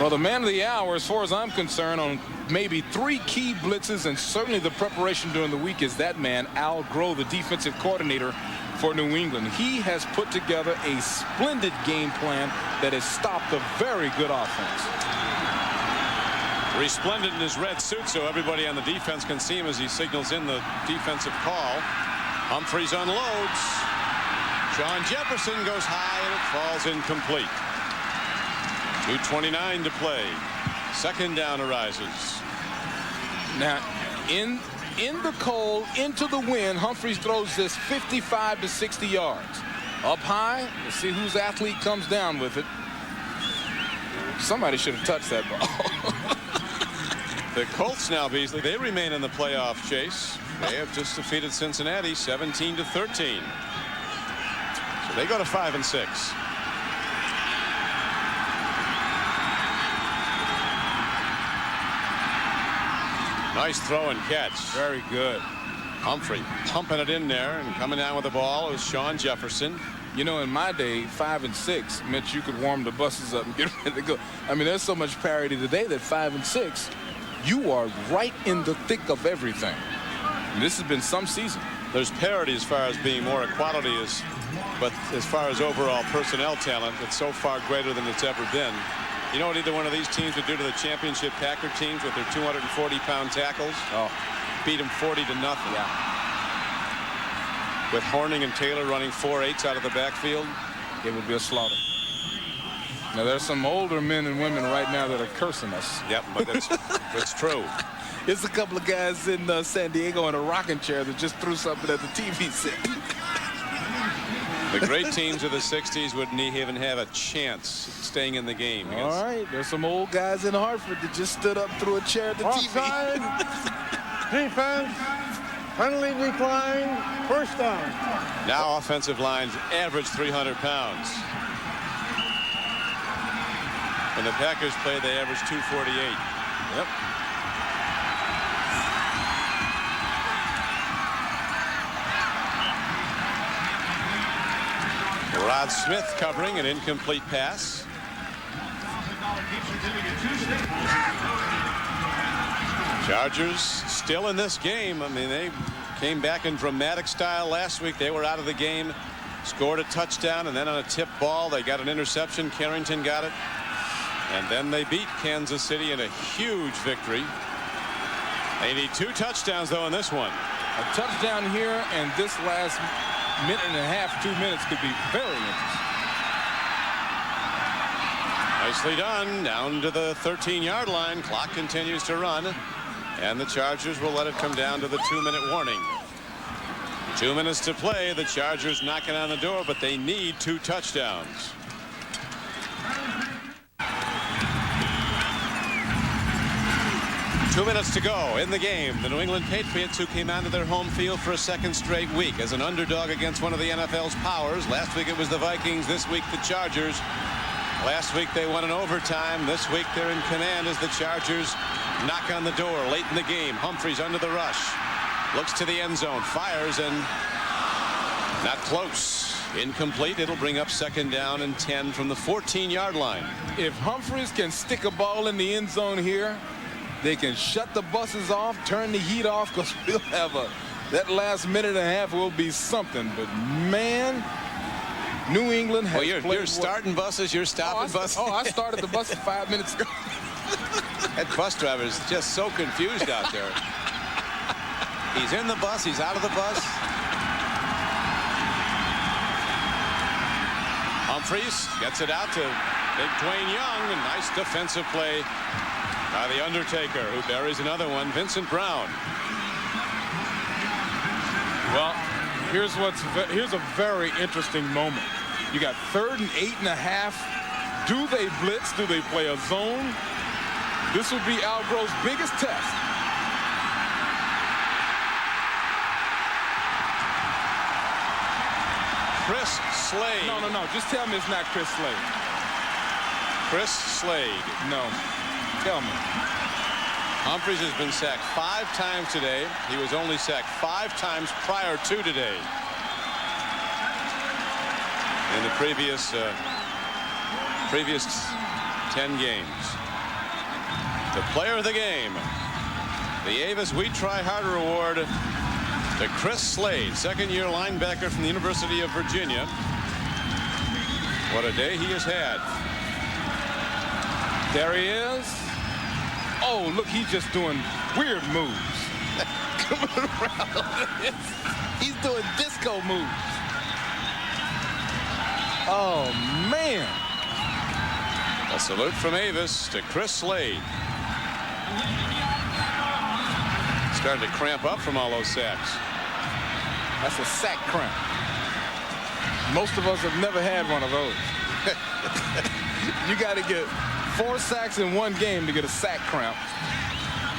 Well, the man of the hour, as far as I'm concerned, on maybe 3 key blitzes and certainly the preparation during the week, is that man, Al Groh, the defensive coordinator for New England. He has put together a splendid game plan that has stopped a very good offense. Resplendent in his red suit so everybody on the defense can see him as he signals in the defensive call. Humphreys unloads. Sean Jefferson goes high and it falls incomplete. 2:29 to play. Second down arises. Now, in the cold, into the wind, Humphreys throws this 55 to 60 yards. Up high, let's see whose athlete comes down with it. Somebody should have touched that ball. The Colts now, Beasley, they remain in the playoff chase. They have just defeated Cincinnati 17-13. So they go to 5-6. Nice throw and catch. Very good. Humphrey pumping it in there and coming down with the ball is Sean Jefferson. You know, in my day, 5 and 6 meant you could warm the buses up and get ready to go. I mean, there's so much parity today that 5 and 6, you are right in the thick of everything. And this has been some season. There's parity as far as being more equality is, but as far as overall personnel talent, it's so far greater than it's ever been. You know what either one of these teams would do to the championship Packer teams with their 240-pound tackles? Oh, beat them 40-0. yeah. With Horning and Taylor running 4.8s out of the backfield, It would be a slaughter. Now, there's some older men and women right now that are cursing us. Yep, but it's true. There's a couple of guys in San Diego in a rocking chair that just threw something at the TV set. The great teams of the 60s wouldn't even have a chance at staying in the game. All right, there's some old guys in Hartford that just stood up through a chair at the Offside. TV. Defense. Penalty decline. First down. Now offensive lines average 300 pounds. When the Packers play, they average 248. Yep. Rod Smith covering an incomplete pass. Chargers still in this game. I mean, they came back in dramatic style last week. They were out of the game, scored a touchdown, and then on a tip ball, they got an interception. Carrington got it. And then they beat Kansas City in a huge victory. They need 2 touchdowns, though, in this one. A touchdown here, and this last minute and a half, 2 minutes could be very interesting. Nicely done. Down to the 13-yard line. Clock continues to run. And the Chargers will let it come down to the 2-minute warning. 2 minutes to play. The Chargers knocking on the door, but they need 2 touchdowns. Two minutes to go in the game. The New England Patriots, who came onto their home field for a second straight week as an underdog against one of the NFL's powers. Last week it was the Vikings. This week the Chargers. Last week they won in overtime. This week they're in command as the Chargers knock on the door late in the game. Humphreys under the rush. Looks to the end zone. Fires and not close. Incomplete. It'll bring up second down and 10 from the 14-yard line. If Humphreys can stick a ball in the end zone here, they can shut the buses off, turn the heat off, because we'll have that last minute and a half will be something. But, man, New England has Well, you're starting buses, you're stopping buses. I started the bus 5 minutes ago. That bus driver is just so confused out there. He's in the bus, he's out of the bus. Humphreys gets it out to big Dwayne Young. A nice defensive play by the Undertaker, who buries another one, Vincent Brown. Well, here's a very interesting moment. You got 3rd and 8.5. Do they blitz? Do they play a zone? This would be Algrove's biggest test. Chris Slade. No. Just tell me it's not Chris Slade. Chris Slade. No. Tell me. Humphreys has been sacked 5 times today. He was only sacked 5 times prior to today. In the previous 10 games. The player of the game, the Avis We Try Harder Award to Chris Slade, 2nd-year linebacker from the University of Virginia. What a day he has had. There he is. Oh, look, he's just doing weird moves. Coming around. He's doing disco moves. Oh, man. A salute from Avis to Chris Slade. Starting to cramp up from all those sacks. That's a sack cramp. Most of us have never had one of those. You got to get 4 sacks in 1 game to get a sack cramp.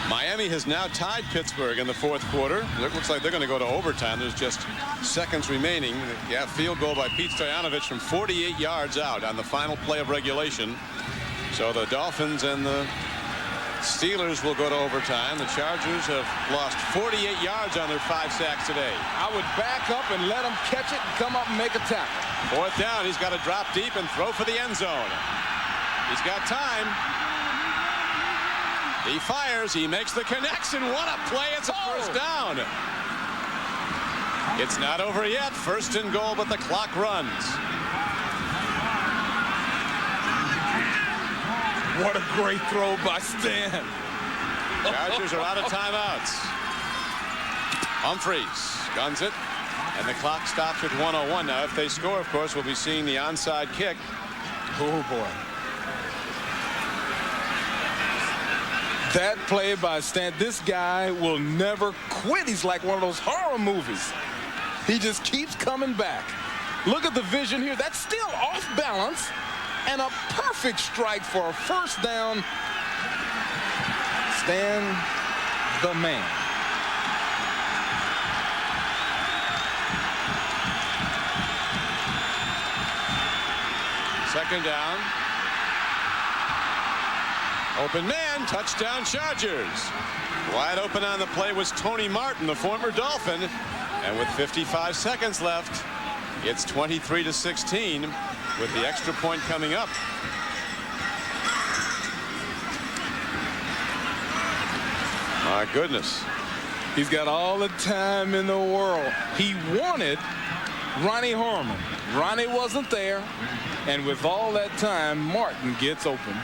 Miami has now tied Pittsburgh in the 4th quarter. It looks like they're going to go to overtime. There's just seconds remaining. Yeah, field goal by Pete Stoyanovich from 48 yards out on the final play of regulation. So the Dolphins and the Steelers will go to overtime. The Chargers have lost 48 yards on their 5 sacks today. I would back up and let him catch it and come up and make a tackle. 4th down. He's got to drop deep and throw for the end zone. He's got time. He fires. He makes the connection. What a play. It's a first down. It's not over yet. 1st and goal, but the clock runs. What a great throw by Stan. Chargers are out of timeouts. Humphreys guns it, and the clock stops at 1:01. Now, if they score, of course, we'll be seeing the onside kick. Oh, boy. That play by Stan, this guy will never quit. He's like one of those horror movies. He just keeps coming back. Look at the vision here. That's still off balance. And a perfect strike for a first down. Stan, the man. Second down. Open man, touchdown Chargers. Wide open on the play was Tony Martin, the former Dolphin. And with 55 seconds left, it's 23-16 with the extra point coming up. My goodness. He's got all the time in the world. He wanted Ronnie Harmon. Ronnie wasn't there. And with all that time, Martin gets open.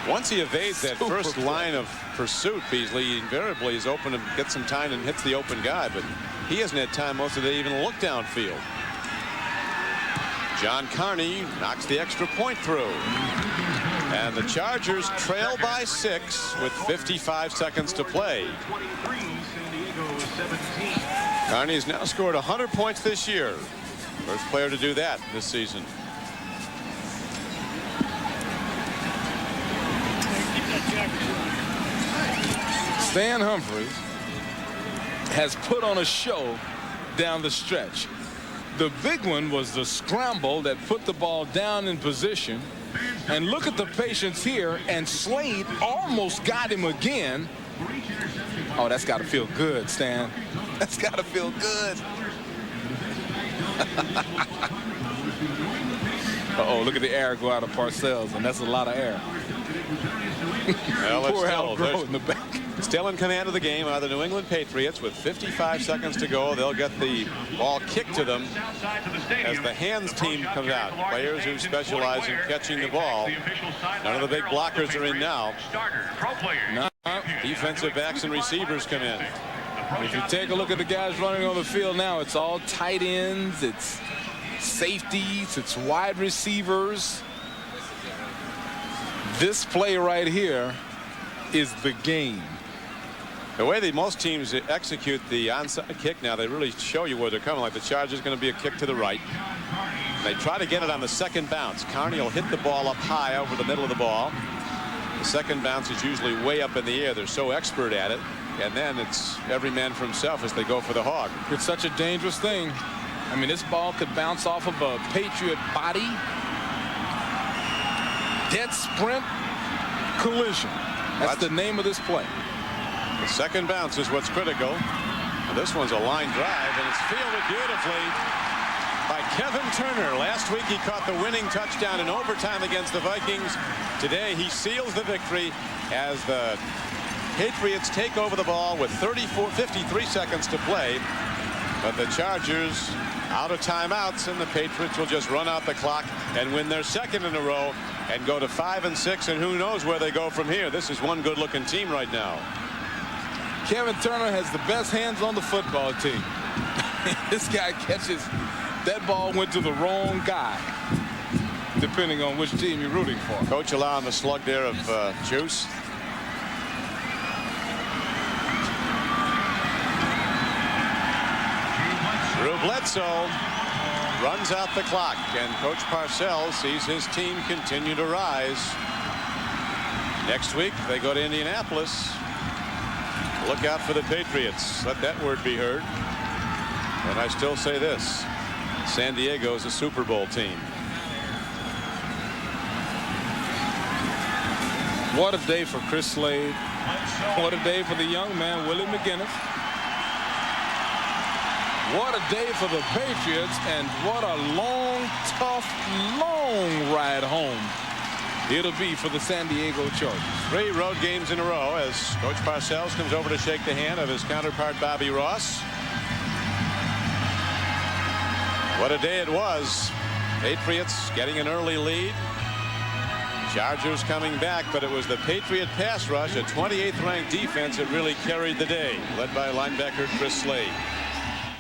Once he evades that first line of pursuit, Beasley, he invariably is open to get some time and hits the open guy, but he hasn't had time most of the day even to look downfield. John Carney knocks the extra point through. And the Chargers trail by 6 with 55 seconds to play. Carney has now scored 100 points this year. First player to do that this season. Stan Humphreys has put on a show down the stretch. The big one was the scramble that put the ball down in position. And look at the patience here. And Slade almost got him again. Oh, that's got to feel good, Stan. That's got to feel good. Uh-oh, look at the air go out of Parcells, and that's a lot of air. Well, Poor Al Groh in the back. Still in command of the game are the New England Patriots with 55 seconds to go. They'll get the ball kicked to them as the hands team comes out. Players who specialize in catching the ball. None of the big blockers are in now. No. Defensive backs and receivers come in. If you take a look at the guys running on the field now, it's all tight ends, it's safeties, it's wide receivers. This play right here is the game. The way that most teams execute the onside kick now, they really show you where they're coming. Like the Chargers going to be a kick to the right. They try to get it on the second bounce. Carney will hit the ball up high over the middle of the ball. The second bounce is usually way up in the air. They're so expert at it. And then it's every man for himself as they go for the hog. It's such a dangerous thing. I mean, this ball could bounce off of a Patriot body. Dead sprint collision. That's the name of this play. The second bounce is what's critical. And this one's a line drive, and it's fielded beautifully by Kevin Turner. Last week he caught the winning touchdown in overtime against the Vikings. Today he seals the victory as the Patriots take over the ball with 53 seconds to play. But the Chargers out of timeouts, and the Patriots will just run out the clock and win their second in a row and go to 5-6, and who knows where they go from here. This is one good-looking team right now. Kevin Turner has the best hands on the football team. This guy catches, that ball went to the wrong guy, depending on which team you're rooting for. Coach allowing the slug there of juice. Drew Bledsoe runs out the clock, and Coach Parcells sees his team continue to rise. Next week they go to Indianapolis. Look out for the Patriots. Let that word be heard. And I still say this: San Diego is a Super Bowl team. What a day for Chris Slade. What a day for the young man, Willie McGinnis. What a day for the Patriots, and what a long, tough, long ride home it'll be for the San Diego Chargers. 3 road games in a row as Coach Parcells comes over to shake the hand of his counterpart Bobby Ross. What a day it was. Patriots getting an early lead. Chargers coming back, but it was the Patriot pass rush, a 28th ranked defense that really carried the day, led by linebacker Chris Slade.